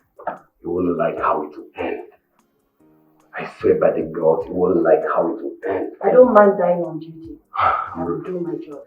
[SPEAKER 7] you won't like how it will end. I swear by the God, you won't like how it will end.
[SPEAKER 8] I don't mind dying on duty. I will do my job.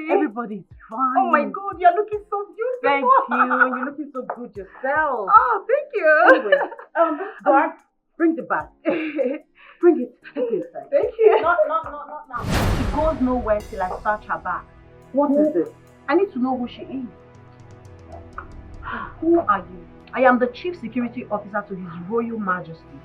[SPEAKER 3] Everybody's fine.
[SPEAKER 12] Oh my God, you're looking so beautiful.
[SPEAKER 3] Thank you. You're looking so good yourself.
[SPEAKER 12] Oh, thank you.
[SPEAKER 3] Anyway, guard, bring the bag. Bring it. Take it inside.
[SPEAKER 12] Thank you.
[SPEAKER 3] Not now. She goes nowhere till I search her bag. What is this? I need to know who she is. Who are you? I am the Chief Security Officer to His Royal Majesty.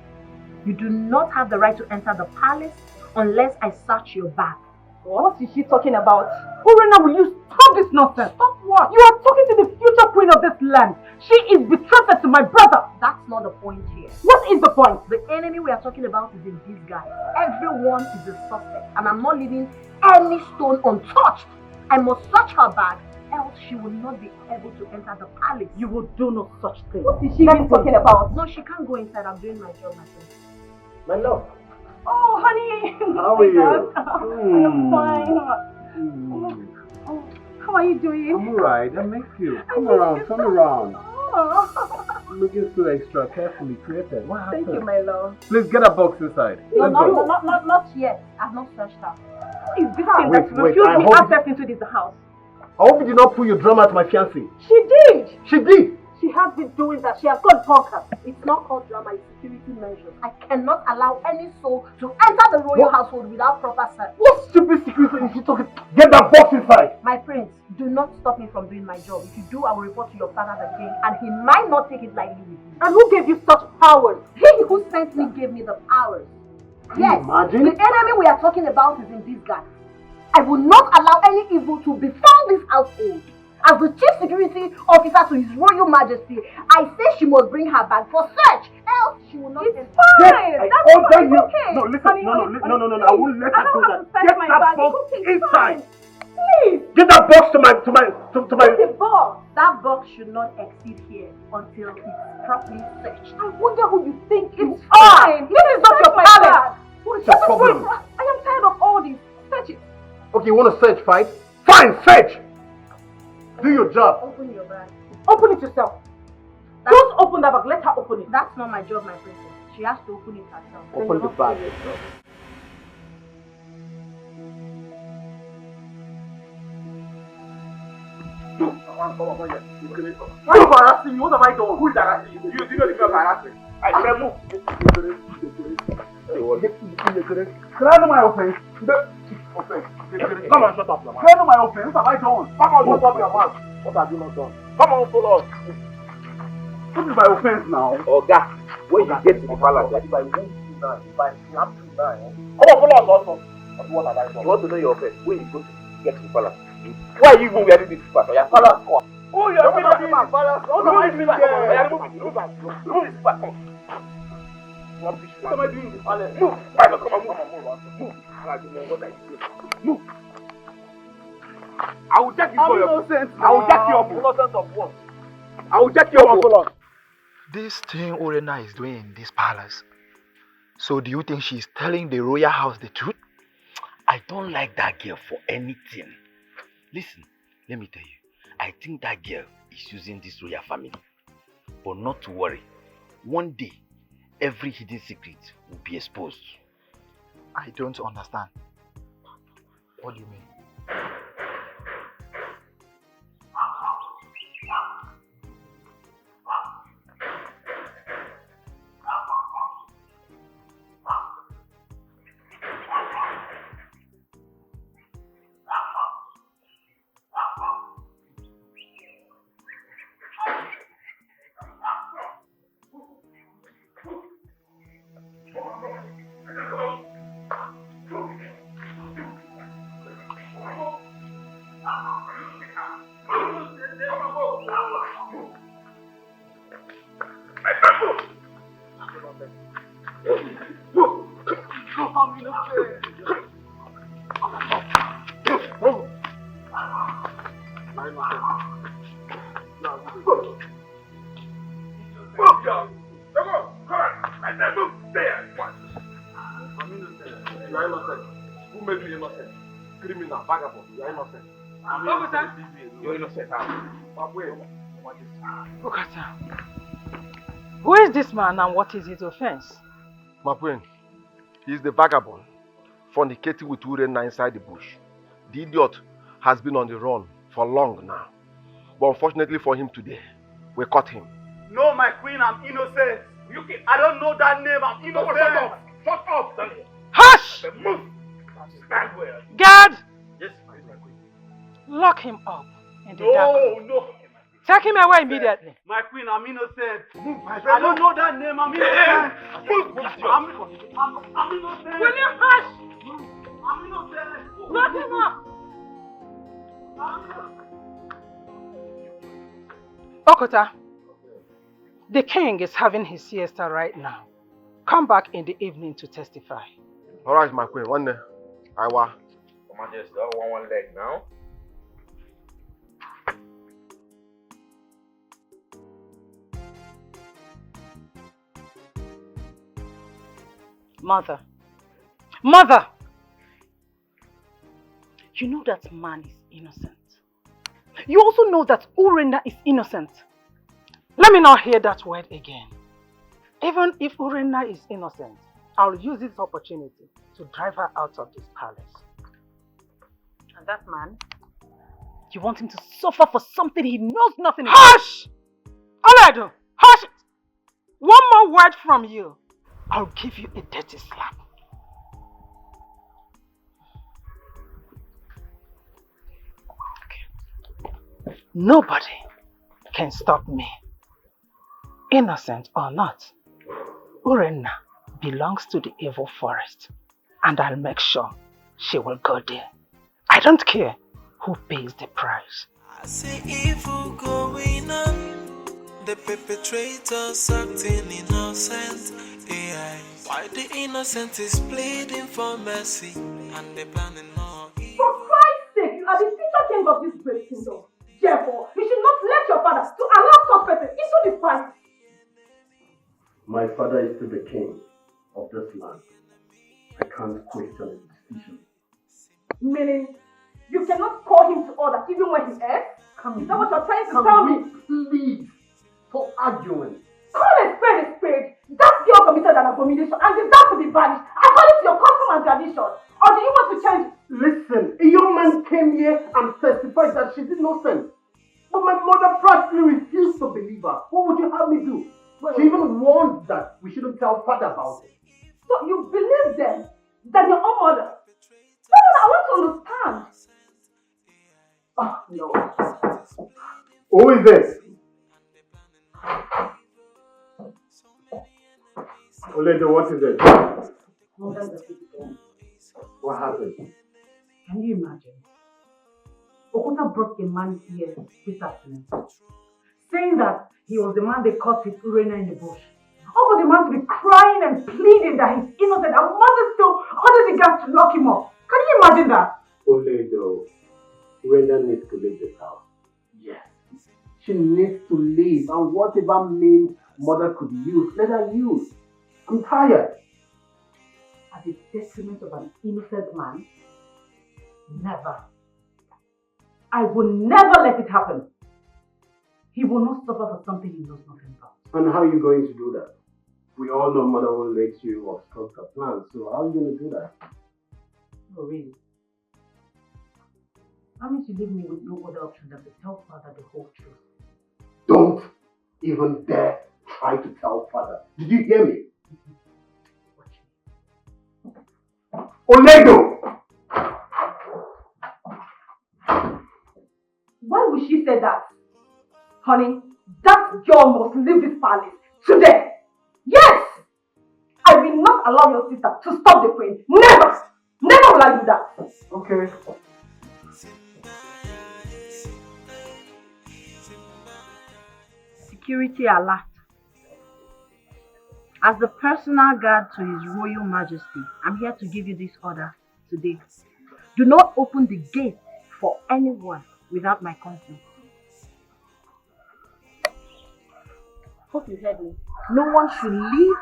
[SPEAKER 3] You do not have the right to enter the palace unless I search your bag.
[SPEAKER 12] What is she talking about? Urena, will you stop this nonsense?
[SPEAKER 3] Stop what?
[SPEAKER 12] You are talking to the future queen of this land. She is betrothed to my brother.
[SPEAKER 3] That's not the point here.
[SPEAKER 12] What is the point?
[SPEAKER 3] The enemy we are talking about is in disguise. Everyone is a suspect, and I'm not leaving any stone untouched. I must search her bag, else she will not be able to enter the palace.
[SPEAKER 12] You will do no such thing. What is she even talking about?
[SPEAKER 3] No, she can't go inside. I'm doing my job, my friend.
[SPEAKER 7] My love.
[SPEAKER 12] Oh, honey.
[SPEAKER 7] How are you?
[SPEAKER 12] I'm fine. Oh, how are you doing?
[SPEAKER 2] I'm alright. I miss you. Come around.
[SPEAKER 12] Oh.
[SPEAKER 2] Looking so extra carefully created. What happened?
[SPEAKER 12] Thank you, my love.
[SPEAKER 2] Please get a box inside.
[SPEAKER 3] No, not yet. I've not searched her.
[SPEAKER 12] Who is this thing that refused me access into this house?
[SPEAKER 2] I hope you did not pull your drum at my fiancé.
[SPEAKER 12] She did.
[SPEAKER 2] She did.
[SPEAKER 12] She has been doing that. She has got bonkers.
[SPEAKER 3] It's not called drama, it's security measures. I cannot allow any soul to enter the royal household without proper search.
[SPEAKER 2] What stupid security is she talking? Get that box inside!
[SPEAKER 3] My prince, do not stop me from doing my job. If you do, I will report to your father the king, and he might not take it lightly with you.
[SPEAKER 12] And who gave you such powers?
[SPEAKER 3] He who sent me gave me the powers. Yes,
[SPEAKER 2] imagine?
[SPEAKER 3] The enemy we are talking about is in disguise. I will not allow any evil to befall this household. As the Chief Security Officer to His Royal Majesty, I say she must bring her bag for search, else she will not enter.
[SPEAKER 12] Fine! That's fine, it's okay.
[SPEAKER 2] No, listen,
[SPEAKER 12] honey,
[SPEAKER 2] no,
[SPEAKER 12] honey,
[SPEAKER 2] I won't let her do that. Get that box inside!
[SPEAKER 12] Please!
[SPEAKER 2] Get that box to my...
[SPEAKER 12] What's the box?
[SPEAKER 3] That box should not exceed here until it's properly searched.
[SPEAKER 12] I wonder who you think
[SPEAKER 3] it's fine.
[SPEAKER 12] This is not your palace.
[SPEAKER 2] What is your problem?
[SPEAKER 12] I am tired of all this. Search it.
[SPEAKER 2] Okay, you want to search, fine? Fine, search! Do your job.
[SPEAKER 3] Open your bag.
[SPEAKER 12] Open it yourself. Don't open that bag. Let her open it.
[SPEAKER 3] That's not my job, my princess. She has to open it herself.
[SPEAKER 2] Open the bag.
[SPEAKER 4] Why are you harassing me? What have I done? Who is harassing you? You know the girl harassing. I said move. Can I know my offense? Come on, shut up, man. Can I know my offense? What have I done? Come on, shut up your mouth. What have you not done? Come on, follow us. What is my offense now?
[SPEAKER 7] Oh, God. When you get to the palace,
[SPEAKER 4] if I won't do now, if I snap you now, come on, follow us also. What have I done?
[SPEAKER 7] You want to know your offense? When you go to get to the palace? Why are you even wearing this palace? Your palace.
[SPEAKER 4] Oh, you're doing the palace. What am I doing there? Move this back. What am I doing in the palace? Move. Come on, move. Move. I will jack you for your... I will jack you up. Innocent of what? I will jack you up.
[SPEAKER 10] This thing Orena is doing in this palace. So do you think she's telling the royal house the truth?
[SPEAKER 18] I don't like that girl for anything. Listen, let me tell you. I think that girl is using this royal family. But not to worry. One day, every hidden secret will be exposed.
[SPEAKER 10] I don't understand. What do you mean?
[SPEAKER 21] Who is this man and what is his offense?
[SPEAKER 4] My friend, he's the vagabond fornicating with Urena inside the bush. The idiot has been on the run for long now. But unfortunately for him today, we caught him.
[SPEAKER 20] No, my queen, I'm innocent. I don't know that name, I'm innocent.
[SPEAKER 4] Shut up!
[SPEAKER 21] Hush!
[SPEAKER 4] Move! Stand where?
[SPEAKER 21] Guard!
[SPEAKER 4] Yes, my queen.
[SPEAKER 21] Lock him up in the dark room.
[SPEAKER 20] No.
[SPEAKER 21] Take him away immediately.
[SPEAKER 20] My queen, I'm innocent.
[SPEAKER 4] Move, my
[SPEAKER 20] I don't know that name, I'm innocent.
[SPEAKER 4] Move!
[SPEAKER 20] I'm innocent.
[SPEAKER 21] Will you hush?
[SPEAKER 20] I'm innocent.
[SPEAKER 21] Lock him up. Okota, the king is having his siesta right now. Come back in the evening to testify.
[SPEAKER 4] Alright, my queen. One day. I wa.
[SPEAKER 20] Majesty, I want one leg now.
[SPEAKER 21] Mother. Mother! You know that man is innocent. You also know that Urenda is innocent. Let me not hear that word again. Even if Urenda is innocent, I'll use this opportunity to drive her out of this palace. And that man, you want him to suffer for something he knows nothing about. Hush! Oledo, hush it! One more word from you, I'll give you a dirty slap. Okay. Nobody can stop me. Innocent or not, Urena belongs to the evil forest, and I'll make sure she will go there. I don't care who pays the price.
[SPEAKER 1] I see evil going on, the perpetrators acting innocent. AI. Why the innocent is pleading for mercy, and they planning more evil.
[SPEAKER 3] For Christ's sake, you are the future king of this great kingdom. Therefore, you should not let your father to allow such person into this fight.
[SPEAKER 2] My father is still the king of this land. I can't question his decision.
[SPEAKER 3] Meaning, you cannot call him to order even when he errs? Is that what you're trying to tell me?
[SPEAKER 2] Please, stop arguing.
[SPEAKER 3] Call a spade a spade. That girl committed an abomination and deserves to be banished according to your custom and tradition. Or do you want to change it?
[SPEAKER 2] Listen, a young man came here and testified that she's innocent. But my mother practically refused to believe her. What would you have me do? She even warned that we shouldn't tell father about it.
[SPEAKER 3] So you believe them than your own mother? No, I want to understand.
[SPEAKER 2] Ah, no. Who is this? Oledo, what is it? What happened?
[SPEAKER 21] Can you imagine? Okuta brought a man here this afternoon, saying that he was the man they caught with Urena in the bush. All for the man to be crying and pleading that he's innocent and mother still ordered the guards to lock him up. Can you imagine that?
[SPEAKER 4] Oledo, Urena needs to leave this house. Yes. She needs to leave, and whatever means mother could use, let her use. I'm tired.
[SPEAKER 21] At the detriment of an innocent man? Never. I will never let it happen. He will not suffer for something he knows nothing about.
[SPEAKER 4] And how are you going to do that? We all know mother will let you obstruct her plans, so how are you going to do that?
[SPEAKER 21] Oh, really? That means you leave me with no other option than to tell father the whole truth.
[SPEAKER 4] Don't even dare try to tell father. Did you hear me? Oledo!
[SPEAKER 21] Why would she say that? Honey, that girl must leave this palace today. Yes! I will not allow your sister to stop the queen. Never! Never will I do that.
[SPEAKER 4] Okay.
[SPEAKER 5] Security alert. As the personal guard to His Royal Majesty, I'm here to give you this order today. Do not open the gate for anyone without my consent. Hope you heard me. No one should leave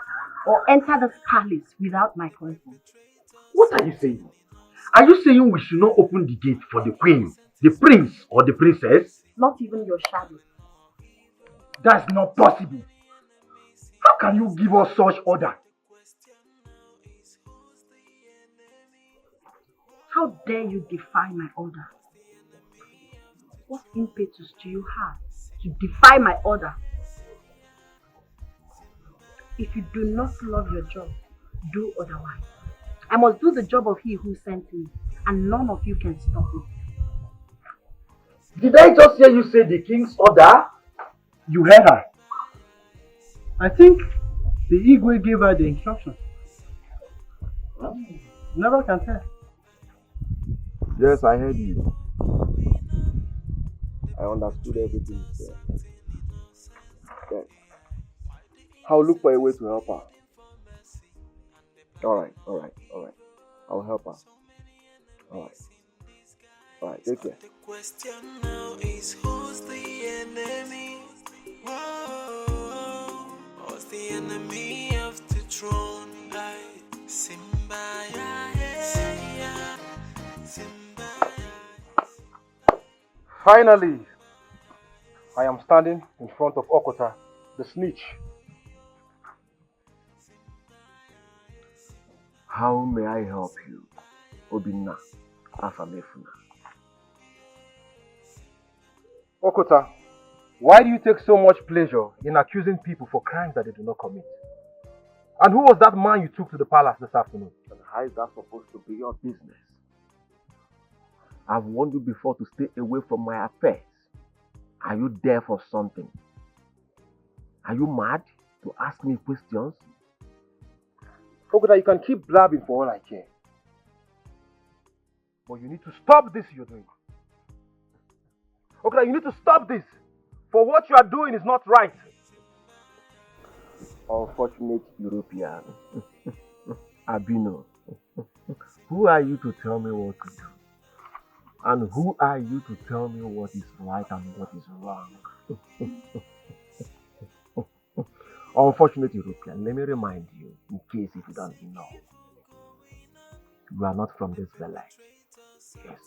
[SPEAKER 5] or enter this palace without my consent.
[SPEAKER 4] What are you saying? Are you saying we should not open the gate for the queen, the prince, or the princess?
[SPEAKER 5] Not even your shadow.
[SPEAKER 4] That's not possible. How can you give us such order?
[SPEAKER 5] How dare you defy my order? What impetus do you have to defy my order? If you do not love your job, do otherwise. I must do the job of He who sent me, and none of you can stop me.
[SPEAKER 4] Did I just hear you say the king's order?
[SPEAKER 13] You heard her. I think the Igwe gave her the instructions. Never can tell.
[SPEAKER 15] Yes, I heard you. I understood everything you said. Then, I'll look for a way to help her. Alright. I'll help her. Alright, take care.
[SPEAKER 1] The question now is who's the enemy? Whoa, who's the enemy of the throne? Simba, yeah, Simba.
[SPEAKER 4] Finally, I am standing in front of Okota, the snitch.
[SPEAKER 15] How may I help you, Obinna Afamefuna?
[SPEAKER 4] Okota, why do you take so much pleasure in accusing people for crimes that they do not commit? And who was that man you took to the palace this afternoon?
[SPEAKER 15] And how is that supposed to be your business? I've warned you before to stay away from my affairs. Are you there for something? Are you mad to ask me questions?
[SPEAKER 4] Okota, you can keep blabbing for all I care. But you need to stop this you're doing. Okota, you need to stop this. For what you are doing is not right.
[SPEAKER 15] Unfortunate European. Abino. Who are you to tell me what to do? And who are you to tell me what is right and what is wrong? Unfortunate European, let me remind you, in case if you don't know, you are not from this village. Yes.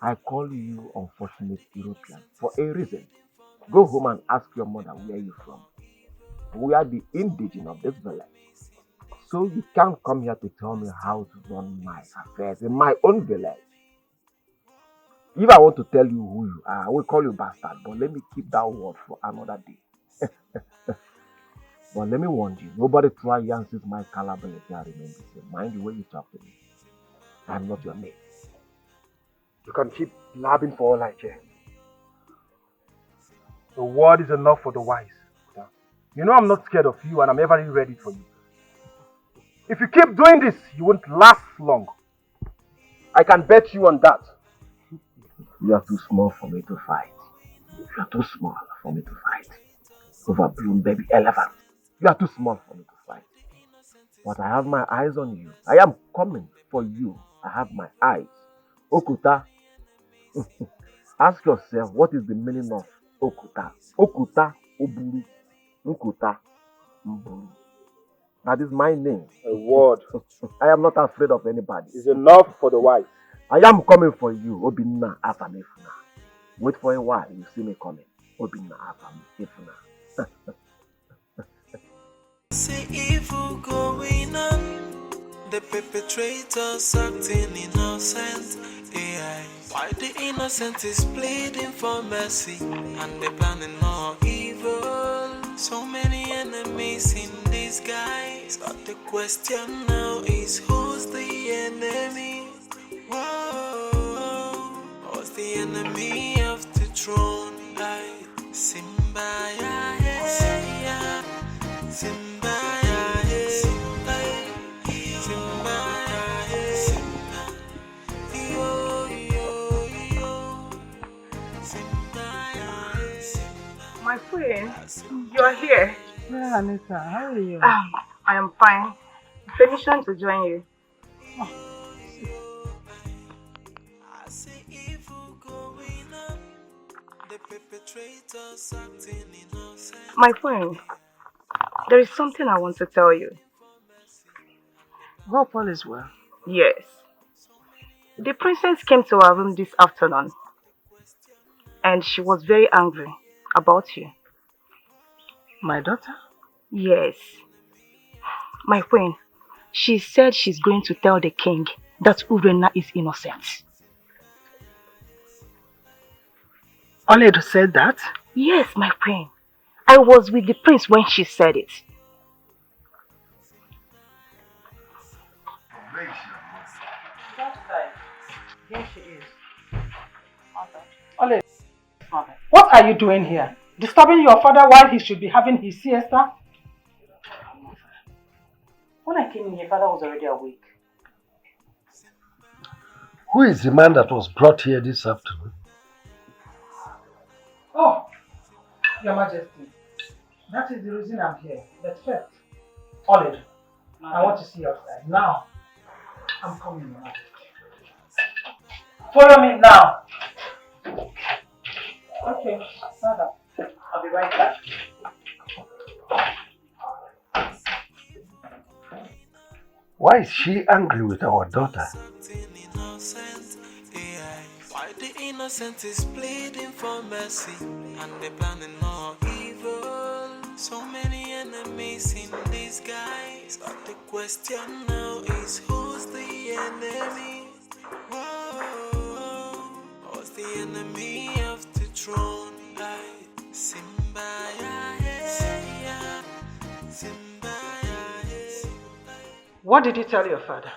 [SPEAKER 15] I call you unfortunate European for a reason. Go home and ask your mother where you're from. We are the indigenous of this village. So you can't come here to tell me how to run my affairs in my own village. If I want to tell you who you are, I will call you bastard, but let me keep that word for another day. But let me warn you, nobody try Yancy's my caliber if I remain the same. Mind the way you talk to me. I'm not your mate.
[SPEAKER 4] You can keep blabbing for all I care. The word is enough for the wise. You know I'm not scared of you and I'm ever ready for you. If you keep doing this, you won't last long. I can bet you on that.
[SPEAKER 11] You are too small for me to fight. You are too small for me to fight. Overblown baby elephant. You are too small for me to fight. But I have my eyes on you. I am coming for you. I have my eyes. Okuta. Ask yourself, what is the meaning of Okuta? Okuta Oburu. Okuta Mburu. That is my name.
[SPEAKER 4] A word.
[SPEAKER 11] I am not afraid of anybody.
[SPEAKER 4] Is enough for the wise.
[SPEAKER 11] I am coming for you, Obinna Afamifuna. Wait for a while, you see me coming. Obinna Afamifuna.
[SPEAKER 1] See evil going on, the perpetrators acting innocent. AI. Why the innocent is pleading for mercy, and they planning more evil. So many enemies in disguise, but the question now is who's the enemy? Whoa, who's the enemy of the throne? I Simba, yeah, Simba.
[SPEAKER 6] My friend, you are here.
[SPEAKER 21] Yeah, Anita, how are you?
[SPEAKER 6] I am fine. Permission to join you. My friend, there is something I want to tell you.
[SPEAKER 21] Hope all is well.
[SPEAKER 6] Yes. The princess came to our room this afternoon and she was very angry about you.
[SPEAKER 21] My daughter?
[SPEAKER 6] Yes. My friend, she said she's going to tell the king that Urena is innocent.
[SPEAKER 21] Oledo said that?
[SPEAKER 6] Yes, my friend. I was with the prince when she said it.
[SPEAKER 21] Here she is. Ole, what are you doing here? Disturbing your father while he should be having his siesta? When I came in, your father was already awake.
[SPEAKER 13] Who is the man that was brought here this afternoon?
[SPEAKER 21] Oh, Your Majesty, that is the reason I'm here. But first, Ole, I want to see your side. Now, I'm coming, Your Majesty. Follow me now. Okay, father. I'll be right back.
[SPEAKER 13] Why is she angry with our daughter?
[SPEAKER 1] Why the innocent is pleading for mercy, and they planning more evil. So many enemies in disguise, but the question now is who's the enemy? Whoa, who's the enemy of the throne? Simba, yeah, Simba, yeah.
[SPEAKER 21] What did you tell your father?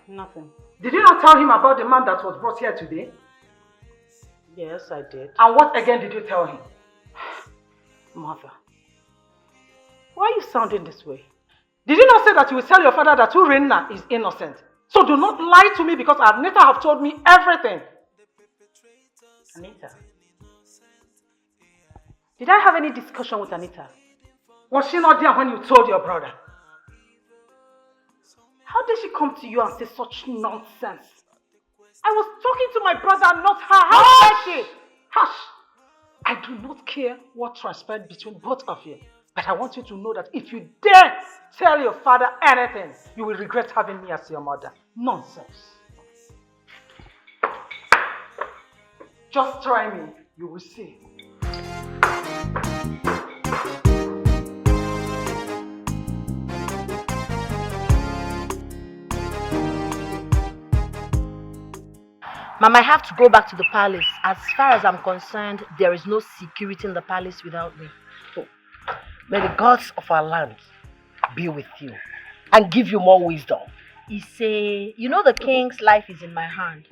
[SPEAKER 5] Nothing.
[SPEAKER 21] Did you not tell him about the man that was brought here today?
[SPEAKER 5] Yes, I did.
[SPEAKER 21] And what again did you tell him?
[SPEAKER 5] Mother, why are you sounding this way?
[SPEAKER 21] Did you not say that you will tell your father that Urena is innocent? So do not lie to me because Anita have told me everything.
[SPEAKER 5] Anita? Did I have any discussion with Anita?
[SPEAKER 21] Was she not there when you told your brother?
[SPEAKER 5] How did she come to you and say such nonsense? I was talking to my brother, not her. How dare she?
[SPEAKER 21] Hush! I do not care what transpired between both of you. But I want you to know that if you dare tell your father anything, you will regret having me as your mother. Nonsense. Just try me, you will see.
[SPEAKER 12] Mama, I have to go back to the palace. As far as I'm concerned, there is no security in the palace without me.
[SPEAKER 11] May the gods of our land be with you and give you more wisdom.
[SPEAKER 12] You know the king's life is in my hand.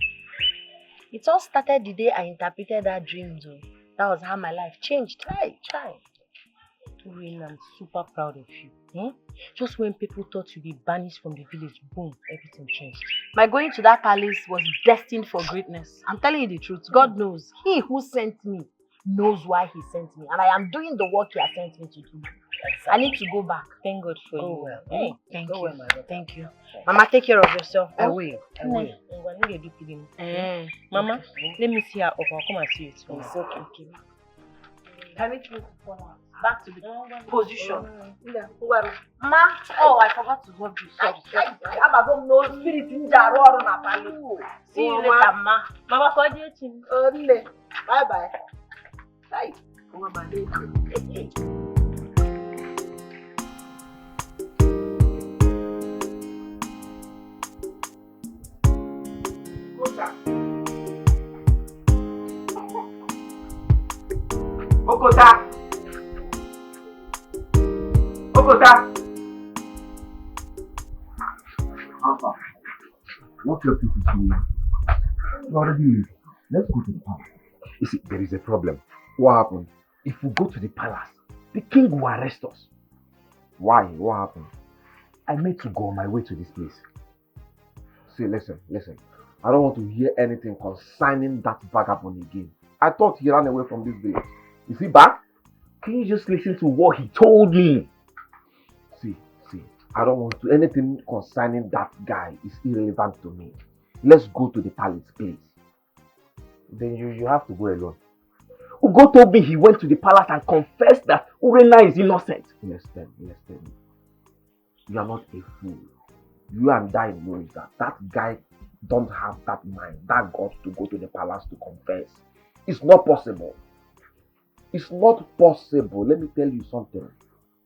[SPEAKER 12] It all started the day I interpreted that dream, though. That was how my life changed.
[SPEAKER 11] Chai.
[SPEAKER 12] I'm super proud of you. Just when people thought you'd be banished from the village, boom, everything changed.
[SPEAKER 5] My going to that palace was destined for greatness. I'm telling you the truth. God knows. He who sent me knows why he sent me. And I am doing the work he has sent me to do. Exactly. I need to go back.
[SPEAKER 12] Thank God for you.
[SPEAKER 5] Well.
[SPEAKER 12] Thank
[SPEAKER 5] go
[SPEAKER 12] you.
[SPEAKER 5] Well, my brother. Thank you. Mama, take care of yourself.
[SPEAKER 12] I will. Mama, let me see her up. I'll come and see you.
[SPEAKER 5] It's okay. Permit me to fall out. Back to the position. Ma, oh, I forgot to hold you. Sorry. I'm no spirit in Jaro. See you later, ma.
[SPEAKER 12] Mama, for you.
[SPEAKER 5] Bye bye. Bye.
[SPEAKER 4] Okota!
[SPEAKER 15] Alpha, what your people to me? You already leave. Let's go to the palace.
[SPEAKER 4] You see, there is a problem. What happened? If we go to the palace, the king will arrest us. Why? What happened? I made to go on my way to this place. See, listen. I don't want to hear anything concerning that vagabond again. I thought he ran away from this village. Is he back? Can you just listen to what he told me? See, I don't want to. Anything concerning that guy is irrelevant to me. Let's go to the palace, please. Then you have to go alone. Ugo told me he went to the palace and confessed that Urena is innocent. Yes, tell me. You are not a fool. You and I know that guy don't have that mind, that guts to go to the palace to confess. It's not possible. It's not possible. Let me tell you something.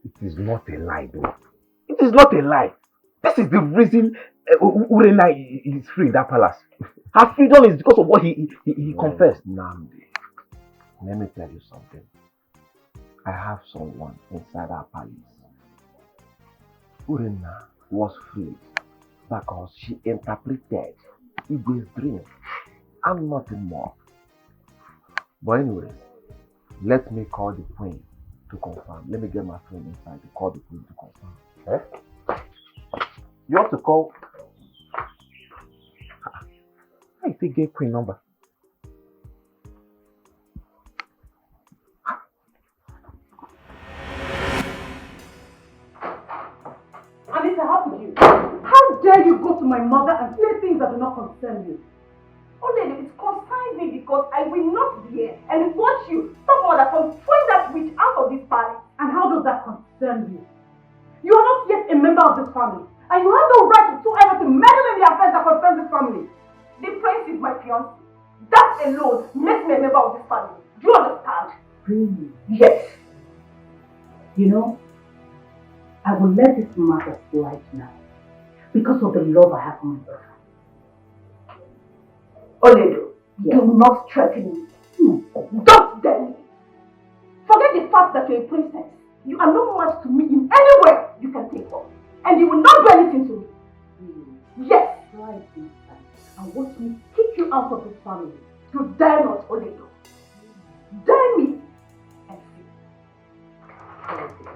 [SPEAKER 4] It is not a lie, though. It is not a lie. This is the reason Urena is free in that palace. Her freedom is because of what he confessed. Namdi, let me tell you something. I have someone inside our palace. Urena was free because she interpreted Igwe's dream and nothing more. But anyways, let me call the queen to confirm. Let me get my friend inside to call the queen to confirm. Eh? You have to call. How you take get queen number?
[SPEAKER 21] Anita, how could you? How dare you go to my mother and say things that do not concern you?
[SPEAKER 3] Only it concerns me because I will not be here and watch you stop mother from throwing that witch out of this palace.
[SPEAKER 21] And how does that concern you? You are not yet a member of this family, and you have no right whatsoever to meddle in the affairs that concern this family.
[SPEAKER 3] The prince is my fiancé. That alone makes me a member of this family. Do you understand?
[SPEAKER 21] Really?
[SPEAKER 3] Yes.
[SPEAKER 21] You know, I will let this matter slide now because of the love I have for my daughter.
[SPEAKER 3] Oledo, do not threaten me. Don't dare me. Forget the fact that you're a princess. You are no match to me in any way you can think of. And you will not do anything to me. Yes.
[SPEAKER 21] Right inside. And watch me kick you out of this family.
[SPEAKER 3] You dare not, Oledo. Dare me. And see.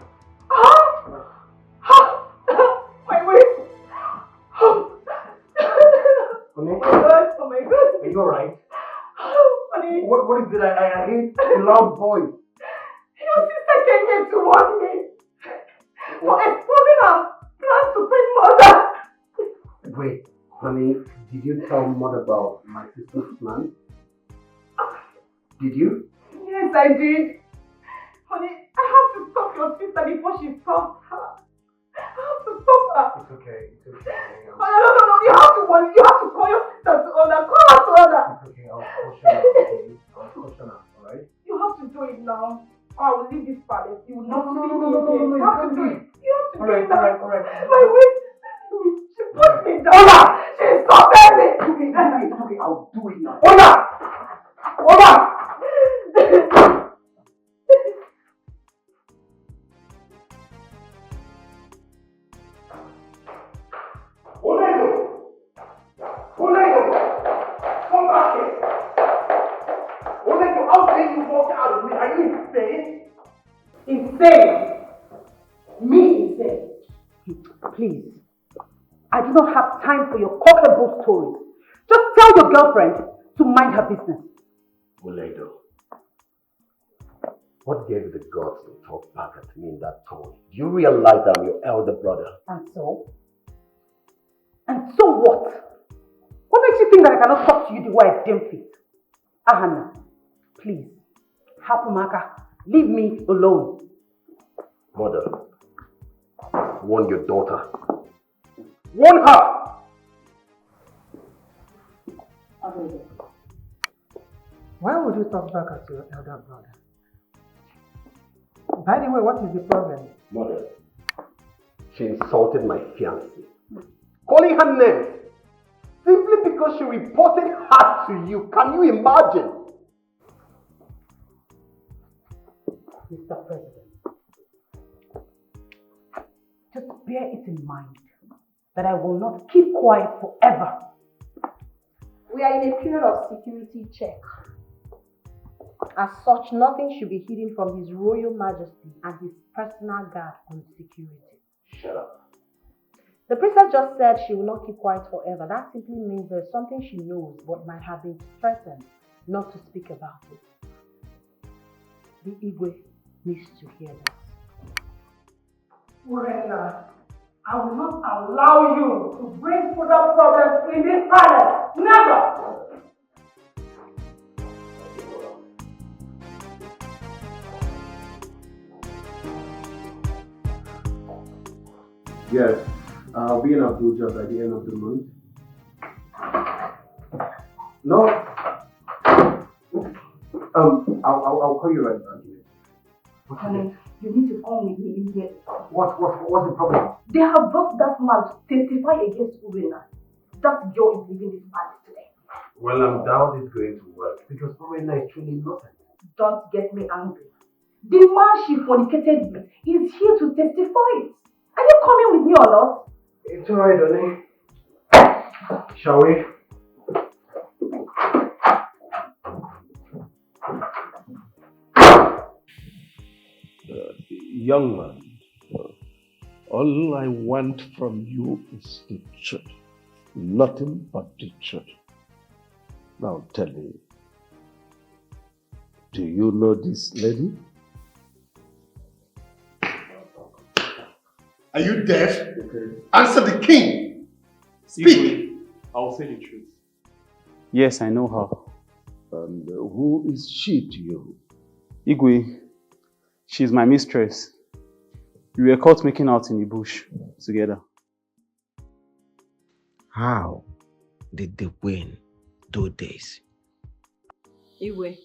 [SPEAKER 3] My waist.
[SPEAKER 11] Honey?
[SPEAKER 3] Oh my God. Oh my God.
[SPEAKER 11] Are you alright?
[SPEAKER 3] Honey.
[SPEAKER 11] What is it? I hate a loud voice.
[SPEAKER 3] Your sister came here to warn me for exposing her plans to bring mother.
[SPEAKER 11] Wait, honey, did you tell mother about my sister's plan? Did you?
[SPEAKER 3] Yes, I did. Honey, I have to stop your sister before she stops her. I have to stop her.
[SPEAKER 11] It's okay.
[SPEAKER 3] No. You have to call your sister to order. Call her to order.
[SPEAKER 11] It's okay. I'll caution her. I'll caution her, alright?
[SPEAKER 3] You have to do it now. Or I will leave this palace. You will not see me again.
[SPEAKER 11] No,
[SPEAKER 3] You have to do it. You have to do it now.
[SPEAKER 11] Alright.
[SPEAKER 3] My waist. She put me down. Ola! She insulted me.
[SPEAKER 11] It's okay. I'll do it now. Ola! Come back here. Oledo, how dare you walk out of me? Are you insane?
[SPEAKER 21] Insane?
[SPEAKER 3] Please, I do not have time for your cock-and-bull stories. Just tell your girlfriend to mind her business.
[SPEAKER 7] Muledo, what gave you the guts to talk back at me in that tone? Do you realize I'm your elder brother?
[SPEAKER 3] And so? And so what? What makes you think that I cannot talk to you the way I deem fit? Ahana, please, Hapumaka, leave me alone.
[SPEAKER 7] Mother, warn your daughter. Warn her!
[SPEAKER 21] Why would you talk back at your elder brother? By the way, what is the problem?
[SPEAKER 7] Mother, she insulted my fiancée, calling her names simply because she reported her to you. Can you imagine?
[SPEAKER 3] Mr. President, just bear it in mind that I will not keep quiet forever.
[SPEAKER 8] We are in a period of security check. As such, nothing should be hidden from His Royal Majesty and his personal guard on security.
[SPEAKER 7] Shut up.
[SPEAKER 8] The princess just said she will not keep quiet forever. That simply means there's something she knows but might have been threatened not to speak about it. The Igwe needs to hear this.
[SPEAKER 21] Urena, I will not allow you to bring further problems in this palace. Never!
[SPEAKER 2] Yes, I'll be in Abuja by the end of the month. No. I'll call you right back.
[SPEAKER 3] Honey, you need to come with me immediately.
[SPEAKER 2] What's the problem?
[SPEAKER 3] They have brought that man to testify against Urena. That girl is leaving this palace today.
[SPEAKER 2] Well, I'm doubt it's going to work because Urena is truly innocent.
[SPEAKER 3] Don't get me angry. The man she fornicated with is here to testify. Are you coming with me or not?
[SPEAKER 2] It's alright, honey. Shall we?
[SPEAKER 14] Young man, all I want from you is the truth. Nothing but the truth. Now tell me, do you know this lady?
[SPEAKER 4] Are you deaf? Okay. Answer the king. Speak.
[SPEAKER 9] I'll say the truth.
[SPEAKER 22] Yes, I know her.
[SPEAKER 14] And who is she to you?
[SPEAKER 22] Igwe. She's my mistress. We were caught making out in the bush together.
[SPEAKER 23] How did they win those days?
[SPEAKER 5] Igwe,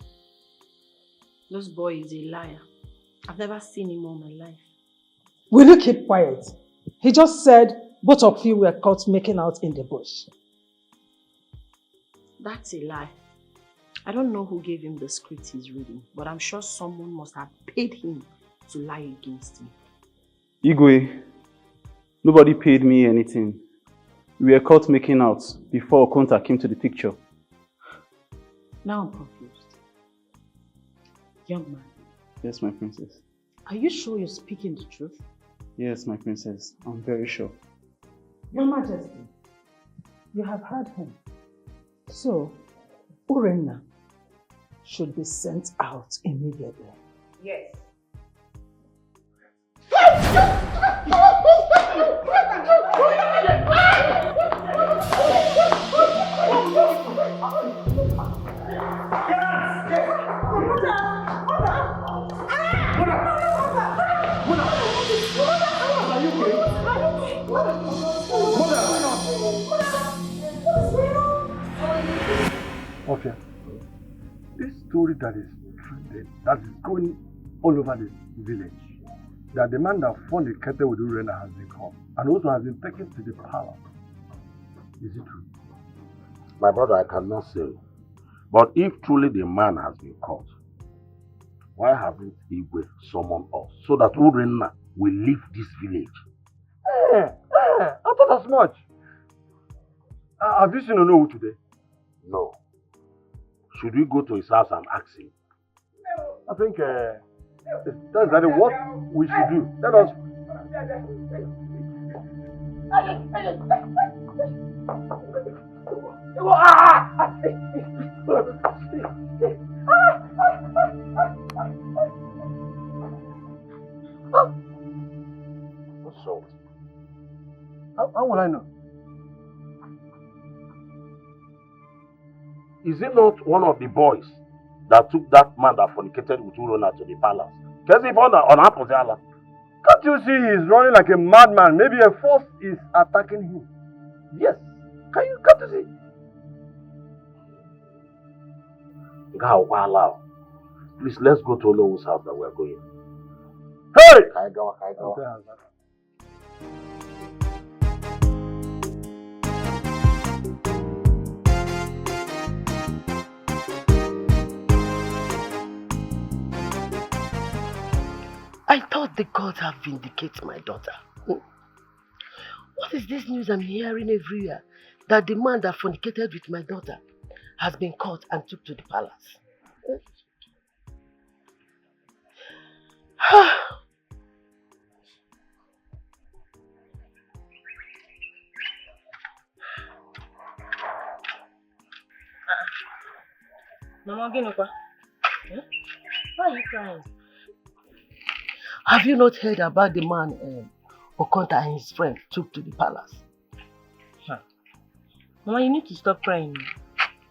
[SPEAKER 5] this boy is a liar. I've never seen him all my life.
[SPEAKER 21] Will you keep quiet? He just said both of you were caught making out in the bush.
[SPEAKER 5] That's a lie. I don't know who gave him the script he's reading, but I'm sure someone must have paid him to lie against him.
[SPEAKER 22] Igwe, nobody paid me anything. We were caught making out before Okonta came to the picture.
[SPEAKER 5] Now I'm confused. Young man.
[SPEAKER 22] Yes, my princess.
[SPEAKER 5] Are you sure you're speaking the truth?
[SPEAKER 22] Yes, my princess. I'm very sure.
[SPEAKER 21] Your Majesty, you have heard him. So, Urena should be sent out immediately.
[SPEAKER 3] Yes.
[SPEAKER 4] Okay. This story that is trending, that is going all over the village, that the man that fornicated with Urena has been caught and also has been taken to the palace. Is it true?
[SPEAKER 7] My brother, I cannot say. But if truly the man has been caught, why haven't Igwe summoned us so that Urena will leave this village?
[SPEAKER 4] I thought as much. Have you seen Onowu today?
[SPEAKER 7] No. Should we go to his house and ask him?
[SPEAKER 4] I think that's exactly what we should do. Let us.
[SPEAKER 7] So,
[SPEAKER 4] How will I know?
[SPEAKER 7] is it not one of the boys that took that man that fornicated with Urona to the palace? Can't
[SPEAKER 4] Can't you see he's running like a madman? Maybe a force is attacking him. Yes. Can't you see?
[SPEAKER 7] Please, let's go to Olowo's house that we're going.
[SPEAKER 4] Hey!
[SPEAKER 7] Okay.
[SPEAKER 12] I thought the gods have vindicated my daughter. What is this news I'm hearing everywhere? That the man that fornicated with my daughter has been caught and took to the palace.
[SPEAKER 5] Mama, why are you crying?
[SPEAKER 12] Have you not heard about the man Okonta and his friend took to the palace?
[SPEAKER 5] Mama, you need to stop crying.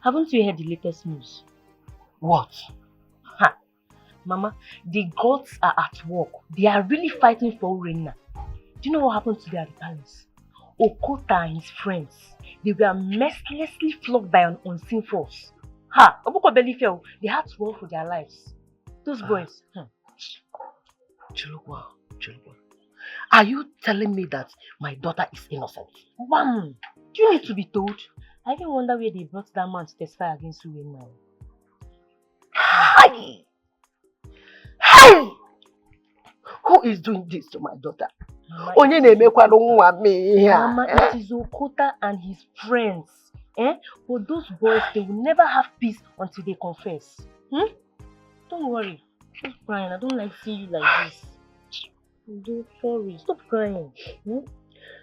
[SPEAKER 5] Haven't you heard the latest news?
[SPEAKER 12] What?
[SPEAKER 5] Mama, the gods are at work. They are really fighting for Urena. Do you know what happened today at the palace? Okota and his friends, they were mercilessly flogged by an unseen force. Obuko belly fell. They had to run for their lives. Those boys.
[SPEAKER 12] Chilukwa. Are you telling me that my daughter is innocent?
[SPEAKER 5] Bam! Do you need to be told? I even wonder where they brought that man to testify against Urena.
[SPEAKER 12] Hey! Who is doing this to my daughter?
[SPEAKER 5] Mama,
[SPEAKER 12] Mama,
[SPEAKER 5] it is Okota and his friends. But those boys, they will never have peace until they confess. Don't worry. Stop crying. I don't like seeing you like this. Sorry. Stop crying.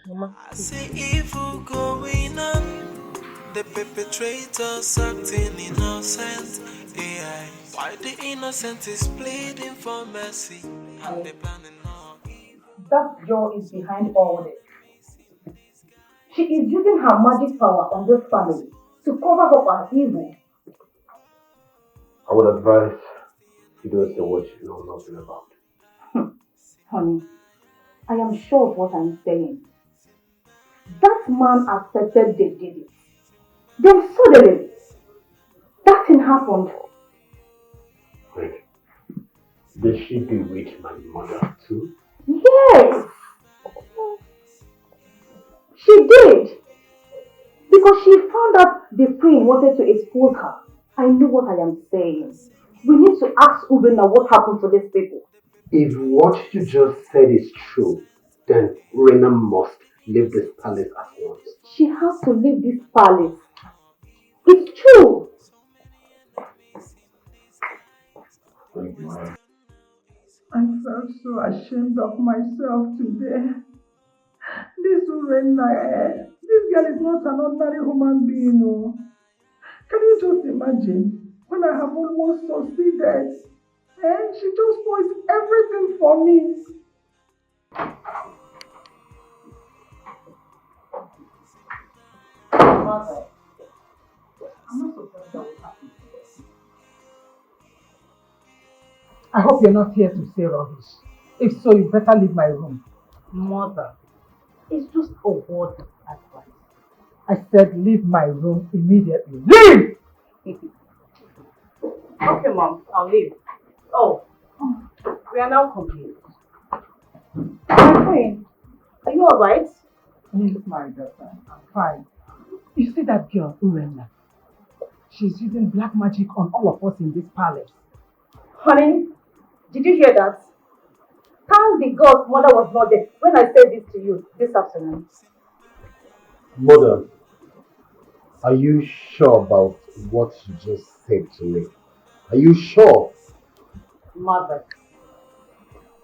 [SPEAKER 5] Mama.
[SPEAKER 1] I see evil going on. The perpetrators acting innocent. AI. Why the innocent is pleading for mercy? And they planning all evil.
[SPEAKER 3] That girl is behind all this. She is using her magic power on this family to cover up her evil.
[SPEAKER 7] I would advise you don't say what you know nothing about.
[SPEAKER 3] Honey, I am sure of what I'm saying. That man accepted they did it. Then suddenly, that thing happened.
[SPEAKER 7] Wait, did she bewitch my mother too?
[SPEAKER 3] Yes! She did! Because she found out the queen wanted to expose her. I know what I am saying. We need to ask Urena what happened to these people.
[SPEAKER 7] If what you just said is true, then Urena must leave this palace at once.
[SPEAKER 3] She has to leave this palace. It's true!
[SPEAKER 21] I felt so ashamed of myself today. This Urena, this girl is not an ordinary human being. No. Can you just imagine when I have almost succeeded? And she just spoils everything for me.
[SPEAKER 3] Mother, I'm not surprised that what happened to us.
[SPEAKER 21] I hope you're not here to say rubbish. If so, you better leave my room.
[SPEAKER 3] Mother, it's just a word of advice.
[SPEAKER 21] I said leave my room immediately. Leave!
[SPEAKER 3] Okay, Mom, I'll leave. Oh, we are now complete. My queen, are you alright?
[SPEAKER 21] Yes, my daughter. I'm fine. You see that girl, Urena? She's using black magic on all of us in this palace.
[SPEAKER 3] Honey, did you hear that? Thank the God mother was not there when I said this to you this afternoon.
[SPEAKER 7] Mother, are you sure about what you just said to me? Are you sure?
[SPEAKER 3] Mother,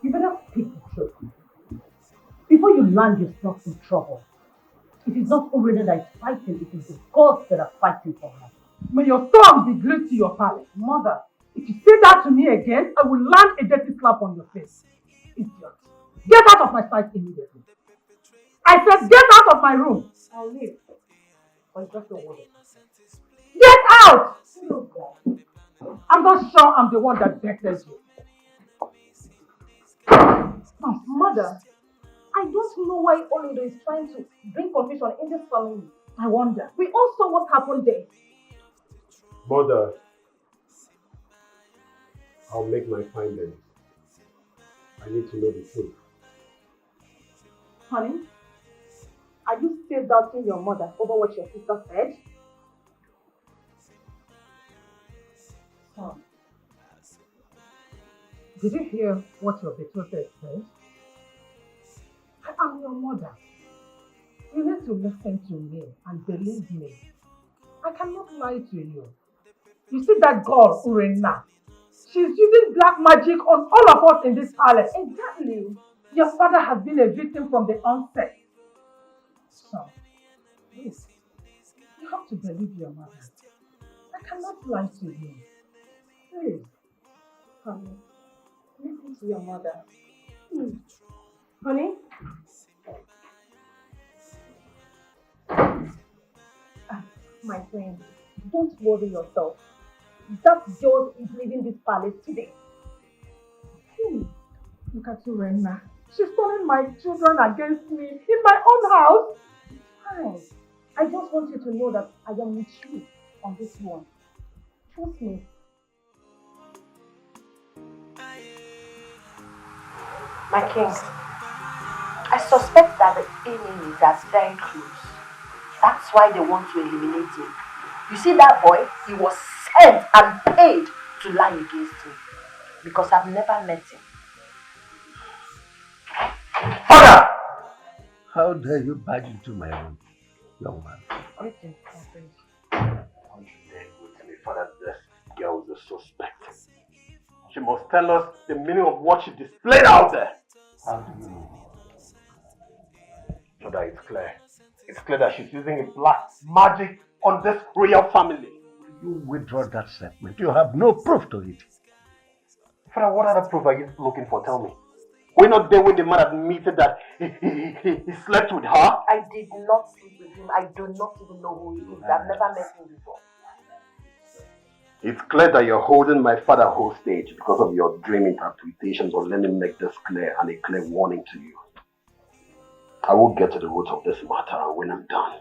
[SPEAKER 3] you better speak the truth before you land yourself in trouble. It is not Urena that is fighting, it is the gods that are fighting for her.
[SPEAKER 21] May your tongue be glued to your palate. Mother, if you say that to me again, I will land a dirty slap on your face. Idiot. Get out of my sight immediately. I said get out of my room.
[SPEAKER 3] I'll leave. Or it's just a word.
[SPEAKER 21] Get out! I'm not sure I'm the one that bettered you.
[SPEAKER 3] Mother, I don't know why Onido is trying to bring confusion in this family.
[SPEAKER 21] I wonder.
[SPEAKER 3] We all saw what happened there.
[SPEAKER 2] Mother, I'll make my findings. I need to know the truth.
[SPEAKER 3] Honey, are you still doubting your mother over what your sister said?
[SPEAKER 21] Son, did you hear what your betrothed said? I am your mother. You need to listen to me and believe me. I cannot lie to you. You see that girl, Urena? She's using black magic on all of us in this palace.
[SPEAKER 3] Exactly.
[SPEAKER 21] Your father has been a victim from the onset. So, please, you have to believe your mother. I cannot lie to you. Please.
[SPEAKER 3] Honey, listen to your mother. Honey? My friend, don't worry yourself. That girl is leaving this palace today.
[SPEAKER 21] Look at Urena. She's turning my children against me in my own house.
[SPEAKER 3] Fine. I just want you to know that I am with you on this one. Trust me.
[SPEAKER 12] My king, I suspect that the enemies are very close. That's why they want to eliminate him. You see that boy? He was sent and paid to lie against me. Because I've never met him.
[SPEAKER 7] Father! How dare you barge into my room, young man?
[SPEAKER 12] Greetings, my friend.
[SPEAKER 7] How you dare go to me, Father? This girl is a suspect. She must tell us the meaning of what she displayed out there. How do you know? Father, it's clear. It's clear that she's using a black magic on this royal family. You withdraw that statement. You have no proof to it. Father, what other proof are you looking for? Tell me. We're not there when the man admitted that he slept with her?
[SPEAKER 12] I did not sleep with him. I do not even know who he is. I've never met him before.
[SPEAKER 7] It's clear that you're holding my father hostage because of your dream interpretations, but let me make this clear and a clear warning to you. I will get to the root of this matter, and when I'm done,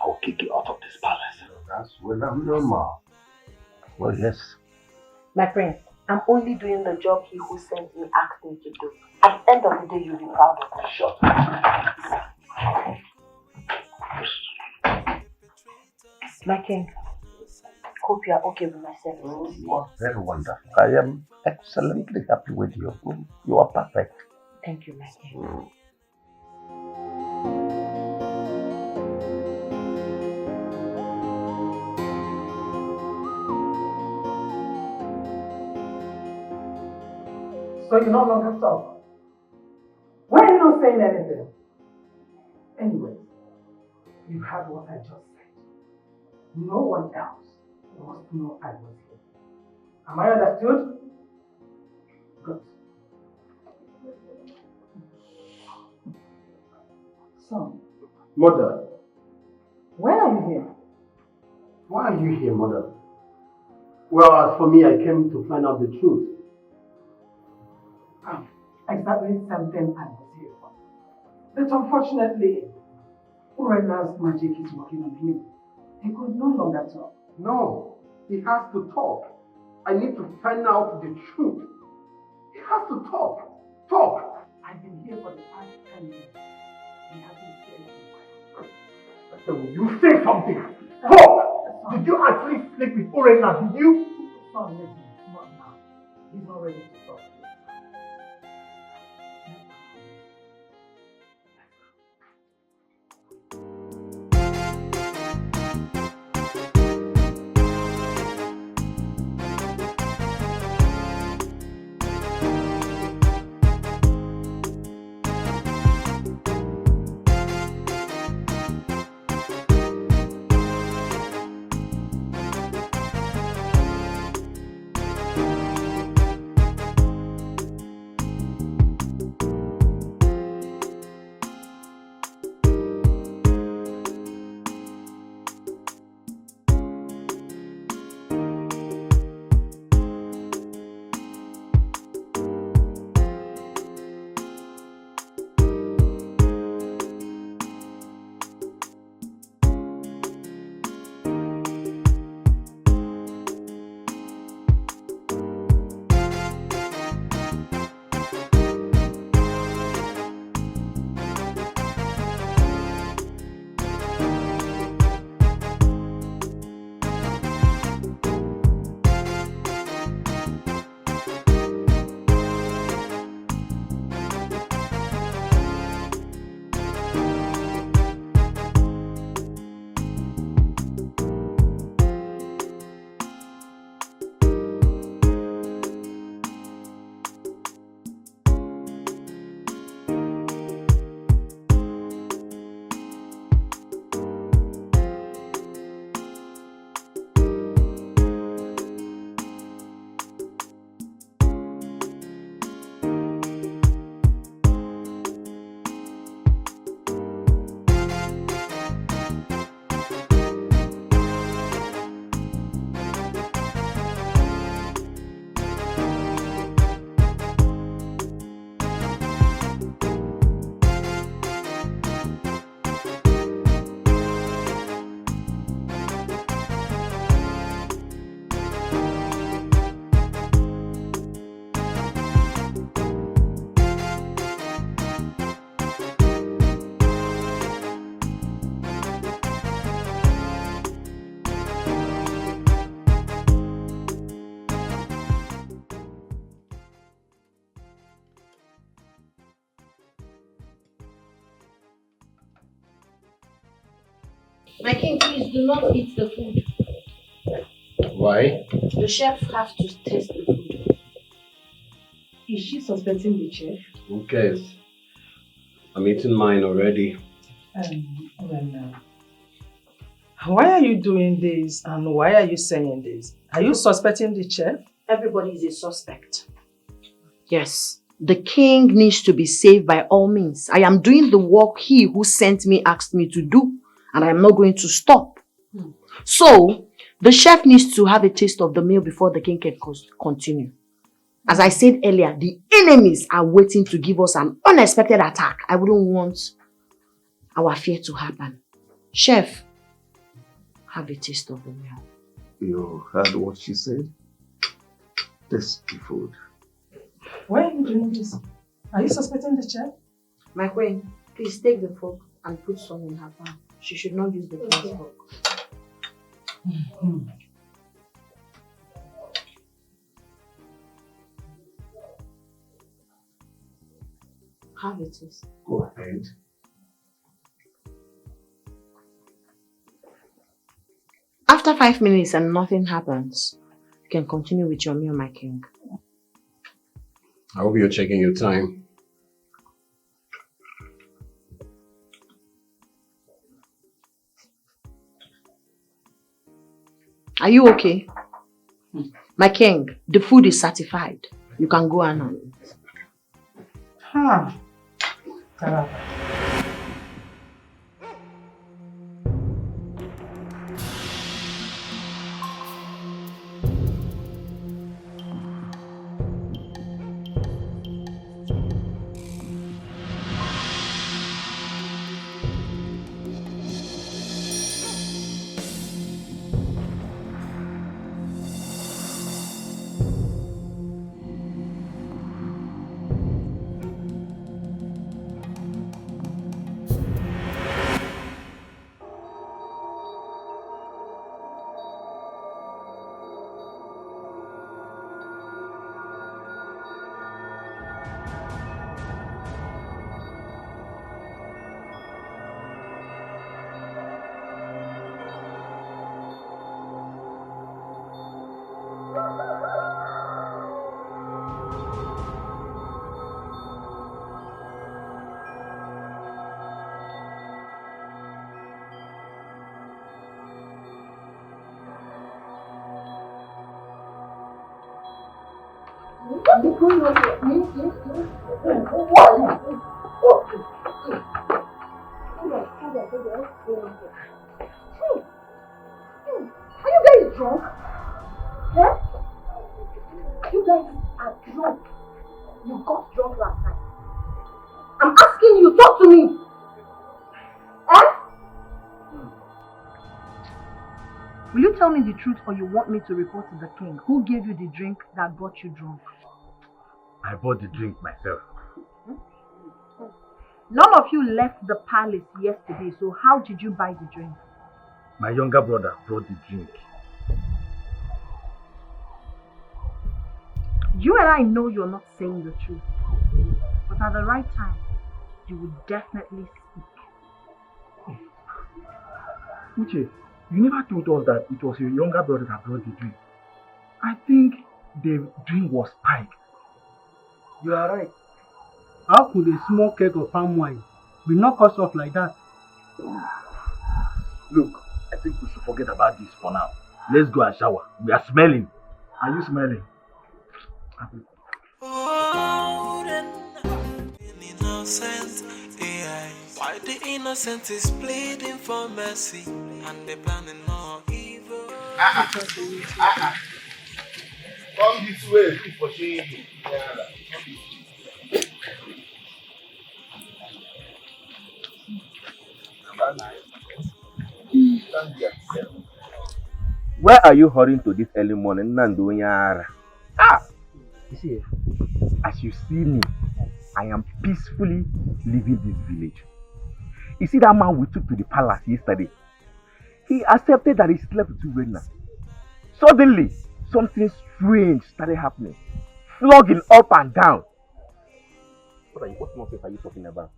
[SPEAKER 7] I'll kick you out of this palace. That's when I'm normal. Well, yes.
[SPEAKER 12] My friend, I'm only doing the job he who sent me asked me to do. At the end of the day, you'll be proud of me.
[SPEAKER 7] Shut up.
[SPEAKER 12] My king, hope you are okay with my services.
[SPEAKER 7] You are very wonderful. I am excellently happy with you. You are perfect.
[SPEAKER 12] Thank you, my king.
[SPEAKER 21] So you no longer talk. Why are you not saying anything? Anyway, you heard what I just said. No one else must know I was here. Am I understood? Good. Son.
[SPEAKER 2] Mother.
[SPEAKER 21] Why are you here?
[SPEAKER 2] Why are you here, Mother? Well, as for me, I came to find out the truth.
[SPEAKER 21] Exactly the same thing I was here for. But unfortunately, Urena's magic is working on him. He could no longer talk.
[SPEAKER 2] No, he has to talk. I need to find out the truth. He has to talk. Talk!
[SPEAKER 21] I've been here for the past 10 years. He hasn't said anything.
[SPEAKER 2] You say something! Talk! Did you actually sleep with Urena? Did you?
[SPEAKER 21] Son, listen, not now. He's not ready to talk.
[SPEAKER 5] My king, please do not eat the food.
[SPEAKER 2] Why?
[SPEAKER 5] The chef has to taste the food.
[SPEAKER 21] Is she suspecting the chef?
[SPEAKER 2] Who cares? I'm eating mine already.
[SPEAKER 21] Why are you doing this and why are you saying this? Are you suspecting the chef?
[SPEAKER 5] Everybody is a suspect. Yes. The king needs to be saved by all means. I am doing the work he who sent me asked me to do, and I am not going to stop. So, the chef needs to have a taste of the meal before the king can continue. As I said earlier, the enemies are waiting to give us an unexpected attack. I wouldn't want our fear to happen. Chef, have a taste of the meal.
[SPEAKER 14] You heard what she said? Taste the food.
[SPEAKER 21] Why are you doing this? Are you suspecting the chef?
[SPEAKER 5] My queen, please take the fork and put some in her palm. She should not use the king's fork. Have it, please.
[SPEAKER 14] Go ahead.
[SPEAKER 5] After 5 minutes and nothing happens, you can continue with your meal, my king.
[SPEAKER 2] I hope you're checking your time.
[SPEAKER 5] Are you okay? My king, the food is certified. You can go and eat.
[SPEAKER 3] Are you guys drunk? Yeah? You guys are drunk. You got drunk last night. I'm asking you, talk to me. Eh? Will you tell me the truth or you want me to report to the king? Who gave you the drink that got you drunk?
[SPEAKER 4] I bought the drink myself.
[SPEAKER 3] None of you left the palace yesterday, so how did you buy the drink?
[SPEAKER 4] My younger brother brought the drink.
[SPEAKER 3] You and I know you're not saying the truth, but at the right time, you will definitely speak.
[SPEAKER 4] Uche, you never told us that it was your younger brother that brought the drink. I think the drink was spiked.
[SPEAKER 20] You are right. How could a small keg of palm wine be knocked us off like that?
[SPEAKER 4] Look, I think we should forget about this for now. Let's go and shower. We are smelling. Are you smelling?
[SPEAKER 1] Innocent, yeah. Why the innocent is pleading for mercy and they planning more evil.
[SPEAKER 15] Come this way, for shame.
[SPEAKER 11] Where are you hurrying to this early morning, Nandunyara? You see, as you see me, I am peacefully leaving this village. You see that man we took to the palace yesterday? He accepted that he slept with two women. Suddenly, something strange started happening. Flogging up and down. What nonsense are you talking about?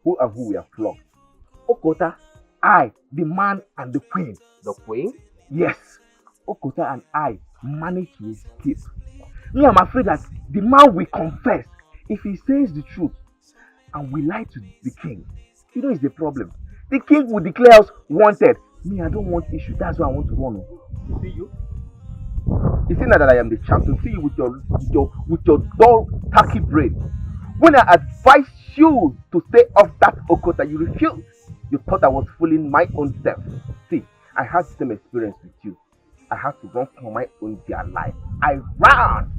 [SPEAKER 11] Who and who we are flogged? Okota
[SPEAKER 4] I, the man and the queen.
[SPEAKER 15] The queen?
[SPEAKER 4] Yes. Okota and I managed to escape. Me, I'm afraid that the man will confess if he says the truth and we lie to the king. You know, it's the problem. The king will declare us wanted. Me, I don't want issue. That's why I want to run. You see you? You see now that I am the champion. See you with your dull, tacky brain. When I advised you to stay off that Okota, you refused. You thought I was fooling my own self. See, I had the same experience with you. I had to run for my own dear life. I ran.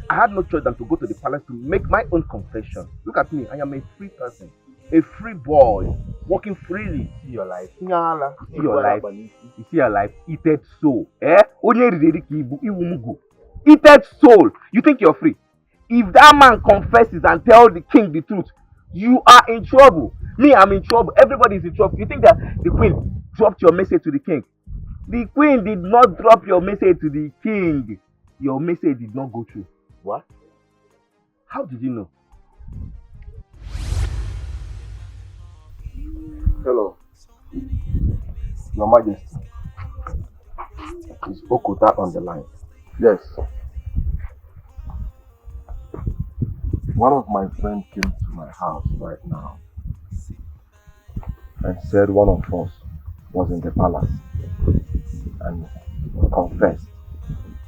[SPEAKER 4] I had no choice than to go to the palace to make my own confession. Look at me. I am a free person. A free boy. Walking freely. See your life. See your life. You see your life. Eated soul. Eated soul. You think you're free? If that man confesses and tells the king the truth, you are in trouble. Me, I'm in trouble. Everybody is in trouble. You think that the queen dropped your message to the king? The queen did not drop your message to the king. Your message did not go through. What? How did you know?
[SPEAKER 15] Hello. Your Majesty. Is Okota on the line? Yes. One of my friends came to my house right now and said one of us was in the palace and confessed.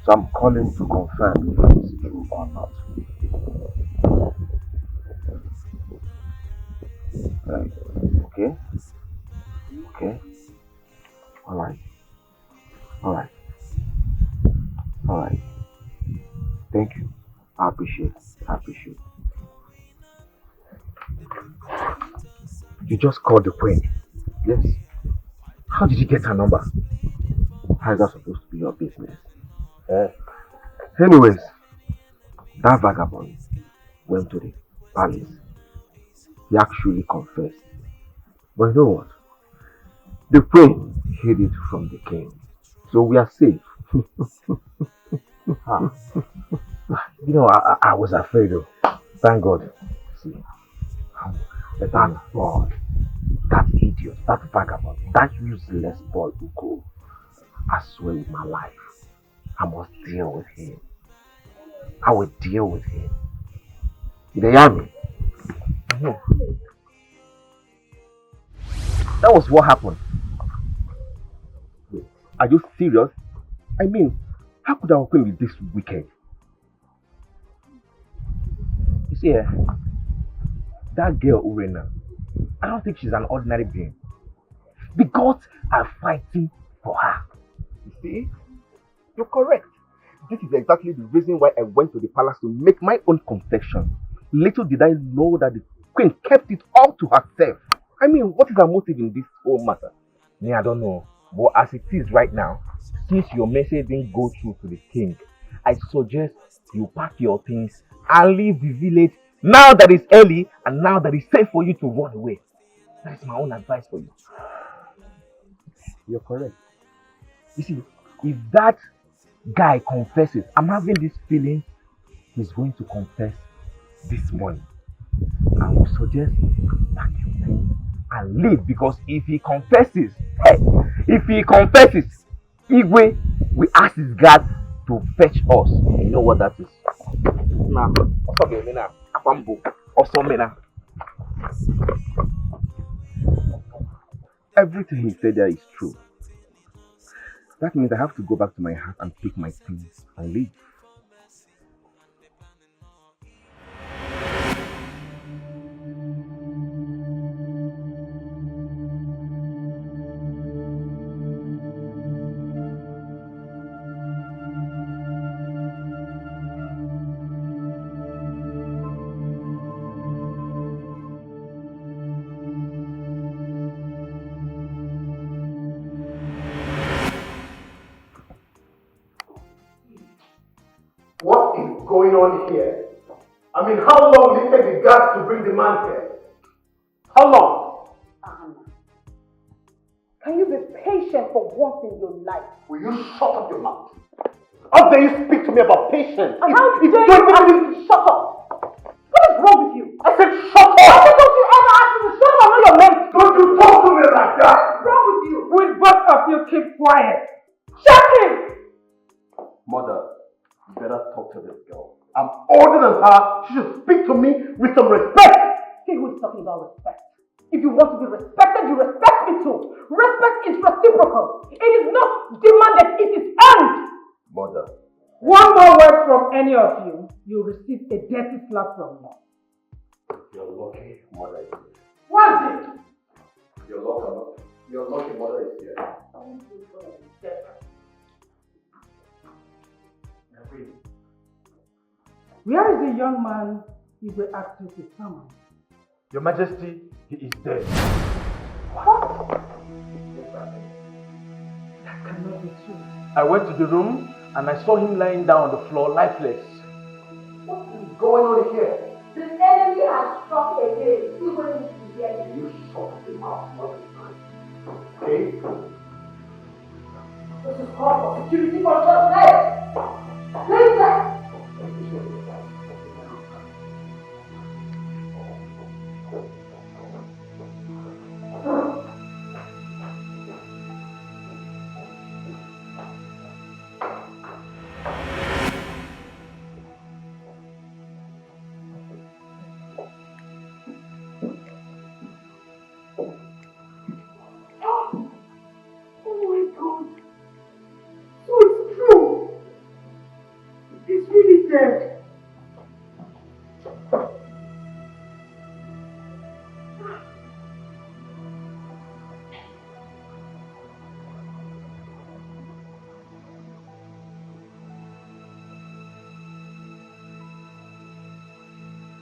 [SPEAKER 15] So I'm calling to confirm if it's true or not. Okay? Okay? Alright. Alright. Alright. Thank you. I appreciate it. I appreciate it.
[SPEAKER 4] You just called the queen.
[SPEAKER 15] Yes.
[SPEAKER 4] How did you get her number?
[SPEAKER 15] How is that supposed to be your business? Anyways, that vagabond went to the palace. He actually confessed. But you know what? The queen hid it from the king. So we are safe.
[SPEAKER 4] You know, I was afraid though. Thank God. See, that boy, that idiot, that vagabond, that useless boy Ugo, I swear with my life, I must deal with him. I will deal with him. You hear me? That was what happened. Wait, are you serious? I mean, how could our queen be this wicked? You see, that girl Urena, I don't think she's an ordinary being. The gods are fighting for her. You see? You're correct. This is exactly the reason why I went to the palace to make my own confession. Little did I know that the queen kept it all to herself. I mean, what is her motive in this whole matter? Me, I don't know. But as it is right now, since your message didn't go through to the king, I suggest you pack your things and leave the village now that it's early and now that it's safe for you to run away. That is my own advice for you. You're correct. You see, if that guy confesses, I'm having this feeling he's going to confess this morning. I would suggest pack your things and leave, because if he confesses, Igwe will ask his guard to fetch us. And you know what that is? Everything he said there is true. That means I have to go back to my house and pick my things and leave.
[SPEAKER 11] What is going on here? I mean, how long will it take the guards to bring the man here? How long?
[SPEAKER 3] Can you be patient for once in your life?
[SPEAKER 11] Will you shut up your mouth? How dare you speak to me about patience?
[SPEAKER 3] And how dare you ask me to shut up? What is wrong with you?
[SPEAKER 11] I said shut up!
[SPEAKER 3] Why don't you ever ask me to shut up? I know your name.
[SPEAKER 11] Don't you talk to me like that!
[SPEAKER 21] of you keep quiet. Shut him!
[SPEAKER 4] Mother, you better talk to this girl. I'm older than her. She should speak to me with some respect.
[SPEAKER 21] See who is talking about respect. If you want to be respected, you respect me too. Respect is reciprocal. It is not demanded, it is earned.
[SPEAKER 4] Mother.
[SPEAKER 21] One more word from any of you, you'll receive a dirty slap from me.
[SPEAKER 4] You're lucky, Mother is here.
[SPEAKER 21] What's it?
[SPEAKER 4] You're lucky, Mother is here.
[SPEAKER 21] Where is the young man you were asked you to summon?
[SPEAKER 4] Your Majesty, he is dead.
[SPEAKER 21] What? That cannot be true.
[SPEAKER 4] I went to the room and I saw him lying down on the floor, lifeless.
[SPEAKER 21] What is going on here?
[SPEAKER 3] The enemy has struck again. Even if you hear it.
[SPEAKER 4] You shut him out all the time. Okay?
[SPEAKER 3] This is called for security for just legs. Leave that.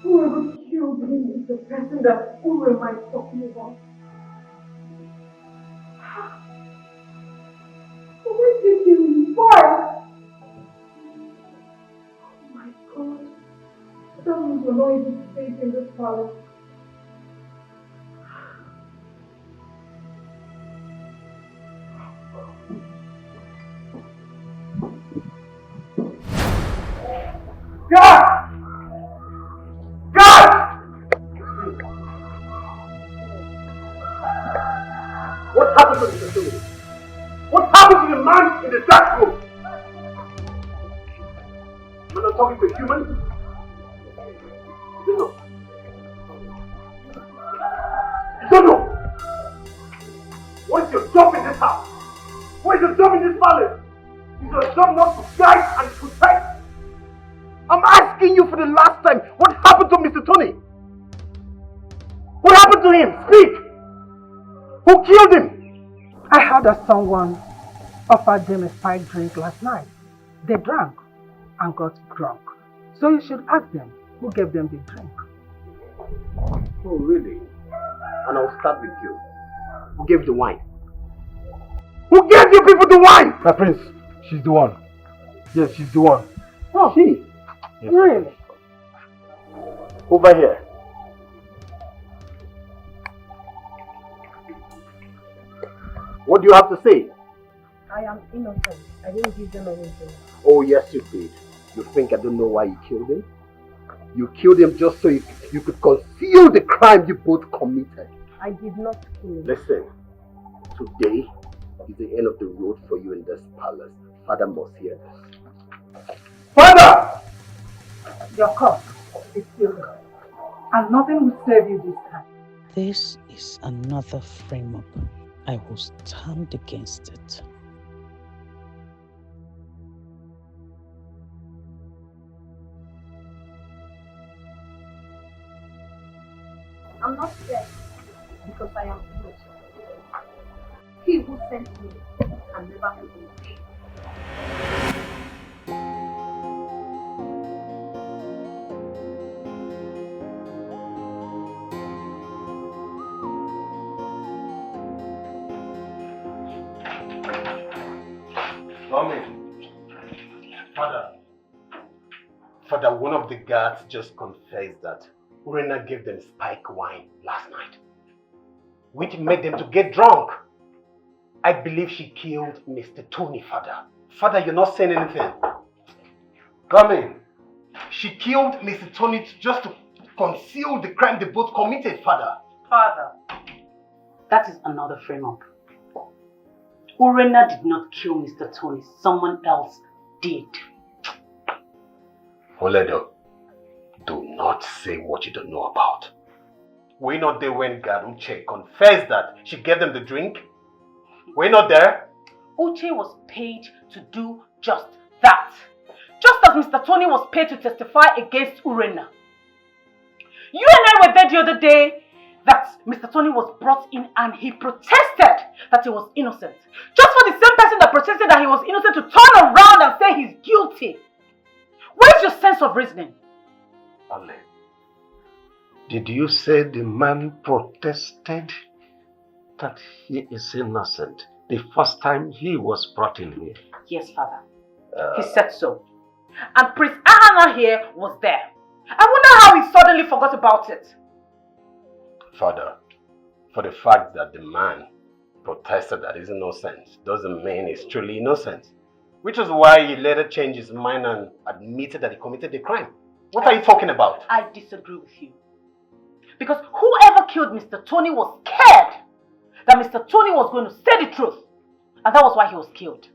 [SPEAKER 21] Whoever killed him is the person that who am I talking about? Why did he kill him? Why? Oh my God. That means you're not even safe in this palace.
[SPEAKER 4] God! God! What happened to the facility? What happened to the man in the dark room? You're not talking to a human? You know. You don't know. What is your job in this house? What is your job in this palace? Is your job not to guide and protect? I'm asking you for the last time, what happened to Mr. Tony? What happened to him? Speak! Who killed him?
[SPEAKER 21] I heard that someone offered them a spiked drink last night. They drank and got drunk. So you should ask them who gave them the drink.
[SPEAKER 4] Oh, really? And I'll start with you. Who gave the wine? Who gave you people the wine? My prince, she's the one. Yes, she's the one.
[SPEAKER 21] Oh,
[SPEAKER 4] She? Yes.
[SPEAKER 21] Really?
[SPEAKER 4] Over here. What do you have to say?
[SPEAKER 8] I am innocent. I didn't give them anything.
[SPEAKER 4] Oh, yes, you did. You think I don't know why you killed him? You killed him just so you could conceal the crime you both committed.
[SPEAKER 8] I did not kill him.
[SPEAKER 4] Listen, today is the end of the road for you in this palace. Father must hear this. Father!
[SPEAKER 21] Your cup is still good. And nothing will save you this time.
[SPEAKER 9] This is another frame-up. I will stand against it.
[SPEAKER 3] I'm not scared because I am innocent. He who sent me can never forgive me.
[SPEAKER 4] Father, one of the guards just confessed that Urena gave them spike wine last night, which made them to get drunk. I believe she killed Mr. Tony, Father. Father, you're not saying anything. Come in. She killed Mr. Tony just to conceal the crime they both committed, Father.
[SPEAKER 19] Father, that is another frame-up.
[SPEAKER 12] Urena did not kill Mr. Tony. Someone else did.
[SPEAKER 7] Oledo, do not say what you don't know about. Were you not there when Uche confessed that she gave them the drink? Were you not there?
[SPEAKER 12] Uche was paid to do just that. Just as Mr. Tony was paid to testify against Urena. You and I were there the other day that Mr. Tony was brought in and he protested that he was innocent. Just for the same person that protested that he was innocent to turn around and say he's guilty. Where's your sense of reasoning?
[SPEAKER 7] Ale, did you say the man protested that he is innocent the first time he was brought in here?
[SPEAKER 12] Yes, Father. He said so. And Prince Ahana here was there. I wonder how he suddenly forgot about it.
[SPEAKER 2] Father, for the fact that the man protested that he's innocent doesn't mean he's truly innocent. Which is why he later changed his mind and admitted that he committed the crime. What are you talking about?
[SPEAKER 12] I disagree with you. Because whoever killed Mr. Tony was scared that Mr. Tony was going to say the truth. And that was why he was killed.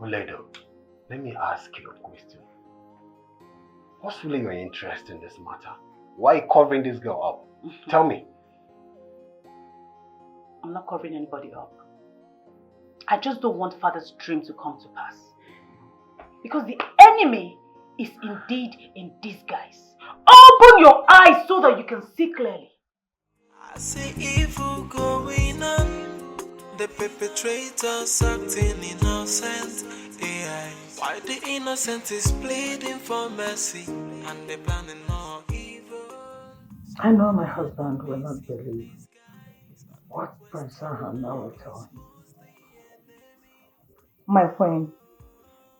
[SPEAKER 2] Oledo, let me ask you a question. What's really your interest in this matter? Why are you covering this girl up? Tell me.
[SPEAKER 12] I'm not covering anybody up. I just don't want Father's dream to come to pass. Because the enemy is indeed in disguise. Open your eyes so that you can see clearly.
[SPEAKER 1] I see evil going on. The perpetrators acting innocent. AI. Why the innocent is pleading for mercy and they planning more evil.
[SPEAKER 21] I know my husband will not believe what Prince Ahana will tell him.
[SPEAKER 6] My friend,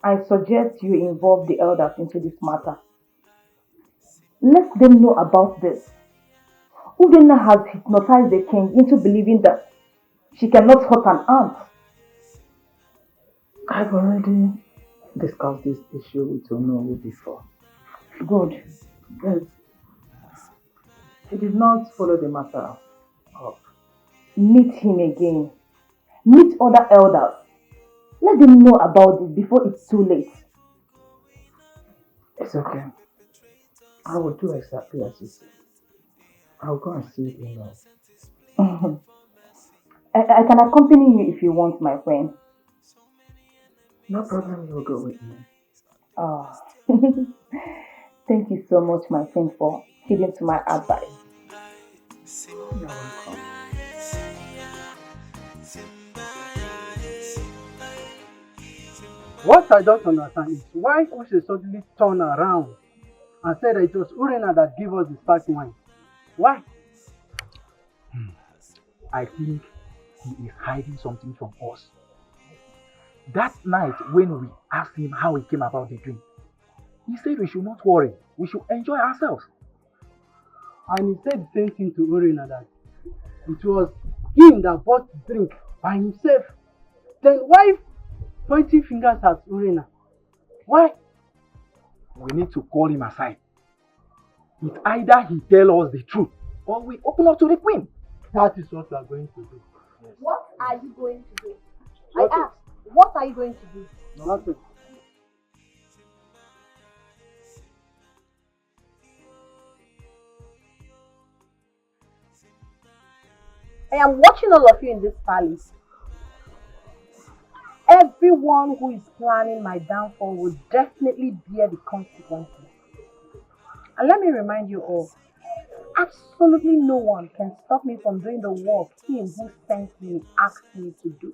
[SPEAKER 6] I suggest you involve the elders into this matter. Let them know about this. Udena has hypnotized the king into believing that she cannot hurt an ant.
[SPEAKER 21] I've already discussed this issue with Onowu before.
[SPEAKER 6] Good.
[SPEAKER 21] Yes. He did not follow the matter up.
[SPEAKER 6] Meet him again. Meet other elders. Let them know about it before it's too late.
[SPEAKER 21] It's okay. I will do exactly as you said. I'll go and see it in love.
[SPEAKER 6] I can accompany you if you want, my friend.
[SPEAKER 21] No problem, you'll go with me.
[SPEAKER 6] Oh. Thank you so much, my friend, for heeding to my advice.
[SPEAKER 21] You're welcome.
[SPEAKER 20] What I don't understand is why Ose suddenly turned around and said that it was Urena that gave us the spark wine. Why?
[SPEAKER 10] I think he is hiding something from us. That night when we asked him how he came about the drink, he said we should not worry, we should enjoy ourselves.
[SPEAKER 20] And he said the same thing to Urena, that it was him that bought the drink by himself. Then why pointing fingers at Urena? Why?
[SPEAKER 10] We need to call him aside. It's either he tell us the truth or we open up to the queen.
[SPEAKER 20] That is what we are going to do.
[SPEAKER 3] Yes. What are you going to do? I asked, what are you going to do?
[SPEAKER 20] Nothing.
[SPEAKER 3] I am watching all of you in this palace. Everyone who is planning my downfall will definitely bear the consequences. And let me remind you all, absolutely no one can stop me from doing the work him who sent me asked me to do.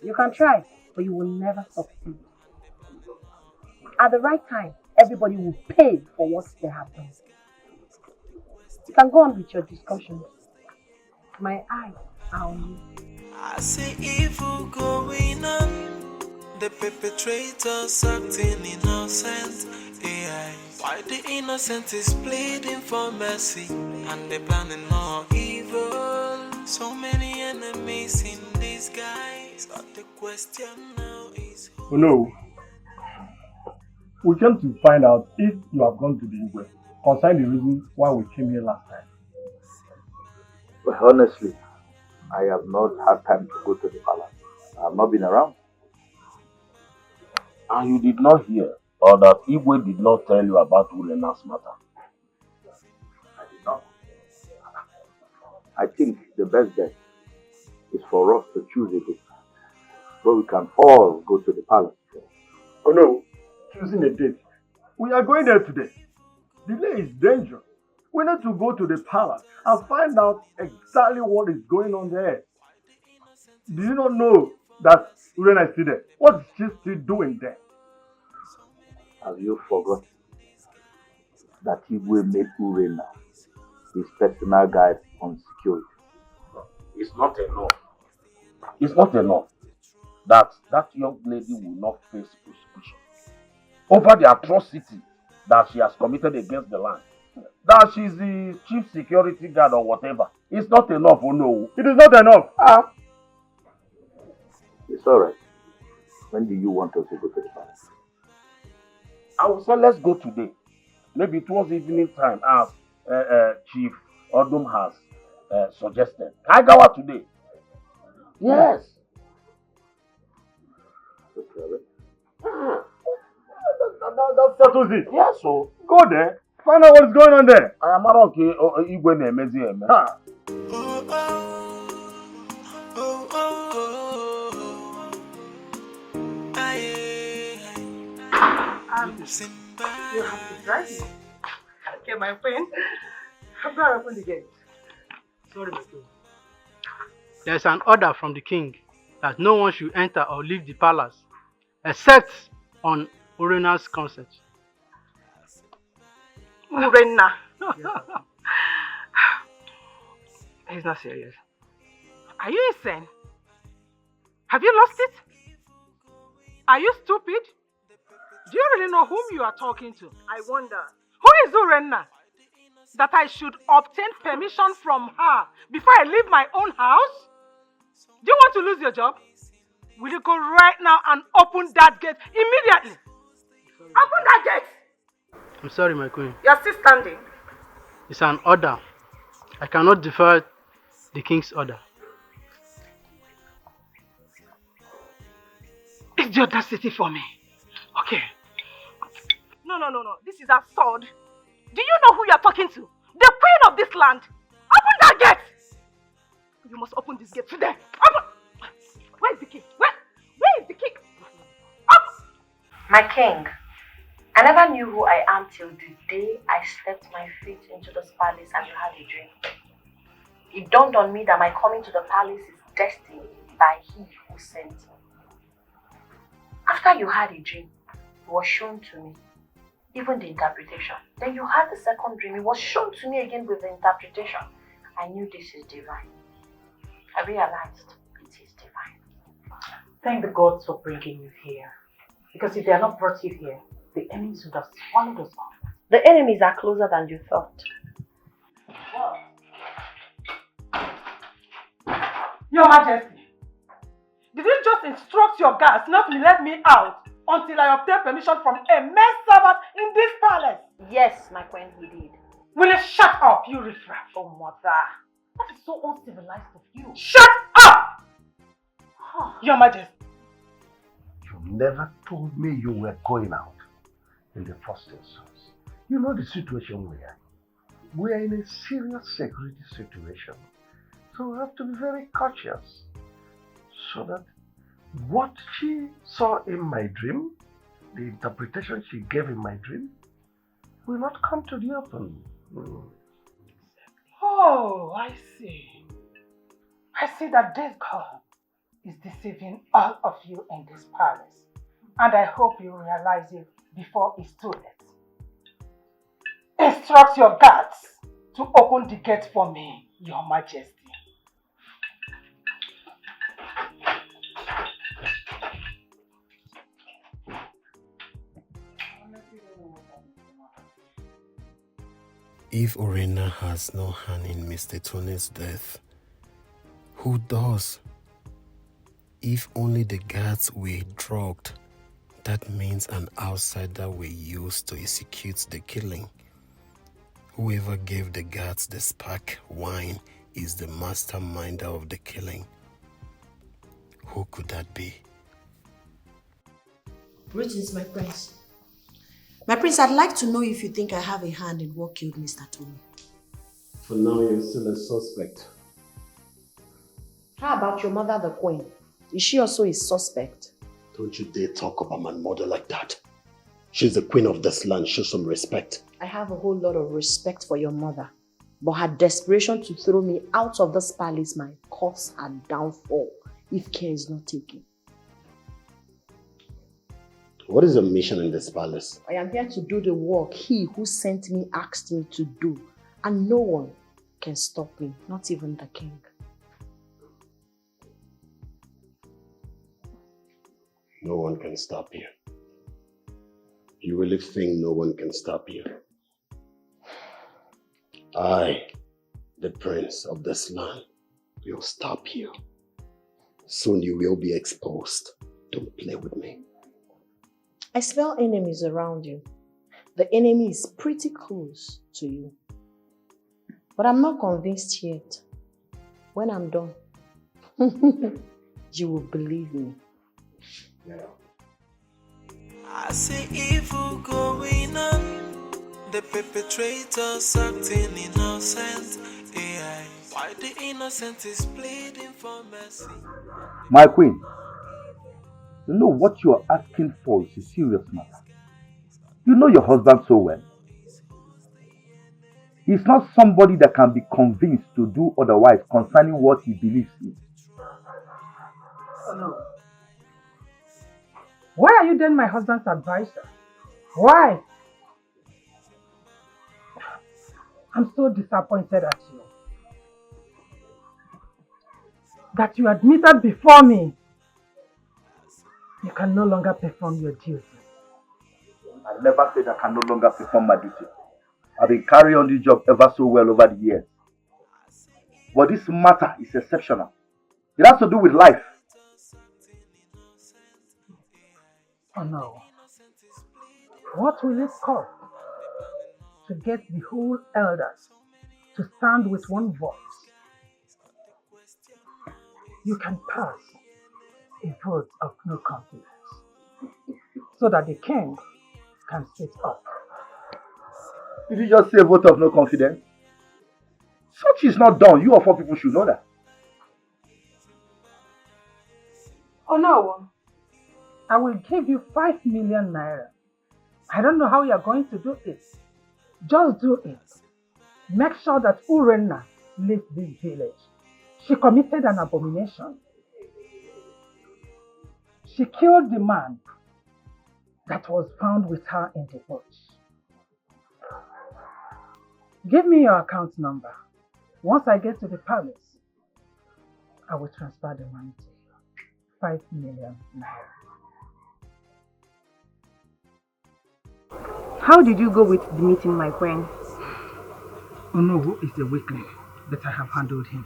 [SPEAKER 3] You can try, but you will never succeed. At the right time, everybody will pay for what they have done. You can go on with your discussions. My eyes are on you.
[SPEAKER 1] I see evil going on. The perpetrators acting innocent. AI. Why the innocent is pleading for mercy and they planning more evil. So many enemies in disguise. But the question now is
[SPEAKER 13] Oh no. We came to find out if you have gone to the Igwe. concerning the reason why we came here last time.
[SPEAKER 10] Well, honestly, I have not had time to go to the palace. I have not been around.
[SPEAKER 15] And you did not hear, or that Igwe did not tell you about Urena's matter?
[SPEAKER 10] I did not. I think the best bet is for us to choose a date where we can all go to the palace.
[SPEAKER 13] Oh no, choosing a date. We are going there today. Delay is dangerous. We need to go to the palace and find out exactly what is going on there. Do you not know that Urena is still there? What is she still doing there?
[SPEAKER 10] Have you forgotten that Igwe made Urena his personal guide on security?
[SPEAKER 15] It's not enough. It's not enough that young lady will not face prosecution over the atrocity that she has committed against the land. That she's the chief security guard or whatever. It's not enough, oh no.
[SPEAKER 13] It is not enough.
[SPEAKER 10] It's alright. When do you want us to go to the palace?
[SPEAKER 15] I will say let's go today. Maybe towards evening time as Chief Odum has suggested. Kaigawa today. Yes.
[SPEAKER 13] That settles it.
[SPEAKER 15] Yes, so.
[SPEAKER 13] Go there. Find out what is going on there.
[SPEAKER 15] I am not okay. Igwe na-emezi eme.
[SPEAKER 21] You have to drive me. Okay, my friend. I'm going to open the gate.
[SPEAKER 20] Sorry, my friend. There's an order from the king that no one should enter or leave the palace except on Urena's consent.
[SPEAKER 21] Urena. He's not serious. Are you insane? Have you lost it? Are you stupid? Do you really know whom you are talking to? I wonder. Who is Urena? That I should obtain permission from her before I leave my own house? Do you want to lose your job? Will you go right now and open that gate immediately? Open that gate!
[SPEAKER 20] I'm sorry, my queen.
[SPEAKER 21] You're still standing.
[SPEAKER 20] It's an order. I cannot defer the king's order.
[SPEAKER 21] It's the audacity for me. Okay. No. This is absurd. Do you know who you're talking to? The queen of this land. Open that gate! You must open this gate today. Open! Where is the key? Where is the key? Up!
[SPEAKER 5] My king, I never knew who I am till the day I stepped my feet into this palace and you had a dream. It dawned on me that my coming to the palace is destined by he who sent me. After you had a dream, it was shown to me, even the interpretation. Then you had the second dream, it was shown to me again with the interpretation. I knew this is divine. I realized it is divine.
[SPEAKER 6] Thank the gods for bringing you here. Because if they had not brought you here, the enemies would have swallowed us up.
[SPEAKER 5] The enemies are closer than you thought.
[SPEAKER 21] Your Majesty, did you just instruct your guards not to let me out until I obtain permission from a maid servant in this palace?
[SPEAKER 5] Yes, my queen, he did.
[SPEAKER 21] Will you shut up, you riffraff?
[SPEAKER 6] Oh, mother. That is so uncivilized of you.
[SPEAKER 21] Shut up! Your Majesty.
[SPEAKER 15] You never told me you were going out in the first instance. You know the situation we are in. We are in a serious security situation. So we have to be very cautious. So that what she saw in my dream, the interpretation she gave in my dream, will not come to the open.
[SPEAKER 21] Oh, I see. I see that this girl is deceiving all of you in this palace. And I hope you realize it before it's too late. Instruct your guards to open the gate for me, Your Majesty.
[SPEAKER 23] If Urena has no hand in Mr. Tony's death, who does? If only the guards were drugged, that means an outsider were used to execute the killing. Whoever gave the guards the spark wine is the masterminder of the killing. Who could that be?
[SPEAKER 5] Greetings, my prince. My prince, I'd like to know if you think I have a hand in what killed Mr. Tony.
[SPEAKER 2] For now, you're still a suspect.
[SPEAKER 5] How about your mother, the queen? Is she also a suspect?
[SPEAKER 2] Don't you dare talk about my mother like that. She's the queen of this land. Show some respect.
[SPEAKER 5] I have a whole lot of respect for your mother. But her desperation to throw me out of this palace might cause her downfall if care is not taken.
[SPEAKER 2] What is your mission in this palace?
[SPEAKER 5] I am here to do the work he who sent me asked me to do. And no one can stop me, not even the king.
[SPEAKER 2] No one can stop you. You really think no one can stop you? I, the prince of this land, will stop you. Soon you will be exposed. Don't play with me.
[SPEAKER 5] I smell enemies around you. The enemy is pretty close to you. But I'm not convinced yet. When I'm done, you will believe me.
[SPEAKER 2] Yeah.
[SPEAKER 1] I see evil going on. The perpetrators acting innocent. AI. Why the innocent is pleading for mercy?
[SPEAKER 10] My queen, you know what you are asking for is a serious matter. You know your husband so well. He's not somebody that can be convinced to do otherwise concerning what he believes in.
[SPEAKER 21] Oh no. Why are you then my husband's advisor? Why? I'm so disappointed at you. That you admitted before me you can no longer perform your duty.
[SPEAKER 10] I never said I can no longer perform my duty. I've been carrying on this job ever so well over the years. But this matter is exceptional. It has to do with life.
[SPEAKER 21] Oh no. What will it cost to get the whole elders to stand with one voice? You can pass a vote of no confidence so that the king can sit up.
[SPEAKER 10] Did you just say a vote of no confidence? Such is not done. You of all people should know that.
[SPEAKER 21] Oh no. I will give you 5 million naira. I don't know how you are going to do it. Just do it. Make sure that Urenna leaves this village. She committed an abomination. She killed the man that was found with her in the bush. Give me your account number. Once I get to the palace, I will transfer the money to you. 5 million naira.
[SPEAKER 6] How did you go with the meeting, my friend?
[SPEAKER 21] Onowu is a weakling, but I have handled him.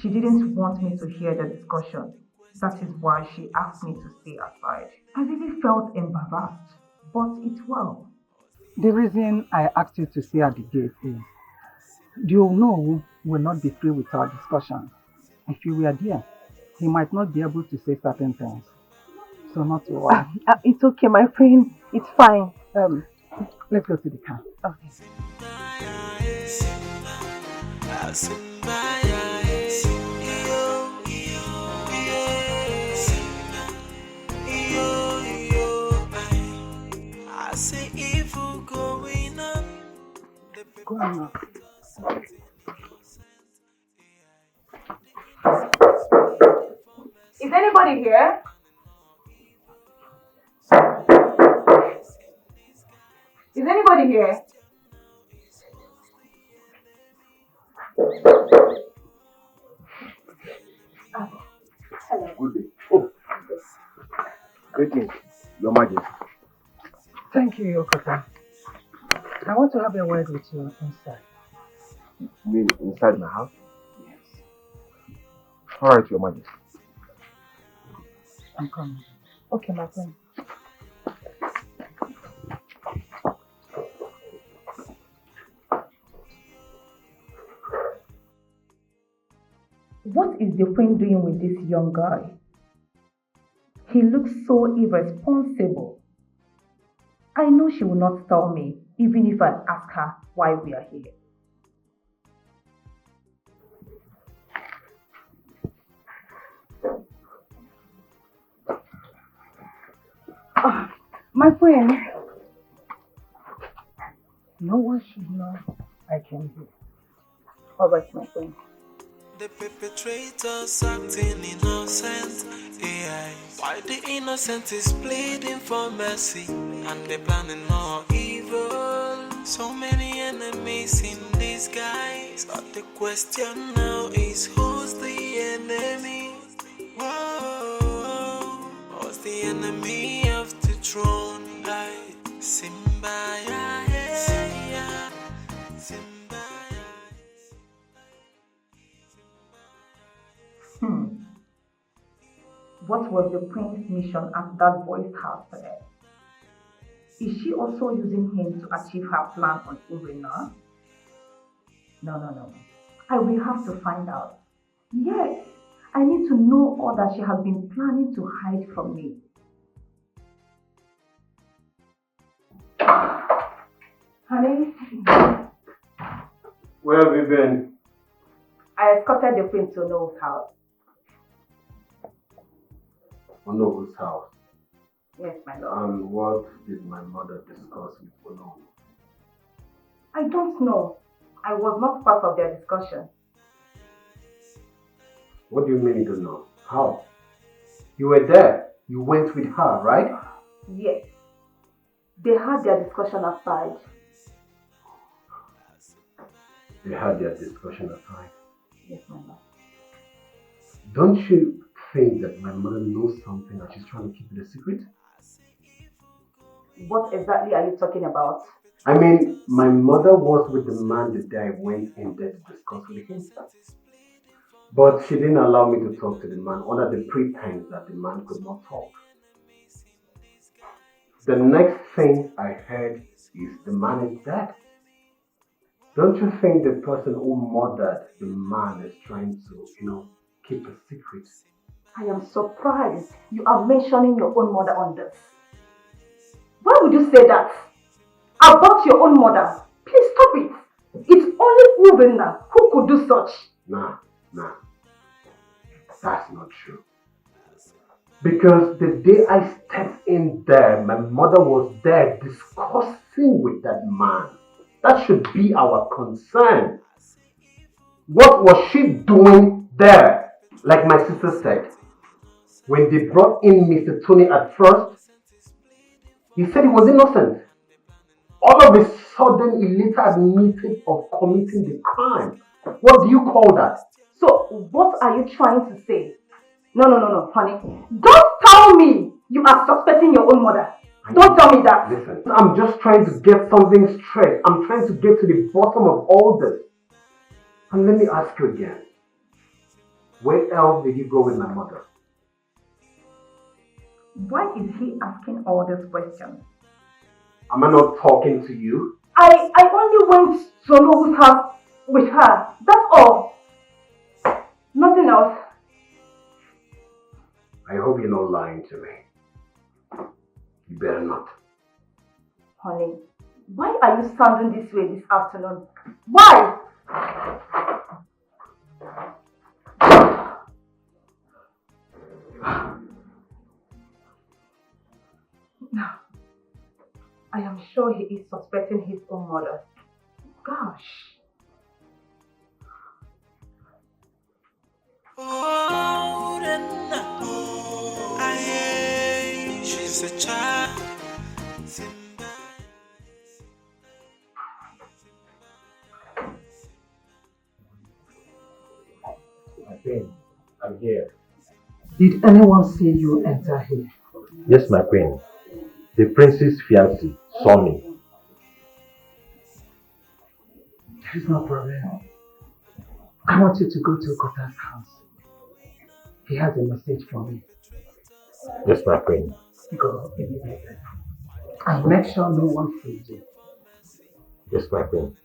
[SPEAKER 6] She didn't want me to hear the discussion. That is why she asked me to stay aside. I really felt embarrassed, but it's well.
[SPEAKER 21] The reason I asked you to stay at the gate is the Onowu will not be free with our discussion. If you were there, he might not be able to say certain things. So not to worry.
[SPEAKER 6] It's okay, my friend. It's fine.
[SPEAKER 21] Let's go to the car.
[SPEAKER 6] Okay.
[SPEAKER 1] I see evil going on.
[SPEAKER 21] Go on now.
[SPEAKER 6] Is anybody here? Is anybody here?
[SPEAKER 21] Hello.
[SPEAKER 10] Good day. Oh. Greetings, Your Majesty.
[SPEAKER 21] Thank you, Yokota. I want to have a word with you inside.
[SPEAKER 10] You mean inside my house? Yes. Alright, Your Majesty.
[SPEAKER 21] I'm coming. Okay, my friend.
[SPEAKER 6] What is the queen doing with this young guy? He looks so irresponsible. I know she will not tell me, even if I ask her why we are here.
[SPEAKER 21] My queen. No one should know I came here.
[SPEAKER 6] All right, my queen.
[SPEAKER 1] The perpetrators acting innocent. AI. Why the innocent is pleading for mercy, and they planning more evil. So many enemies in disguise. But the question now is, who's the enemy? Whoa, who's the enemy of the throne? Simba, Simba.
[SPEAKER 6] What was the queen's mission at that boy's house today? Is she also using him to achieve her plan on Urena? No. I will have to find out. Yes, I need to know all that she has been planning to hide from me. Honey?
[SPEAKER 2] Where have you been?
[SPEAKER 6] I escorted the queen to Noel's house.
[SPEAKER 2] Onobu's house.
[SPEAKER 6] Yes, my lord.
[SPEAKER 2] And what did my mother discuss with Onobu?
[SPEAKER 6] I don't know. I was not part of their discussion.
[SPEAKER 2] What do you mean you don't know? How? You were there. You went with her, right?
[SPEAKER 6] Yes. They had their discussion aside.
[SPEAKER 2] They had their discussion aside.
[SPEAKER 6] Yes, my lord.
[SPEAKER 2] Don't you think that my mother knows something and she's trying to keep it a secret?
[SPEAKER 6] What exactly are you talking about?
[SPEAKER 2] I mean, my mother was with the man the day I went in there to discuss with him. But she didn't allow me to talk to the man under the pretense that the man could not talk. The next thing I heard is the man is dead. Don't you think the person who murdered the man is trying to, keep a secret?
[SPEAKER 6] I am surprised you are mentioning your own mother on this. Why would you say that? About your own mother? Please stop it. It's only Urena who could do such.
[SPEAKER 2] Nah. That's not true. Because the day I stepped in there, my mother was there discussing with that man. That should be our concern. What was she doing there? Like my sister said, when they brought in Mr. Tony at first, he said he was innocent. All of a sudden, he later admitted of committing the crime. What do you call that?
[SPEAKER 6] So, what are you trying to say? No, honey. Don't tell me you are suspecting your own mother. Don't tell me that.
[SPEAKER 2] Listen, I'm just trying to get something straight. I'm trying to get to the bottom of all this. And let me ask you again. Where else did you go with my mother?
[SPEAKER 6] Why is he asking all these questions?
[SPEAKER 2] Am I not talking to you?
[SPEAKER 6] I only went to Nobu's house with her. That's all. Nothing else.
[SPEAKER 2] I hope you're not lying to me. You better not.
[SPEAKER 6] Honey, why are you sounding this way this afternoon? Why? No. I am sure he is suspecting his own mother. Gosh.
[SPEAKER 1] She's a child.
[SPEAKER 11] I'm here.
[SPEAKER 21] Did anyone see you enter here?
[SPEAKER 11] Yes, my queen. The prince's fiancé saw me.
[SPEAKER 21] There is no problem. I want you to go to Kota's house. He has a message for me.
[SPEAKER 11] Yes, my queen.
[SPEAKER 21] Go immediately. And make sure no one sees you.
[SPEAKER 11] Yes, my queen.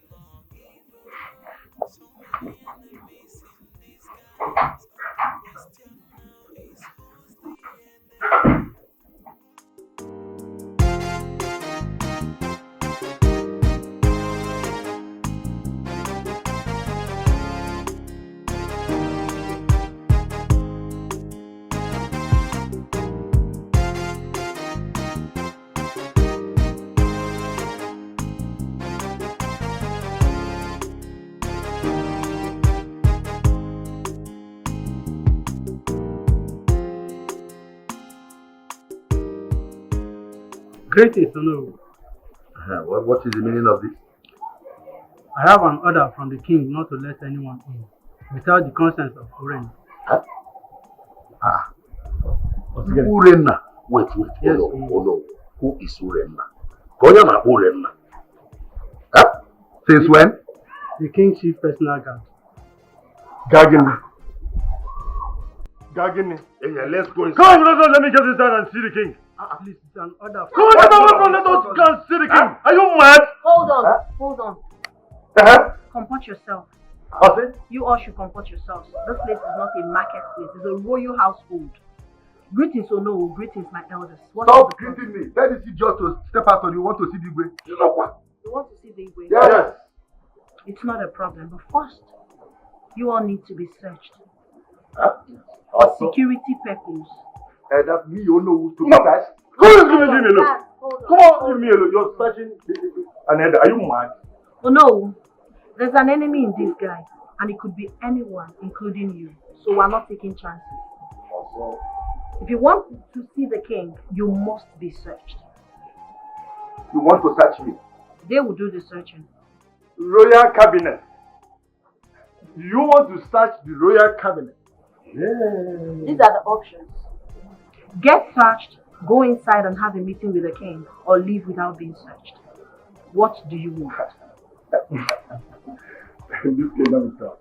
[SPEAKER 20] Greetings, Nollywood.
[SPEAKER 10] What is the meaning of this?
[SPEAKER 20] I have an order from the king not to let anyone in without the consent of Uren.
[SPEAKER 10] Huh? Urenna. Wait.
[SPEAKER 20] Yes,
[SPEAKER 10] oh no. Who is Urenna? Koyama Urenna. Huh? Since when?
[SPEAKER 20] The king's chief personal guard.
[SPEAKER 13] Gagini.
[SPEAKER 10] Yeah, let's go inside.
[SPEAKER 13] Come, let me get inside and see the king.
[SPEAKER 20] Please, it's an order.
[SPEAKER 13] Come on, let us go and see the king. Are you mad?
[SPEAKER 3] Hold on. Comport yourself. You all should comport yourselves. This place is not a marketplace, it's a royal household. Greetings, no, greetings, my elders.
[SPEAKER 10] Stop greeting me. That is it just to step out or you want to see the Igwe. You know what?
[SPEAKER 3] You want to see the Igwe?
[SPEAKER 10] Yes.
[SPEAKER 3] It's not a problem, but first, you all need to be searched.
[SPEAKER 10] For
[SPEAKER 3] security purposes.
[SPEAKER 10] That me, you know who to be searched.
[SPEAKER 13] Give me alone. Come on, leave me alone. You're searching Aneda. Are you mad?
[SPEAKER 3] Oh no, there's an enemy in disguise, and it could be anyone, including you. So we're not taking chances. If you want to see the king, you must be searched.
[SPEAKER 10] You want to search me?
[SPEAKER 3] They will do the searching.
[SPEAKER 13] Royal cabinet. You want to search the royal cabinet?
[SPEAKER 3] Yeah. These are the options. Get searched, go inside and have a meeting with the king, or leave without being searched. What do you want?
[SPEAKER 13] This cannot be done.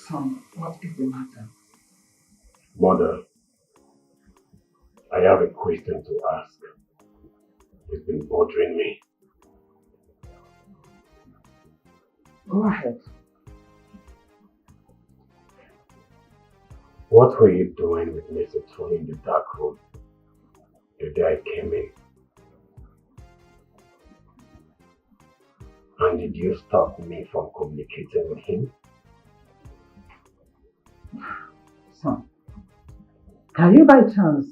[SPEAKER 9] Son, what is the matter?
[SPEAKER 7] Mother, I have a question to ask. It's been bothering me.
[SPEAKER 9] Go ahead.
[SPEAKER 7] What were you doing with Mr. Tony in the dark room the day I came in? And did you stop me from communicating with him?
[SPEAKER 9] Son, are you by chance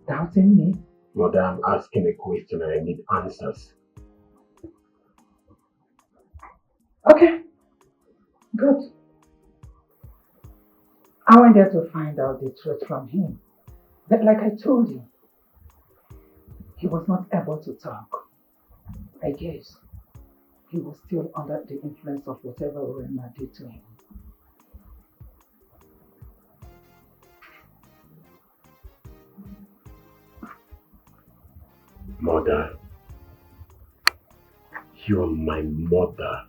[SPEAKER 9] doubting me?
[SPEAKER 7] Mother, I'm asking a question and I need answers.
[SPEAKER 9] Okay, good. I went there to find out the truth from him. But like I told you, he was not able to talk. I guess he was still under the influence of whatever Rema did to him.
[SPEAKER 7] Mother, you are my mother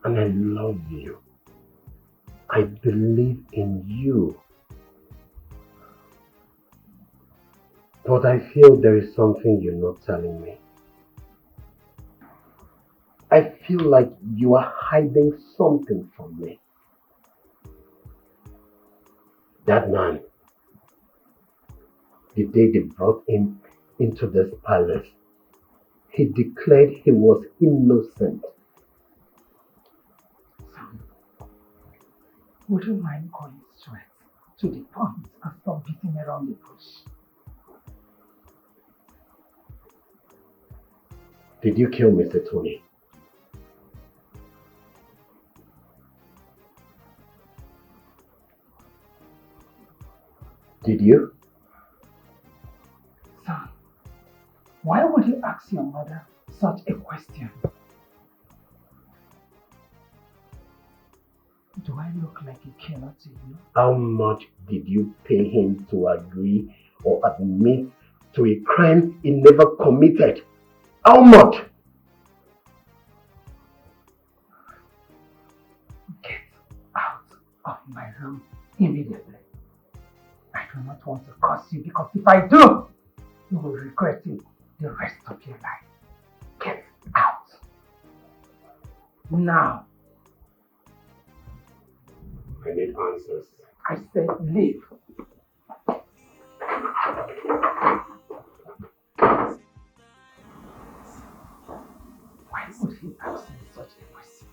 [SPEAKER 7] and I love you. I believe in you. But I feel there is something you're not telling me. I feel like you are hiding something from me. That man, the day they brought him into this palace, he declared he was innocent.
[SPEAKER 9] Son, would you mind going straight to the point and stop beating around the bush?
[SPEAKER 7] Did you kill Mr. Tony? Did you?
[SPEAKER 9] Son, why would you ask your mother such a question? Do I look like a killer to you?
[SPEAKER 7] How much did you pay him to agree or admit to a crime he never committed? How much?
[SPEAKER 9] Get out of my room immediately. I do not want to curse you because if I do, you will regret it the rest of your life. Get out. Now.
[SPEAKER 7] I need answers.
[SPEAKER 9] I said leave. Why would he ask me such a question?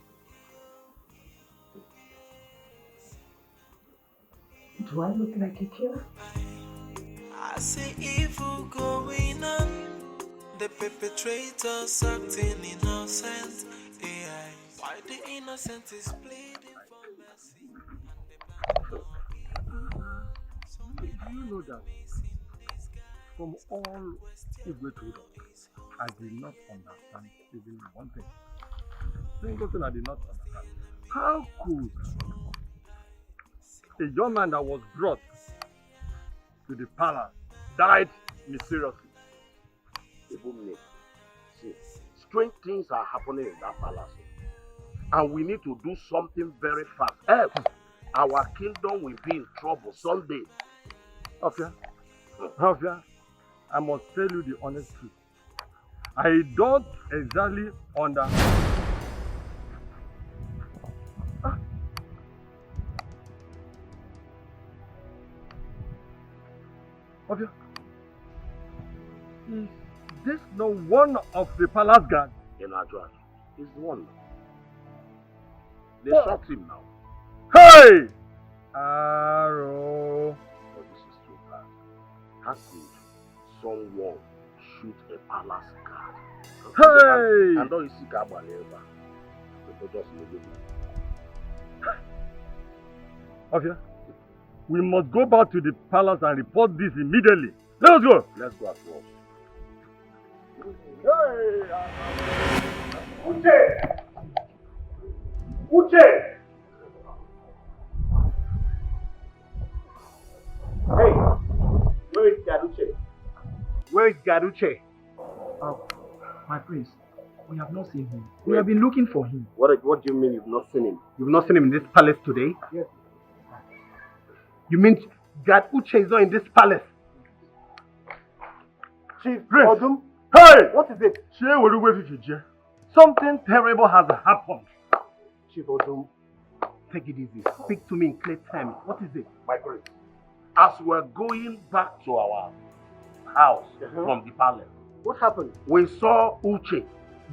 [SPEAKER 9] Do I look like a killer?
[SPEAKER 1] I see evil going on. The perpetrators acting innocent. AI. Why the innocent is pleading for mercy?
[SPEAKER 13] Do you know that from all Igwe told us, I did not understand even one thing. Single thing I did not understand. How could a young man that was brought to the palace died mysteriously?
[SPEAKER 7] See, strange things are happening in that palace. And we need to do something very fast. Else, our kingdom will be in trouble someday.
[SPEAKER 13] Afia, I must tell you the honest truth. I don't exactly understand. Afia, is this not one of the palace guards?
[SPEAKER 7] In Adra, he's the one. They shot him now.
[SPEAKER 13] Hey! Arrow.
[SPEAKER 7] Oh, this is too bad. How could someone shoot a palace guard?
[SPEAKER 13] Hey!
[SPEAKER 7] And don't you see Gabaleva? They just leave him.
[SPEAKER 13] Okay. We must go back to the palace and report this immediately. Let's go.
[SPEAKER 7] Let's go at once.
[SPEAKER 13] Hey! Uche! Uche!
[SPEAKER 7] Hey! Where is Gaduche?
[SPEAKER 4] Where is Gaduche?
[SPEAKER 9] Oh, my prince, we have not seen him. We have been looking for him.
[SPEAKER 7] What do you mean you've not seen him?
[SPEAKER 4] You've not seen him in this palace today?
[SPEAKER 9] Yes.
[SPEAKER 4] You mean Gaduche is not in this palace?
[SPEAKER 13] Chief
[SPEAKER 4] Odum?
[SPEAKER 13] Hey!
[SPEAKER 4] What is it?
[SPEAKER 13] Something terrible has happened.
[SPEAKER 4] Chief Odum, take it easy. Speak to me in clear terms. What is it?
[SPEAKER 7] My prince, as we're going back to our house from the palace,
[SPEAKER 4] What happened?
[SPEAKER 7] we saw Uche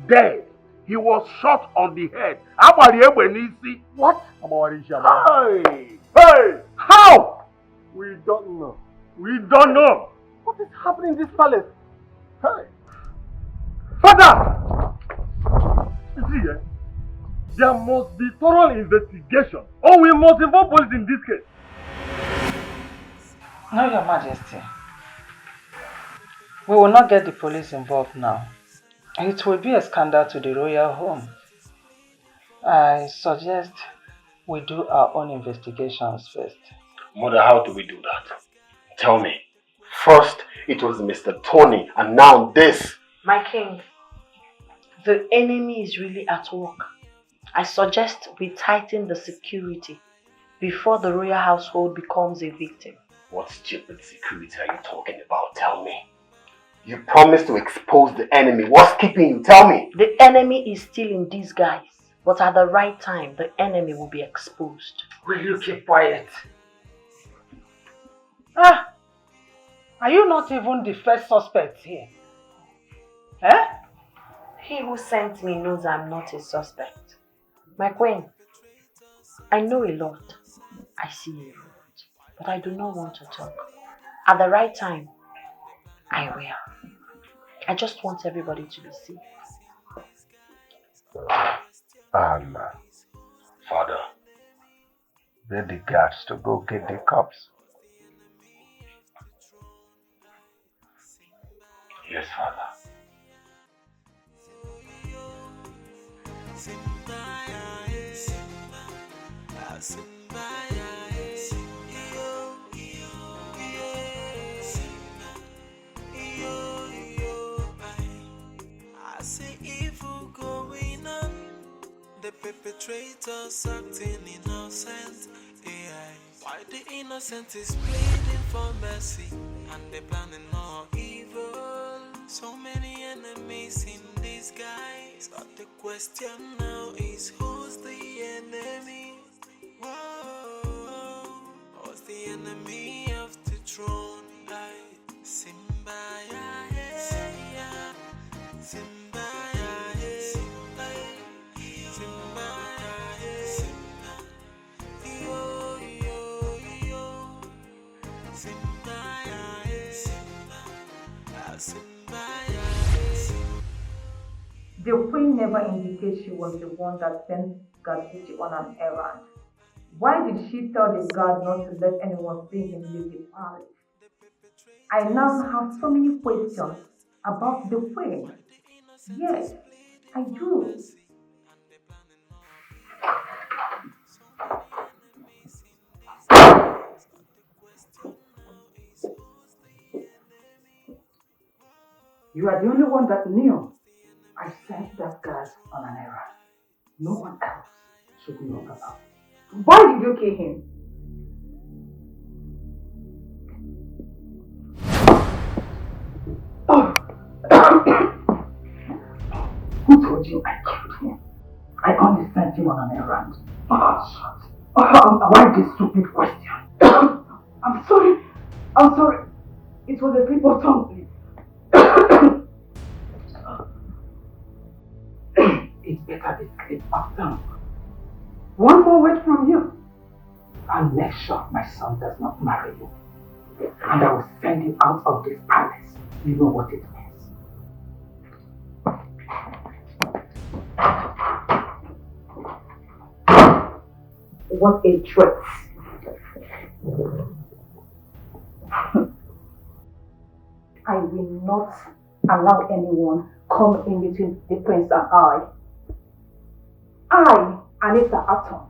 [SPEAKER 7] dead. He was shot on the head.
[SPEAKER 4] What?
[SPEAKER 7] Hey!
[SPEAKER 13] Hey!
[SPEAKER 4] How?
[SPEAKER 13] We don't know. We don't know.
[SPEAKER 4] What is happening in this palace?
[SPEAKER 13] Hey! Father! You see, there must be thorough investigation, or we must involve police in this case.
[SPEAKER 21] No, Your Majesty. We will not get the police involved now. It will be a scandal to the royal home. I suggest we do our own investigations first.
[SPEAKER 23] Mother, how do we do that? Tell me. First, it was Mr. Tony, and now this.
[SPEAKER 5] My king, the enemy is really at work. I suggest we tighten the security before the royal household becomes a victim.
[SPEAKER 23] What stupid security are you talking about? Tell me. You promised to expose the enemy. What's keeping you? Tell me.
[SPEAKER 5] The enemy is still in disguise, but at the right time, the enemy will be exposed.
[SPEAKER 21] Will you keep quiet? Ah! Are you not even the first suspect here? Eh?
[SPEAKER 5] He who sent me knows I'm not a suspect. My queen, I know a lot. I see a lot. But I do not want to talk. At the right time, I will. I just want everybody to be safe.
[SPEAKER 7] Father, get the guards to go get the cops.
[SPEAKER 23] Yes, Father.
[SPEAKER 1] I see evil going on. The perpetrators acting innocent. AI. Why the innocent is pleading for mercy and they planning more evil. So many enemies in disguise. But the question now is who's the enemy? Whoa, who's the enemy of the throne? Simba, yeah, Simba, Simba, Simba, Simba, yo, yo, yo, Simba, Simba, Simba.
[SPEAKER 6] The queen never indicated she was the one that sent Gatsby on an errand. Why did she tell the guard not to let anyone see him leave the palace? I now have so many questions about the queen. Yes, I do.
[SPEAKER 9] You are the only one that knew. I sent that guard on an errand. No one else should know about it.
[SPEAKER 6] Why did you kill him?
[SPEAKER 9] Who told you I killed him? I only sent him on an errand. Why this stupid question? I'm sorry. I'm sorry. It was a slip of tongue. It's better be slip of tongue. One more word from you. I'll make sure my son does not marry you. And I will send you out of this palace. You know what it means.
[SPEAKER 6] What a threat. I will not allow anyone come in between the prince and I. Anita Atom.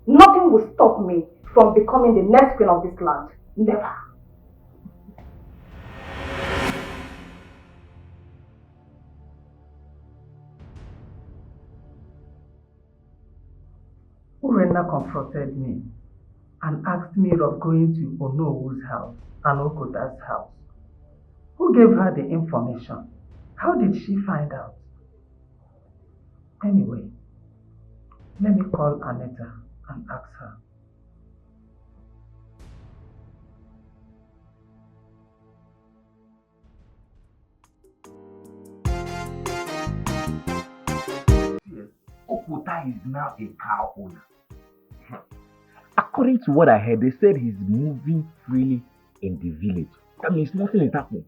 [SPEAKER 6] Nothing will stop me from becoming the next queen of this land. Never.
[SPEAKER 9] Urena confronted me and asked me of going to Onowu's house and Okota's house. Who gave her the information? How did she find out? Anyway, let me call Anita and ask her.
[SPEAKER 11] Okota is now a cow owner. According to what I heard, they said he's moving freely in the village. That means nothing is happening.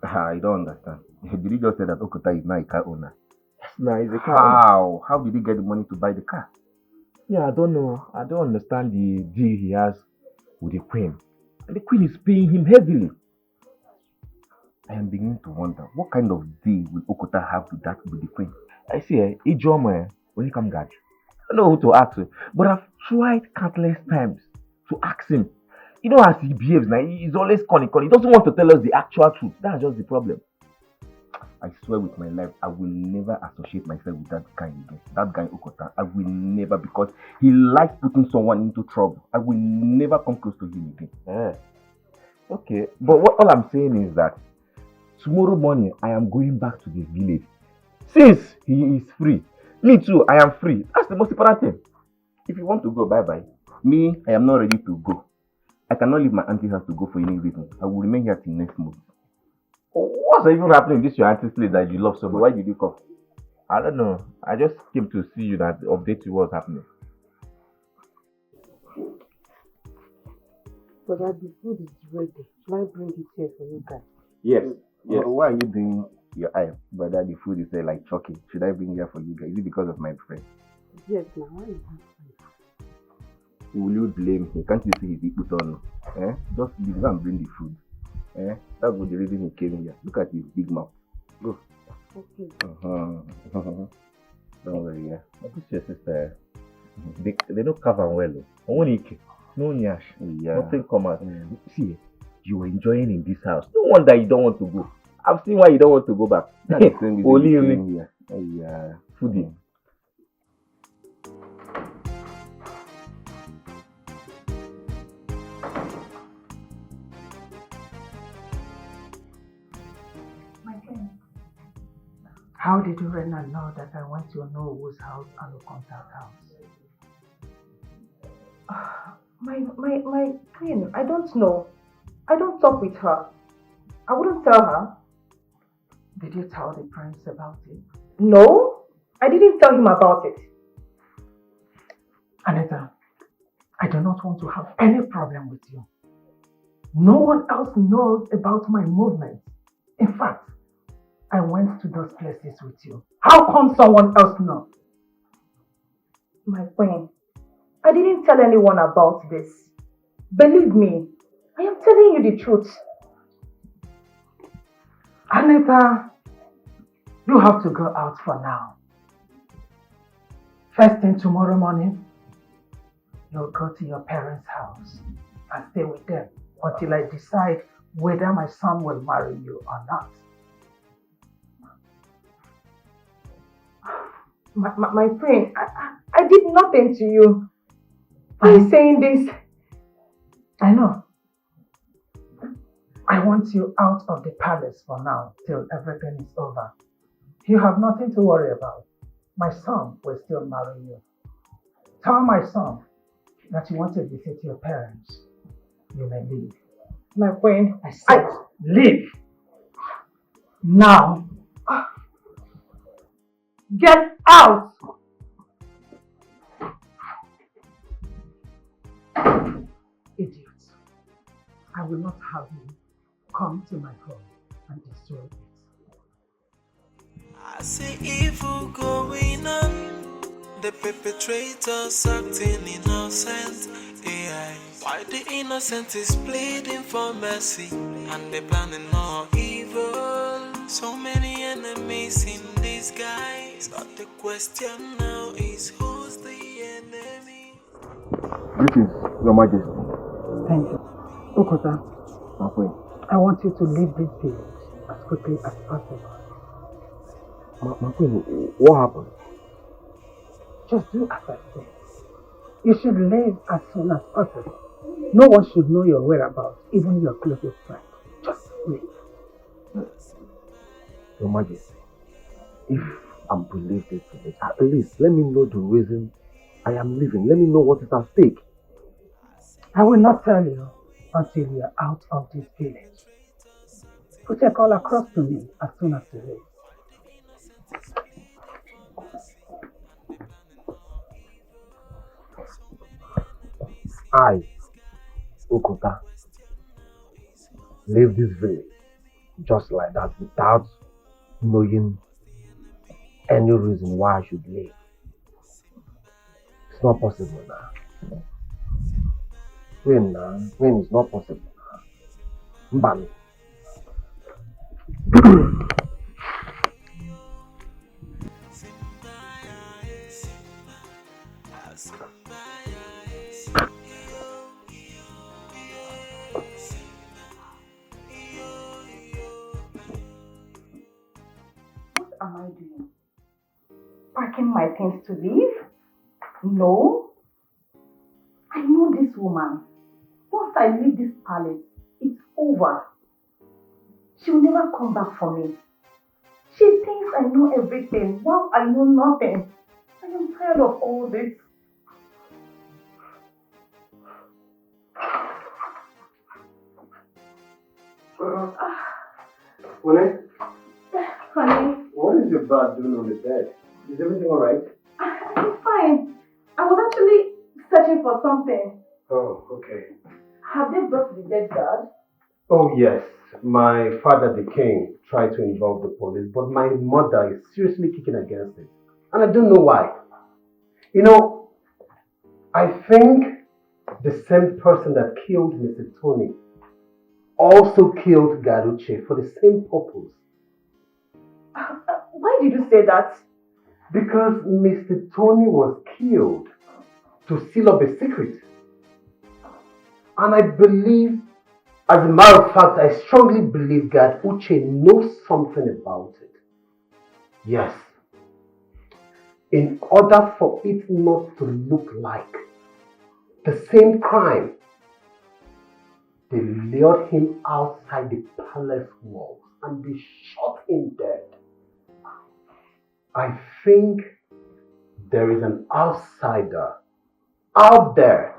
[SPEAKER 15] I don't understand. Did you just say that Okota is now a car owner?
[SPEAKER 11] Yes, now he's a car owner.
[SPEAKER 15] How did he get the money to buy the car?
[SPEAKER 11] Yeah, I don't know. I don't understand the deal he has with the queen. And the queen is paying him heavily.
[SPEAKER 15] I am beginning to wonder, what kind of deal will Okota have with the queen?
[SPEAKER 11] I see, Ijoma, when he come back, I don't know who to ask him, but I've tried countless times to ask him. You know as he behaves now, he's always cunning. He doesn't want to tell us the actual truth. That's just the problem.
[SPEAKER 15] I swear with my life, I will never associate myself with that guy again. That guy Okota, I will never, because he likes putting someone into trouble. I will never come close to him again.
[SPEAKER 11] Okay, but all I'm saying is that tomorrow morning, I am going back to the village. Since he is free, me too, I am free. That's the most important thing.
[SPEAKER 15] If you want to go, bye-bye. Me, I am not ready to go. I cannot leave my auntie's house to go for any reason. I will remain here till next month.
[SPEAKER 11] What's even happening in this your auntie's place that you love so much?
[SPEAKER 15] Why did you come?
[SPEAKER 11] I don't know. I just came to see you that update you what's happening.
[SPEAKER 8] But that the food is ready. Shall I bring it here for you guys?
[SPEAKER 15] Yes. Why are you doing your eye? Brother, the food is there like choking. Should I bring here for you guys? Is it because of my friend?
[SPEAKER 8] Yes, now why is that?
[SPEAKER 15] Will you blame him? Can't you see he put on? Just leave him and bring the food. That was the reason he came here. Look at his big mouth. Go.
[SPEAKER 8] Okay.
[SPEAKER 15] Don't worry, yeah.
[SPEAKER 11] This is your sister.
[SPEAKER 15] They don't cover well. Only no nyash.
[SPEAKER 11] Yeah.
[SPEAKER 15] Nothing come out. See, you were enjoying in this house. No wonder you don't want to go. I've seen why you don't want to go back. Only you.
[SPEAKER 11] Yeah.
[SPEAKER 15] Foodie.
[SPEAKER 9] My friend, how did Urena know that I went to Nollywood's house and the contact house?
[SPEAKER 6] My queen, I don't know. I don't talk with her. I wouldn't tell her.
[SPEAKER 9] Did you tell the prince about it?
[SPEAKER 6] No, I didn't tell him about it.
[SPEAKER 9] Anita, I do not want to have any problem with you. No one else knows about my movements. In fact, I went to those places with you. How come someone else knows?
[SPEAKER 6] My queen, I didn't tell anyone about this. Believe me, I am telling you the truth.
[SPEAKER 9] Anita, you have to go out for now. First thing tomorrow morning, you'll go to your parents' house and stay with them until I decide whether my son will marry you or not.
[SPEAKER 6] My friend, I did nothing to you. Why are you saying this?
[SPEAKER 9] I know. I want you out of the palace for now till everything is over. You have nothing to worry about. My son will still marry you. Tell my son that you want to visit your parents. You may leave.
[SPEAKER 6] My queen,
[SPEAKER 9] I said leave. Now. Get out! Idiots. I will not have you come to my home and destroy it.
[SPEAKER 1] I see evil going on. The perpetrators acting innocent. AI. Why the innocent is pleading for mercy and they planning more evil. So many enemies in disguise. But the question now is who's the enemy?
[SPEAKER 15] Greetings, Your Majesty.
[SPEAKER 9] Thank you. Okota,
[SPEAKER 15] My queen.
[SPEAKER 9] I want you to leave this village as quickly as possible.
[SPEAKER 15] My queen, what happened?
[SPEAKER 9] Just do as I say. You should leave as soon as possible. No one should know your whereabouts, even your closest friend. Just leave.
[SPEAKER 15] Your Majesty, if I'm to leave this village, at least let me know the reason I am leaving. Let me know what is at stake.
[SPEAKER 9] I will not tell you until you are out of this village. Put a call across to me as soon as you leave.
[SPEAKER 15] I, Okota, leave this village just like that without knowing any reason why I should leave. It's not possible now. When it's not possible now. Mbali.
[SPEAKER 6] What am I doing? Packing my things to leave? No. I know this woman. Once I leave this palace, it's over. She will never come back for me. She thinks I know everything while I know nothing. I am tired of all this.
[SPEAKER 11] Honey?
[SPEAKER 6] Honey,
[SPEAKER 11] What is your dad doing on the bed? Is everything alright?
[SPEAKER 6] I'm fine. I was actually searching for something.
[SPEAKER 11] Oh, okay.
[SPEAKER 6] Have they brought the dead guard?
[SPEAKER 2] Oh yes, my father the king tried to involve the police, but my mother is seriously kicking against it. And I don't know why. You know, I think the same person that killed Mr. Tony also killed Garuche for the same purpose.
[SPEAKER 6] Why did you say that?
[SPEAKER 2] Because Mr. Tony was killed
[SPEAKER 16] to seal up a secret. And I believe, as a matter of fact, I strongly believe that Uche knows something about it. Yes. In order for it not to look like the same crime, they lured him outside the palace walls and they shot him dead. I think there is an outsider out there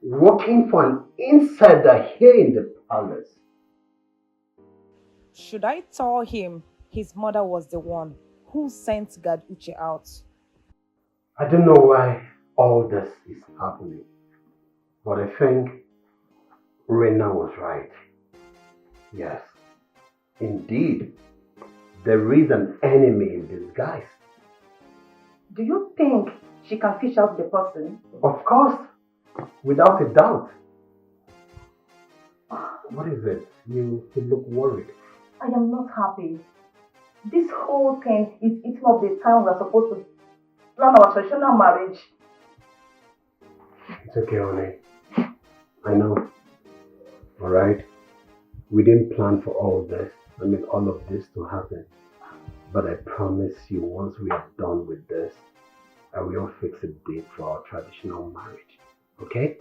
[SPEAKER 16] working for an insider here in the palace.
[SPEAKER 6] Should I tell him his mother was the one who sent God Uche out?
[SPEAKER 16] I don't know why all this is happening, but I think Rena was right. Yes, indeed, there is an enemy in disguise.
[SPEAKER 6] Do you think she can fish out the person?
[SPEAKER 16] Of course, without a doubt. What is it? You look worried.
[SPEAKER 6] I am not happy. This whole thing is eating up the time we're supposed to plan our traditional marriage.
[SPEAKER 16] It's okay, honey. I know. Alright? We didn't plan for all this. All of this to happen. But I promise you, once we are done with this, I will fix a date for our traditional marriage. Okay?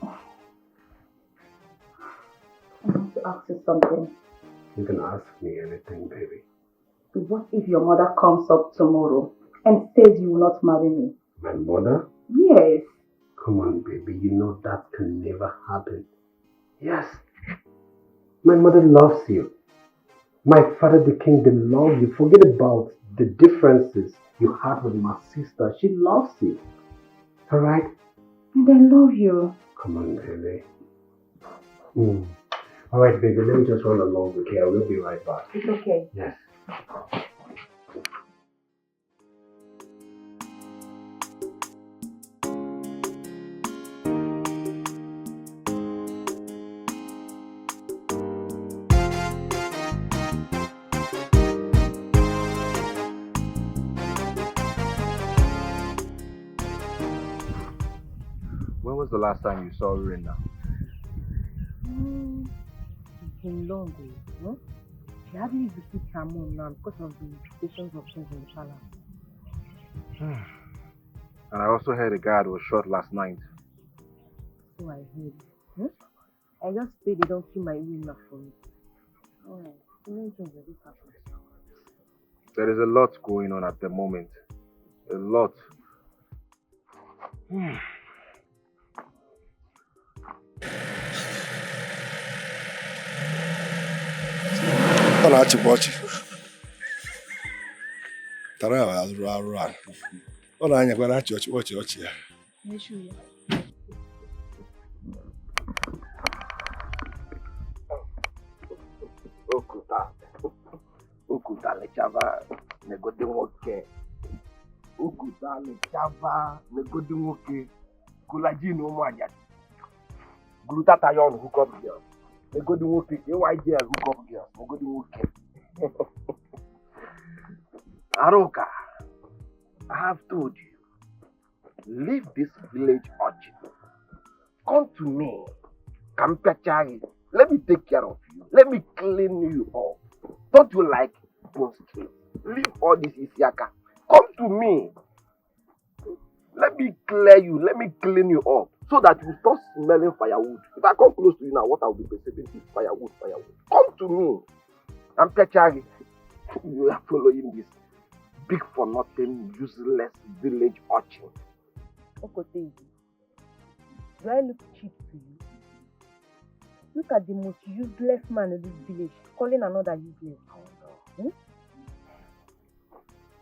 [SPEAKER 6] I want to ask you something.
[SPEAKER 16] You can ask me anything, baby.
[SPEAKER 6] What if your mother comes up tomorrow and says you will not marry me?
[SPEAKER 16] My mother?
[SPEAKER 6] Yes.
[SPEAKER 16] Come on, baby. You know that can never happen. Yes. My mother loves you. My father, the king, they love you. Forget about the differences you had with my sister. She loves you. Alright?
[SPEAKER 6] And I love you.
[SPEAKER 16] Come on, baby. Alright, baby. Let me just run along, okay? I will be right back.
[SPEAKER 6] It's okay.
[SPEAKER 16] Yes.
[SPEAKER 15] When was the last time you saw Rena?
[SPEAKER 8] It's been long, no? She hardly visits her mom now because of the implications of things in the palace.
[SPEAKER 15] And I also heard a guard was shot last night.
[SPEAKER 8] So I heard. I just pray they don't kill my Rena for me. Alright, so many things are just happening.
[SPEAKER 15] There is a lot going on at the moment. A lot.
[SPEAKER 14] Ọ na-achịkwa ọchị. Tara ya arụrụ arụ a. Ọ na-anyakwa na-achị ọchị ya.
[SPEAKER 7] Ukuta lechava negodi nwoke. Ukuta lechava negodi nwoke. Kulaji no mo ajadi. Gluta tayon hook up girl. Negodi nwoke. AYGL hook up girl. Negodi nwoke. Aroka, I have told you, leave this village urgent. Come to me. Kampachari. Let me take care of you. Let me clean you up. Don't you like bone street? Leave all this Isiaka. Come to me. Let me clear you. Let me clean you up. So that you stop smelling firewood. If I come close to you now, what I will be perceiving is firewood. Come to me. I'm Pechari. You are following this big for nothing, useless village urchin.
[SPEAKER 8] Okoteji, do I look cheap to you? Look at the most useless man in this village calling another useless.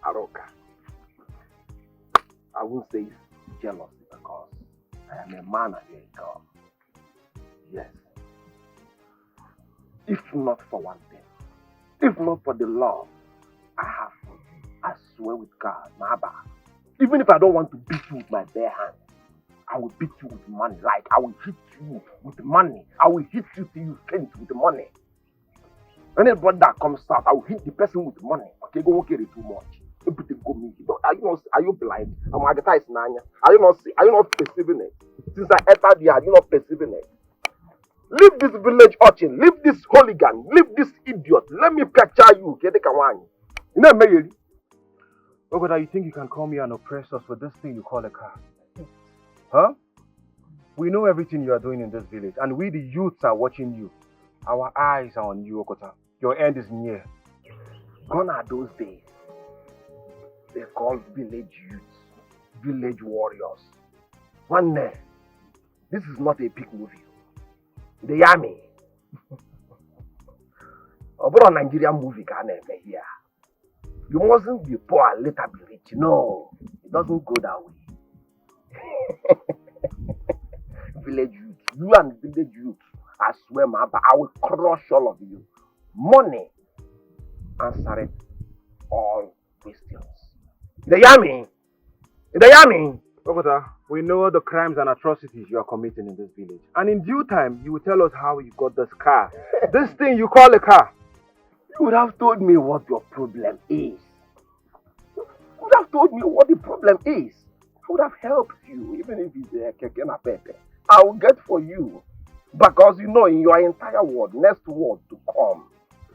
[SPEAKER 7] Aroka, I won't say it's jealousy because I am a man and you're a girl. Yes. If not for one thing, if not for the love I have for you, I swear with God, Naba, even if I don't want to beat you with my bare hand, I will beat you with money. Like, I will hit you with money. I will hit you till you faint with money. Anybody that comes out, I will hit the person with money. Okay, go okay, too much.
[SPEAKER 11] Are you blind? Are you not perceiving it? Since I entered here, are you not perceiving it? Leave this village urchin, leave this hooligan, leave this idiot. Let me capture you.
[SPEAKER 4] Ogoda, you think you can come here and oppress us with this thing you call a car? Huh? We know everything you are doing in this village, and we the youths are watching you. Our eyes are on you, Okota. Your end is near.
[SPEAKER 11] Gone are those days. They call village youths, village warriors. One day, this is not a big movie. The army. About a Nigerian movie can never here. You mustn't be poor and later be rich. No, it doesn't go that way. Village youth, you and village youth, I swear, man, I will crush all of you. Money, answer it, all questions. The army,
[SPEAKER 4] Okota, we know the crimes and atrocities you are committing in this village. And in due time, you will tell us how you got this car. This thing you call a car.
[SPEAKER 11] You would have told me what your problem is. You would have told me what the problem is. I would have helped you, even if it's a keke na pepe. I will get for you. Because you know, in your entire world, next word to come.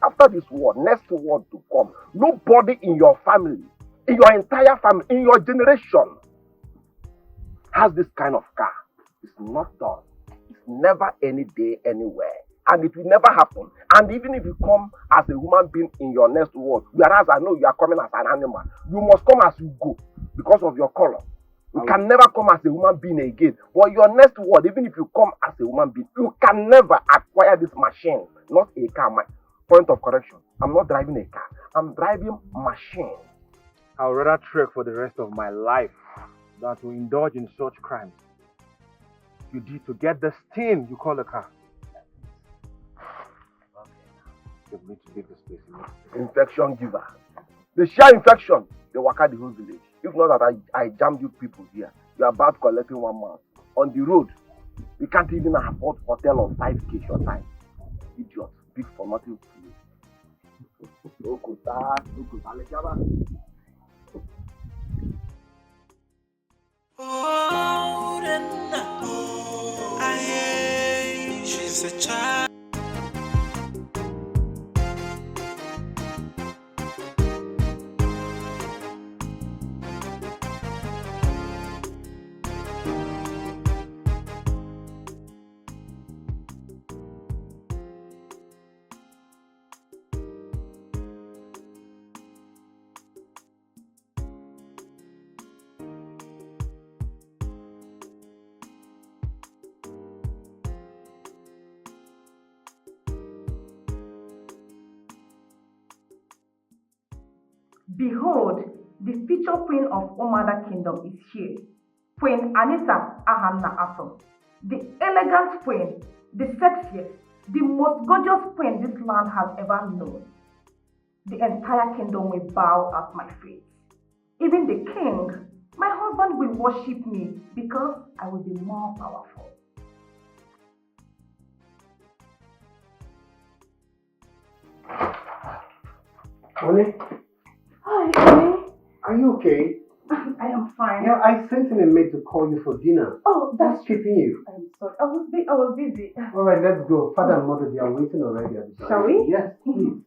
[SPEAKER 11] After this word, next word to come. Nobody in your family, in your entire family, in your generation, has this kind of car. It's not done. It's never any day, anywhere. And it will never happen. And even if you come as a human being in your next world, whereas I know you are coming as an animal, you must come as you go because of your color. You can never come as a human being again. But your next world, even if you come as a human being, you can never acquire this machine, not a car. My point of correction, I'm not driving a car. I'm driving machine.
[SPEAKER 4] I would rather trek for the rest of my life than to indulge in such crimes. You did to get this thing you call a car. You need to leave this place.
[SPEAKER 11] Infection giver. The sheer infection, they work out the whole village. If not that I jammed you people here, you are about collecting 1 month. On the road, we can't even afford hotel on 5K short time. Idiot, big for nothing.
[SPEAKER 1] Oh, she's a child.
[SPEAKER 6] Behold, the future queen of Omada Kingdom is here. Queen Anita Ahanna Ato. The elegant queen, the sexiest, the most gorgeous queen this land has ever known. The entire kingdom will bow at my feet. Even the king, my husband, will worship me because I will be more powerful.
[SPEAKER 16] Honey?
[SPEAKER 6] Hi, honey.
[SPEAKER 16] Are you okay?
[SPEAKER 6] I am fine.
[SPEAKER 16] Yeah, I sent in a maid to call you for dinner.
[SPEAKER 6] Oh, that's
[SPEAKER 16] keeping you.
[SPEAKER 6] I'm sorry. I was busy.
[SPEAKER 16] All right, let's go. Father and mother, they are waiting already at the door.
[SPEAKER 6] Shall we?
[SPEAKER 16] Yes, please.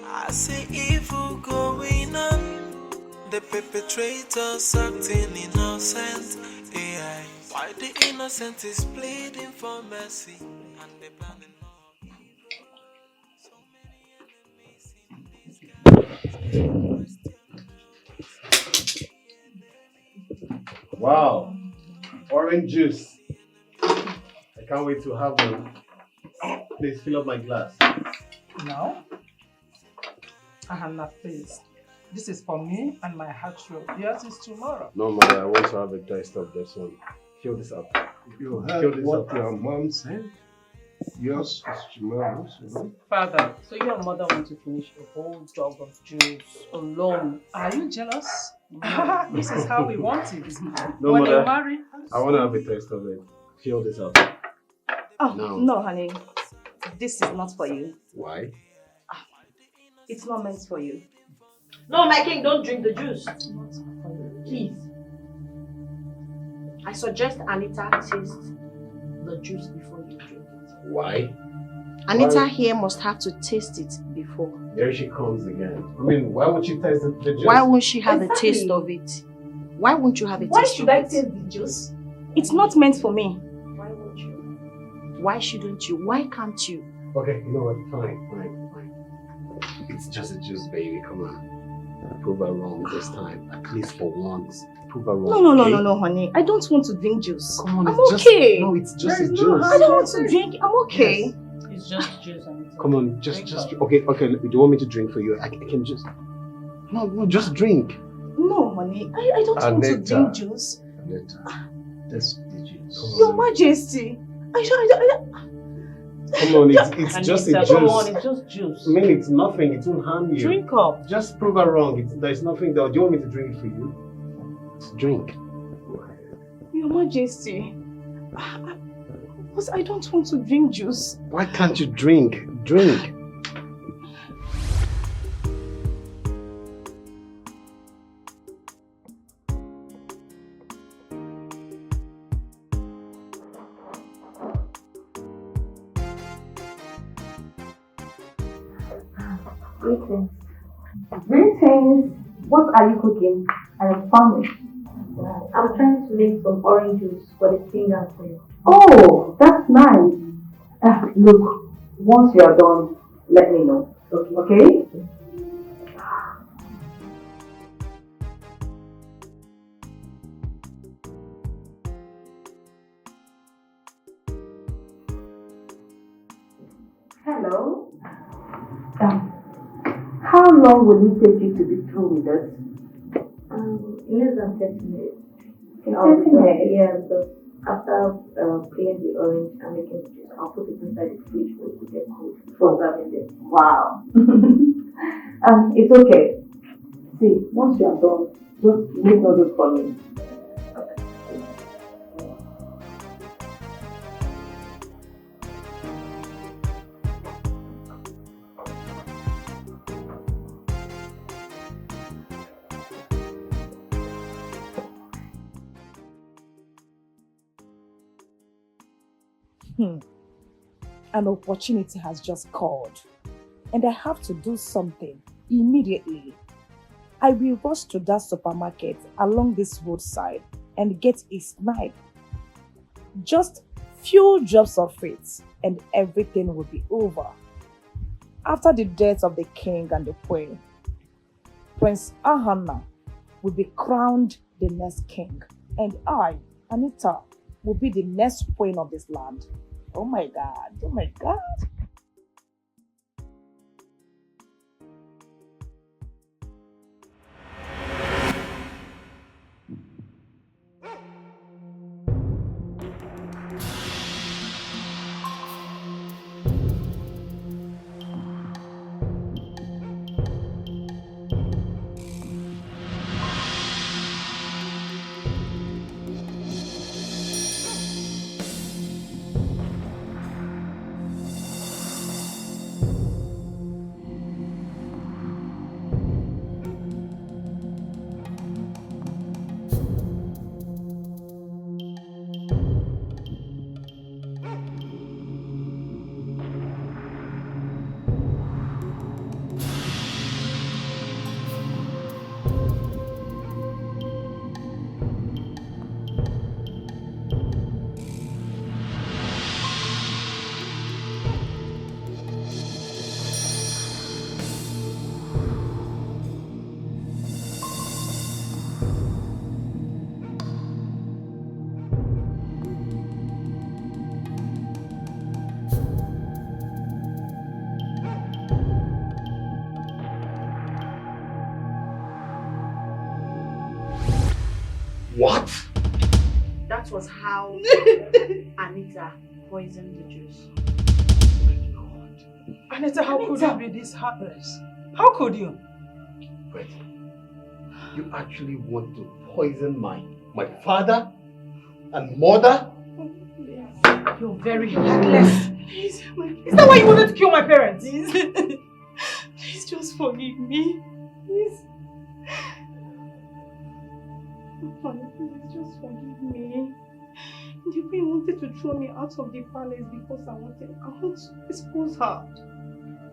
[SPEAKER 1] I see evil going on. The perpetrators acting innocent. AI. Why the innocent is pleading for mercy and the planning.
[SPEAKER 2] Wow, orange juice. I can't wait to have one. Please fill up my glass.
[SPEAKER 21] No. Ahanna, please. This is for me and my heart roll. Yours is tomorrow.
[SPEAKER 2] No, mother, I want to have a taste of this one. Fill this up.
[SPEAKER 14] You heard what your mom said? Yours is tomorrow,
[SPEAKER 21] Father, so your mother wants to finish a whole jug of juice alone. Are you jealous? No. This is how we want it.
[SPEAKER 2] No,
[SPEAKER 21] when
[SPEAKER 2] mother,
[SPEAKER 21] you marry.
[SPEAKER 2] I want to have a taste of it. Fill this up.
[SPEAKER 5] Oh,
[SPEAKER 2] No,
[SPEAKER 5] honey. This is not for you.
[SPEAKER 2] Why?
[SPEAKER 5] It's not meant for you. No, my king, don't drink the juice. Please. I suggest Anita taste the juice before you drink it.
[SPEAKER 2] Why?
[SPEAKER 5] Anita here must have to taste it before.
[SPEAKER 2] There she comes again. I mean, why won't she taste the juice?
[SPEAKER 5] Why won't she have a taste of it? Why won't you have a taste of it?
[SPEAKER 6] Why should I taste the juice? It's not meant for me.
[SPEAKER 5] Why won't you? Why shouldn't you? Why can't you?
[SPEAKER 2] Okay, you know what? Fine. It's just a juice, baby. Come on. Prove her wrong this time. At least for once. Prove her wrong.
[SPEAKER 6] No, honey. I don't want to drink juice.
[SPEAKER 2] Come on,
[SPEAKER 6] I'm
[SPEAKER 2] it's
[SPEAKER 6] okay.
[SPEAKER 2] It's just a juice.
[SPEAKER 6] I don't want to drink. I'm okay.
[SPEAKER 2] Yes.
[SPEAKER 20] It's just juice.
[SPEAKER 2] Come on, just okay. Do you want me to drink for you? I can just. No, just drink.
[SPEAKER 6] No, honey. I don't want to drink juice.
[SPEAKER 2] Anita, that's the juice.
[SPEAKER 6] Your Majesty.
[SPEAKER 2] Come on, it's just a juice.
[SPEAKER 20] Come on, it's just juice.
[SPEAKER 2] I mean, it's nothing. It won't harm you.
[SPEAKER 20] Drink up.
[SPEAKER 2] Just prove her wrong. There's nothing there. Do you want me to drink it for you? Drink.
[SPEAKER 6] Your Majesty. I don't want to drink juice.
[SPEAKER 2] Why can't you drink? Drink.
[SPEAKER 6] Greetings. Greetings. What are you cooking? I am famished.
[SPEAKER 8] I'm trying to make some orange juice for the king and queen.
[SPEAKER 6] Oh, that's nice. Look, once you are done, let me know. Okay? Hello? How long will it take you to be through with us?
[SPEAKER 8] Less than 30 minutes.
[SPEAKER 6] 30 minutes?
[SPEAKER 8] Yeah, because after peeling the orange and making the juice, I'll put it inside the fridge for it to get cold before serving it.
[SPEAKER 6] Wow. It's okay. See, once you are done, just make noodles for me.
[SPEAKER 17] An opportunity has just called, and I have to do something immediately. I will rush to that supermarket along this roadside and get a snipe. Just few drops of it, and everything will be over. After the death of the king and the queen, Prince Ahana will be crowned the next king, and I, Anita, will be the next queen of this land. Oh my God, oh my God.
[SPEAKER 2] What?
[SPEAKER 5] That was how Anita poisoned the juice.
[SPEAKER 20] Anita, how could you be this heartless? How could you?
[SPEAKER 2] Wait. You actually want to poison my father and mother?
[SPEAKER 20] You're very heartless. Please, is that why you wanted to kill my parents?
[SPEAKER 6] Please just forgive me. Please.
[SPEAKER 17] Honey, please just forgive me. The queen wanted to throw me out of the palace because I want to expose her.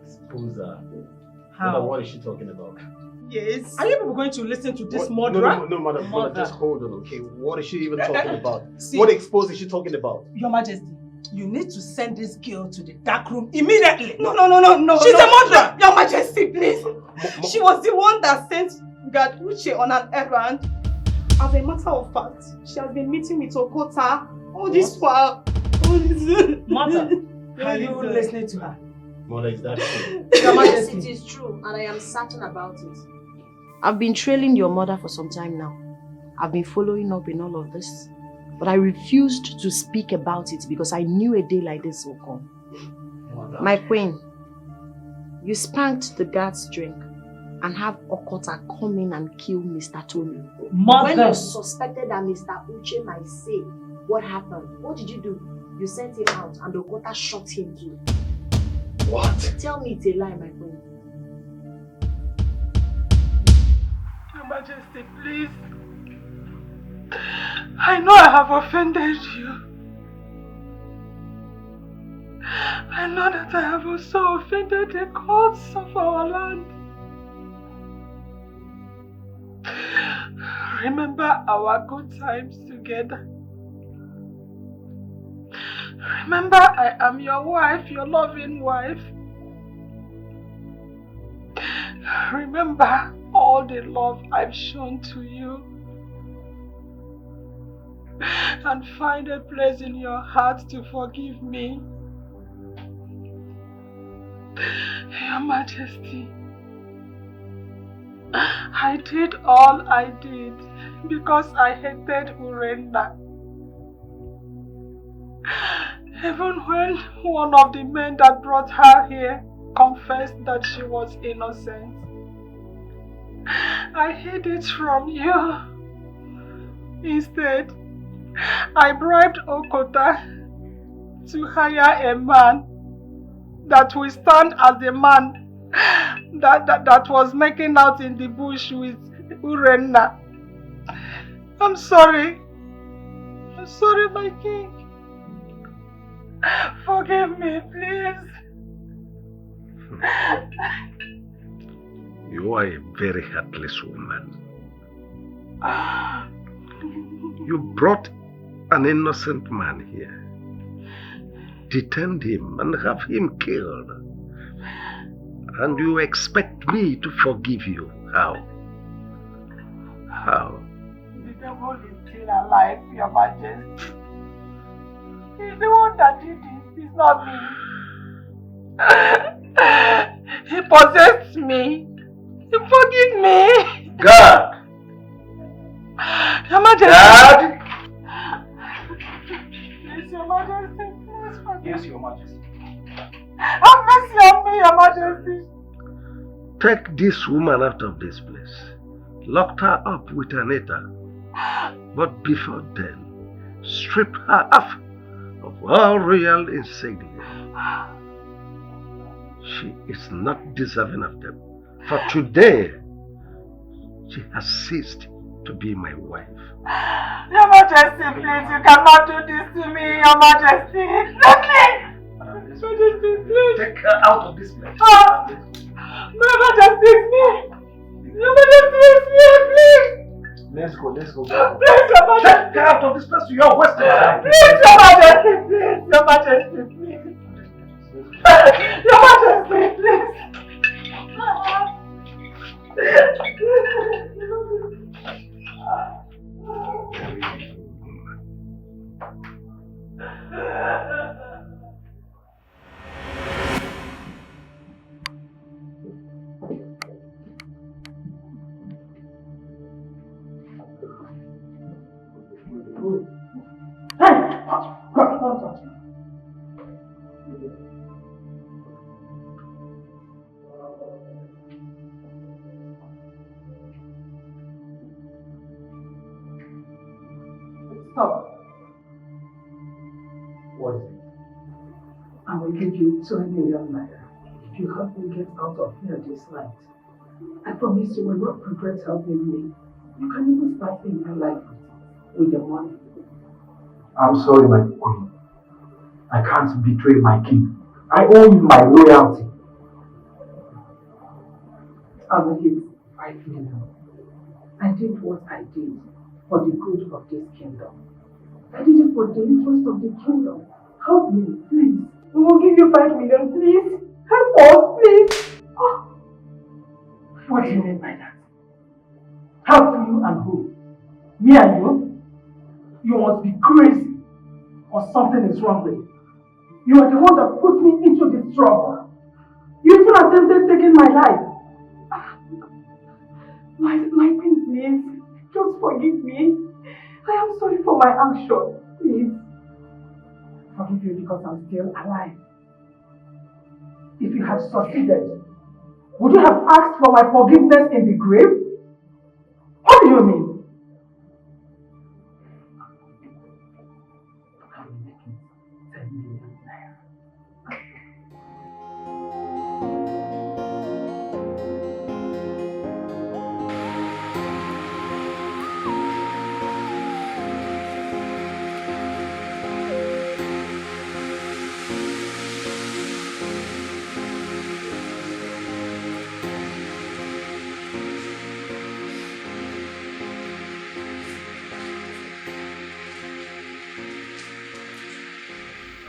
[SPEAKER 2] Expose her?
[SPEAKER 17] How?
[SPEAKER 2] What is she talking about?
[SPEAKER 17] Yes.
[SPEAKER 20] Are you people going to listen to this
[SPEAKER 2] What?
[SPEAKER 20] murderer?
[SPEAKER 2] No, mother, just hold on, okay? What is she even talking about?
[SPEAKER 20] See,
[SPEAKER 2] what expose is she talking about?
[SPEAKER 20] Your Majesty, you need to send this girl to the dark room immediately.
[SPEAKER 17] No.
[SPEAKER 20] She's a murderer.
[SPEAKER 17] Your Majesty, please. She was the one that sent God Uche on an errand. As a matter of fact, she has been meeting with Okota all this while.
[SPEAKER 20] Mother, are you listening to her?
[SPEAKER 2] Mother, is that true?
[SPEAKER 5] Yes, it is true, and I am certain about it. I've been trailing your mother for some time now. I've been following up in all of this. But I refused to speak about it because I knew a day like this will come.
[SPEAKER 2] Mother.
[SPEAKER 5] My queen, you spanked the guard's drink and have Okota come in and kill Mr. Tony.
[SPEAKER 20] Mother.
[SPEAKER 5] When you suspected that Mr. Uche might say what happened, what did you do? You sent him out and Okota shot him too.
[SPEAKER 2] What?
[SPEAKER 5] Tell me it's a lie, my queen.
[SPEAKER 20] Your Majesty, please. I know I have offended you. I know that I have also offended the gods of our land. Remember our good times together. Remember I am your wife, your loving wife. Remember all the love I've shown to you. And find a place in your heart to forgive me. Your Majesty, I did all I did because I hated Urenda. Even when one of the men that brought her here confessed that she was innocent, I hid it from you. Instead, I bribed Okota to hire a man that will stand as the man that was making out in the bush with Urenna. I'm sorry. I'm sorry, my king. Forgive me, please.
[SPEAKER 7] You are a very heartless woman. You brought an innocent man here. Detain him and have him killed. And you expect me to forgive you? How? How?
[SPEAKER 20] The devil is still alive, Your Majesty. He's the one that did this. It's not me. He possessed me. Forgive me.
[SPEAKER 7] God!
[SPEAKER 20] Your Majesty.
[SPEAKER 7] God!
[SPEAKER 20] Please, Your Majesty. Please forgive me.
[SPEAKER 13] Yes, Your Majesty.
[SPEAKER 20] Have mercy on me, Your Majesty.
[SPEAKER 7] Take this woman out of this place. Lock her up with Anita. But before then, strip her off of all royal insignia. She is not deserving of them. For today, she has ceased to be my wife.
[SPEAKER 20] Your Majesty, please, you cannot do this to me, Your Majesty. Let me! Majesty, please.
[SPEAKER 13] Take her out of this place.
[SPEAKER 20] Your Majesty, it's me. Your Majesty, it's me, please.
[SPEAKER 13] Let's go.
[SPEAKER 20] Please, Your Majesty.
[SPEAKER 13] Take her out of this place. You are wasting time.
[SPEAKER 20] Please, Your Majesty, please. Your Majesty, please. Your Majesty, please.
[SPEAKER 9] Stop.
[SPEAKER 13] What is it?
[SPEAKER 9] I will give you 2 million naira if you help me get out of here this night. I promise you will not regret helping me. You can even start a new life with with the money.
[SPEAKER 16] I'm sorry, my queen. I can't betray my king. I owe you my loyalty.
[SPEAKER 9] I'll make it 5 million. I did what I did for the good of this kingdom. I did it for the interest of the kingdom. Help me, please. We will give you 5 million, please. Help us, please. Oh. What do you mean by that? Help you and who? Me and you? You must be crazy or something is wrong with you. You are the one that put me into this trouble. You even attempted taking my life. My queen, please. Just forgive me. I am sorry for my action. Please. Forgive you because I'm still alive. If you had succeeded, would you have asked for my forgiveness in the grave? What do you mean? I'm making 10 million naira.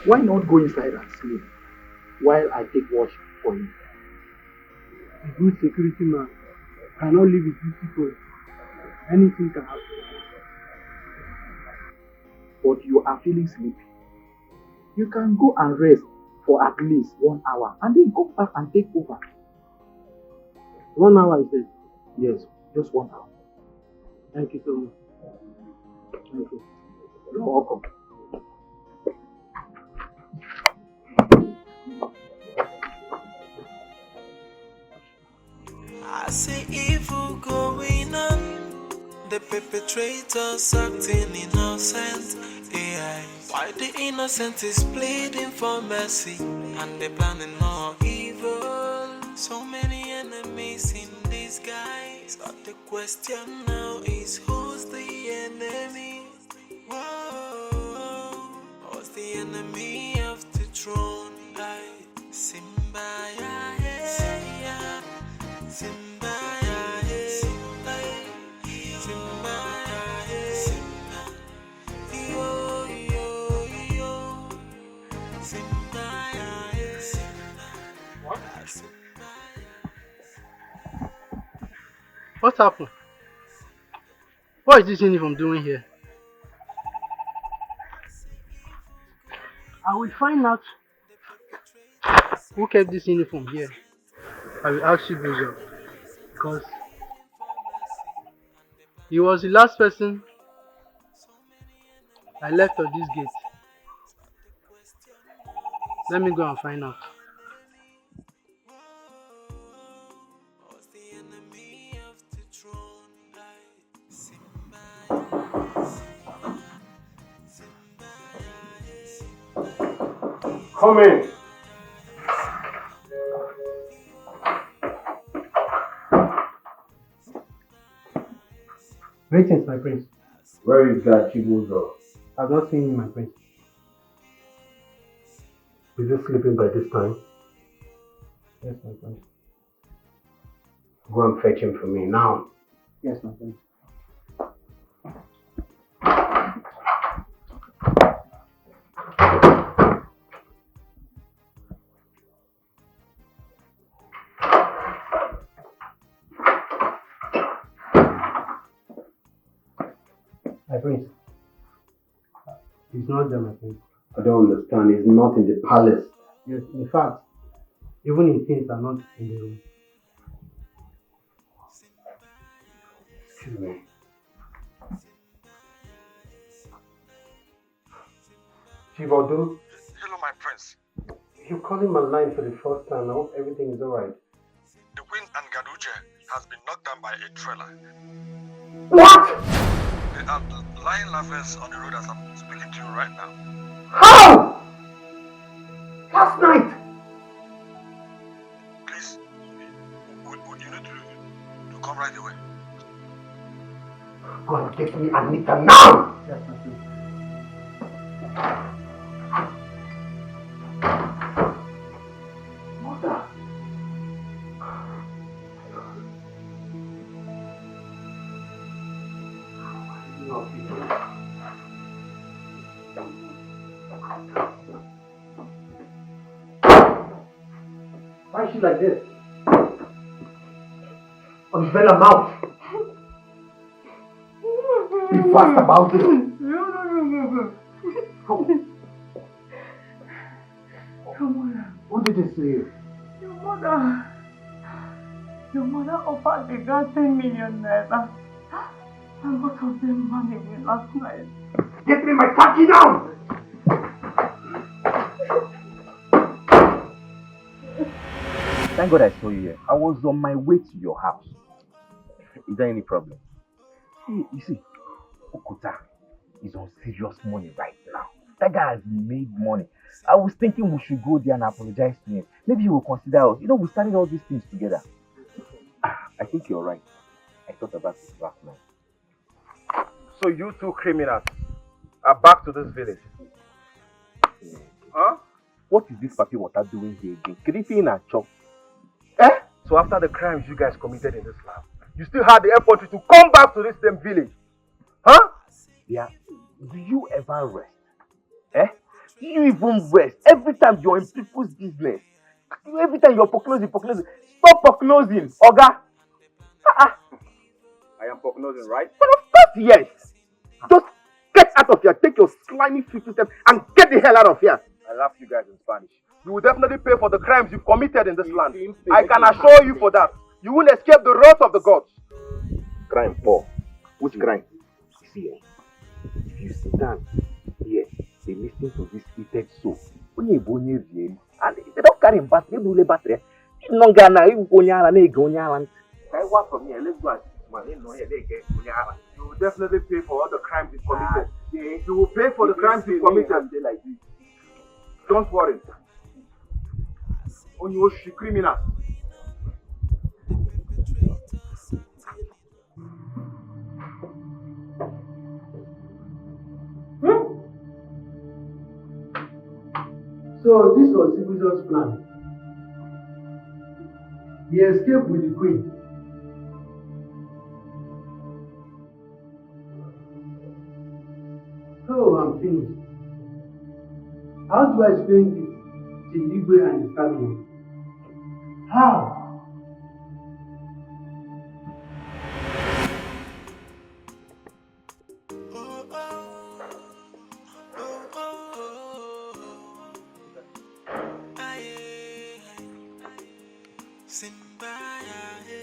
[SPEAKER 18] Why not go inside and sleep while I take watch for you?
[SPEAKER 20] A good security man cannot live with these people. Anything can happen.
[SPEAKER 18] But you are feeling sleepy. You can go and rest for at least 1 hour and then come back and take over.
[SPEAKER 20] 1 hour is it?
[SPEAKER 18] Yes, just 1 hour.
[SPEAKER 20] Thank you so much. Thank you.
[SPEAKER 18] You're welcome.
[SPEAKER 1] I see evil going on, the perpetrators acting innocent. AI, why the innocent is pleading for mercy, and they planning more evil. So many enemies in disguise, but the question now is who's the enemy? Whoa, who's the enemy of the throne? Simba, yeah. Simba, Simba, Simba, yo, yo, yo, Simba,
[SPEAKER 20] What? What happened? What is this uniform doing here? I will find out who kept this uniform here. I will ask you those jobs, because he was the last person I left at this gate. Let me go and find out.
[SPEAKER 16] Come in.
[SPEAKER 20] Greetings, my prince.
[SPEAKER 16] Where is that Chibuzo?
[SPEAKER 20] I've not seen you, my prince.
[SPEAKER 16] Is he sleeping by this time?
[SPEAKER 20] Yes, my prince.
[SPEAKER 16] Go and fetch him for me now.
[SPEAKER 20] Yes, my prince. My prince. He's not there, my prince.
[SPEAKER 16] I don't understand. He's not in the palace.
[SPEAKER 20] Yes, in fact, even his things are not in the room.
[SPEAKER 16] Excuse me. Chivodu?
[SPEAKER 19] Hello, my prince.
[SPEAKER 16] You're calling my line for the first time. I hope everything is alright.
[SPEAKER 19] The queen and Gaduche has been knocked down by a trailer.
[SPEAKER 16] What?
[SPEAKER 19] They are lying lovers on the road as I'm speaking to you right now.
[SPEAKER 16] How? Last night?
[SPEAKER 19] Please, would you need to come right away?
[SPEAKER 16] Go and get me Anita now!
[SPEAKER 21] Yes, my king.
[SPEAKER 16] Mother! Why is she like this? Unveil her mouth. Be fast about it.
[SPEAKER 21] Your mother.
[SPEAKER 16] What did they say?
[SPEAKER 21] Your mother offered the girl 10 million naira. And both of them married me last night.
[SPEAKER 16] Get me my khaki now!
[SPEAKER 15] Thank God I saw you here. I was on my way to your house. Is there any problem? Hey, you see, Okuta is on serious money right now. That guy has made money. I was thinking we should go there and apologize to him. Maybe he will consider us. You know, we started all these things together. I think you're right. I thought about this last night.
[SPEAKER 4] So you two criminals are back to this village? Huh?
[SPEAKER 15] What is this papi water doing here again? Creeping and chop.
[SPEAKER 4] Eh? So after the crimes you guys committed in this land, you still had the effort to come back to this same village? Huh?
[SPEAKER 15] Yeah. Do you ever rest? Eh? Do you even rest? Every time you're in people's business. Every time you're foreclosing. Stop foreclosing, Oga.
[SPEAKER 4] I am prognosing, right?
[SPEAKER 15] But of course, yes. Just get out of here. Take your slimy 50 steps and get the hell out of here.
[SPEAKER 4] I laugh you guys in Spanish. You will definitely pay for the crimes you've committed in this land. I can assure you for that. You will escape the wrath of the gods.
[SPEAKER 15] Crime, Paul. Which crime? See, if you sit down here, they listen to this heated soul. And they don't carry him back. They do battery. You don't get I want from here. Let's go.
[SPEAKER 4] You will definitely pay for all the crimes you've committed. You will pay for the crimes you've committed. Don't worry. On you criminals.
[SPEAKER 21] So this was Sibuzio's plan. He escaped with the queen. Oh, I'm finished. How do I explain this to Igwe and his family? How?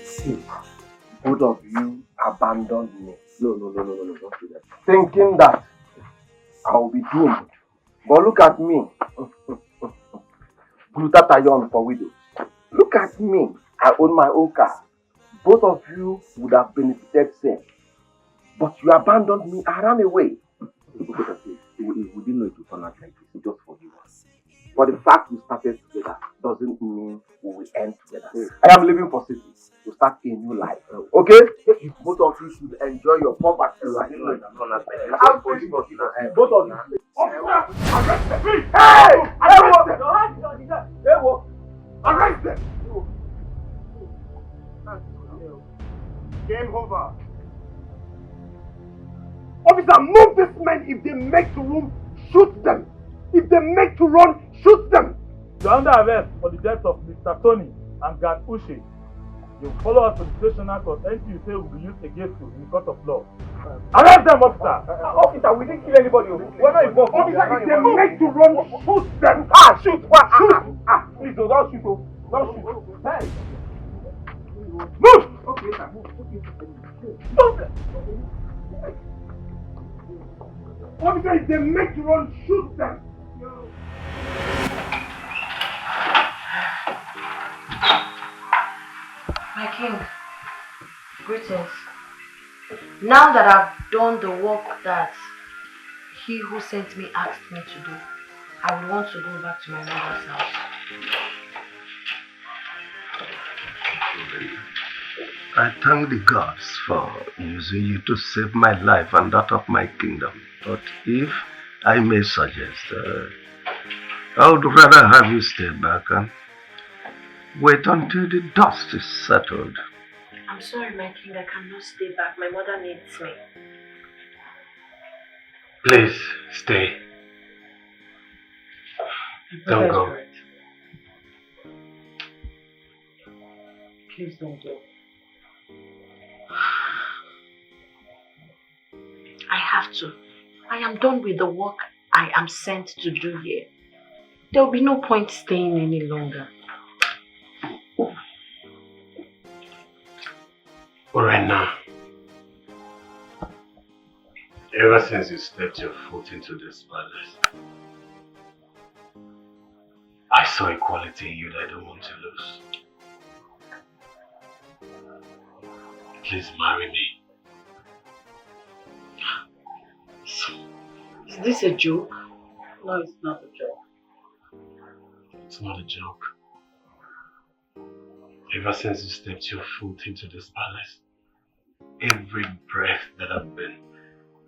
[SPEAKER 14] See, both of you abandoned me. No, don't do that. Thinking that I will be doomed. But look at me. Glutatayon for widows. Look at me. I own my own car. Both of you would have benefited same. But you abandoned me. I ran away. We didn't know it would turn out like this. Just forgive us. But the fact we started together doesn't mean we will end together. I am leaving for city to start a new life. Okay? Both of you should enjoy your poverty right now. Both of you. Hey! Arrest them!
[SPEAKER 4] Game over. Officer, move these men. If they make to room, shoot them. If they make to run, shoot them.
[SPEAKER 10] You are under arrest for the death of Mr. Tony and Gad Uche. You follow us to the station because anything you say will be used against you in the court of law. Arrest them, officer!
[SPEAKER 4] Officer, we didn't kill anybody. We're not involved. Officer, if they make to run, shoot them. Shoot. Please, don't shoot. Don't shoot. Hey. Move! Okay, sir. Move them. Officer, if they make to run, shoot them.
[SPEAKER 5] My king, greetings. Now that I've done the work that he who sent me asked me to do, I would want to go back to my mother's house.
[SPEAKER 7] I thank the gods for using you to save my life and that of my kingdom. But if I may suggest, I would rather have you stay back and wait until the dust is settled.
[SPEAKER 5] I'm sorry, my king, I cannot stay back. My mother needs me.
[SPEAKER 7] Please, stay. Don't go.
[SPEAKER 5] Please don't go. I have to. I am done with the work I am sent to do here. There will be no point staying any longer.
[SPEAKER 7] Right now, ever since you stepped your foot into this palace, I saw a quality in you that I don't want to lose. Please marry me.
[SPEAKER 5] Is this a joke?
[SPEAKER 20] No, it's not a joke.
[SPEAKER 7] It's not a joke. Ever since you stepped your foot into this palace, every breath that I've been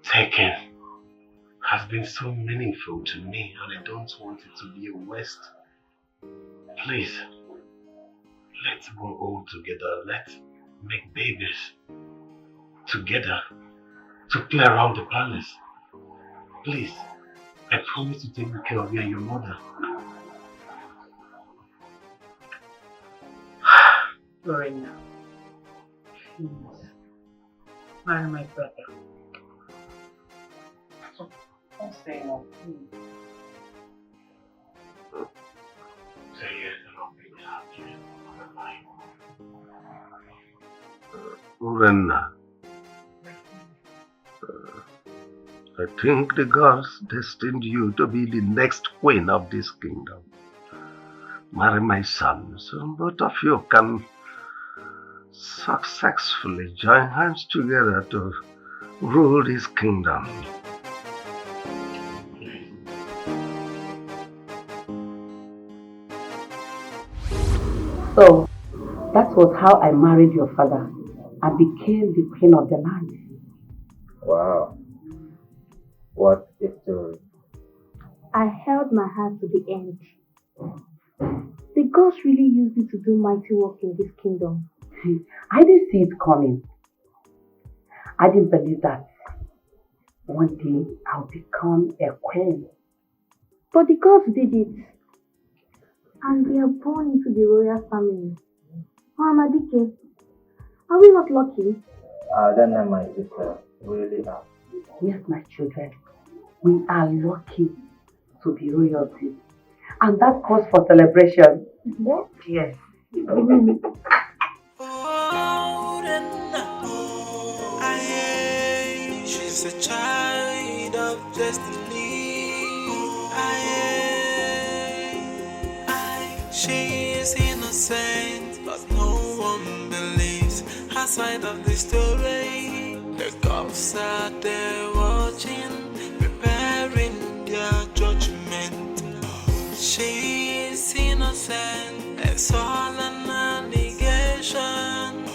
[SPEAKER 7] taking has been so meaningful to me, and I don't want it to be a waste. Please, let's grow old together. Let's make babies together to play around the palace. Please, I promise to take good care of you and your mother.
[SPEAKER 20] Lorena, please, marry my brother. Don't say no, please.
[SPEAKER 7] Say yes and I'll be happy. Lorena, I think the gods destined you to be the next queen of this kingdom. Marry my son, so both of you can successfully join hands together to rule this kingdom.
[SPEAKER 8] So, that was how I married your father and became the queen of the land.
[SPEAKER 11] Wow. What a story.
[SPEAKER 3] I held my heart to the end. The gods really used me to do mighty work in this kingdom.
[SPEAKER 8] I didn't see it coming. I didn't believe that one day I'll become a queen.
[SPEAKER 3] But the gods did it. And we are born into the royal family. Amadike, are we not lucky?
[SPEAKER 11] Then my sister, really are.
[SPEAKER 8] Yes, my children. We are lucky to be royalty. And that calls for celebration.
[SPEAKER 3] What?
[SPEAKER 8] Yes.
[SPEAKER 1] She's a child of destiny. She is innocent, but no one believes her side of the story. The gods are there watching, preparing their judgment. She is innocent, it's all an allegation.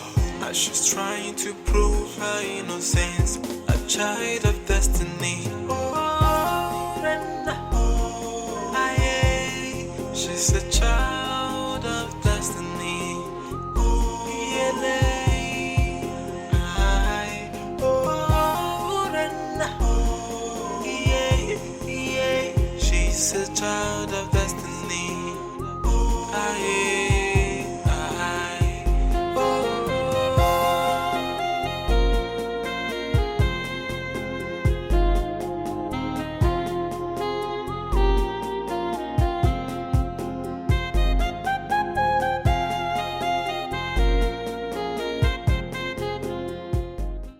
[SPEAKER 1] As she's trying to prove her innocence, a child of destiny. She's a child of destiny. She's a child of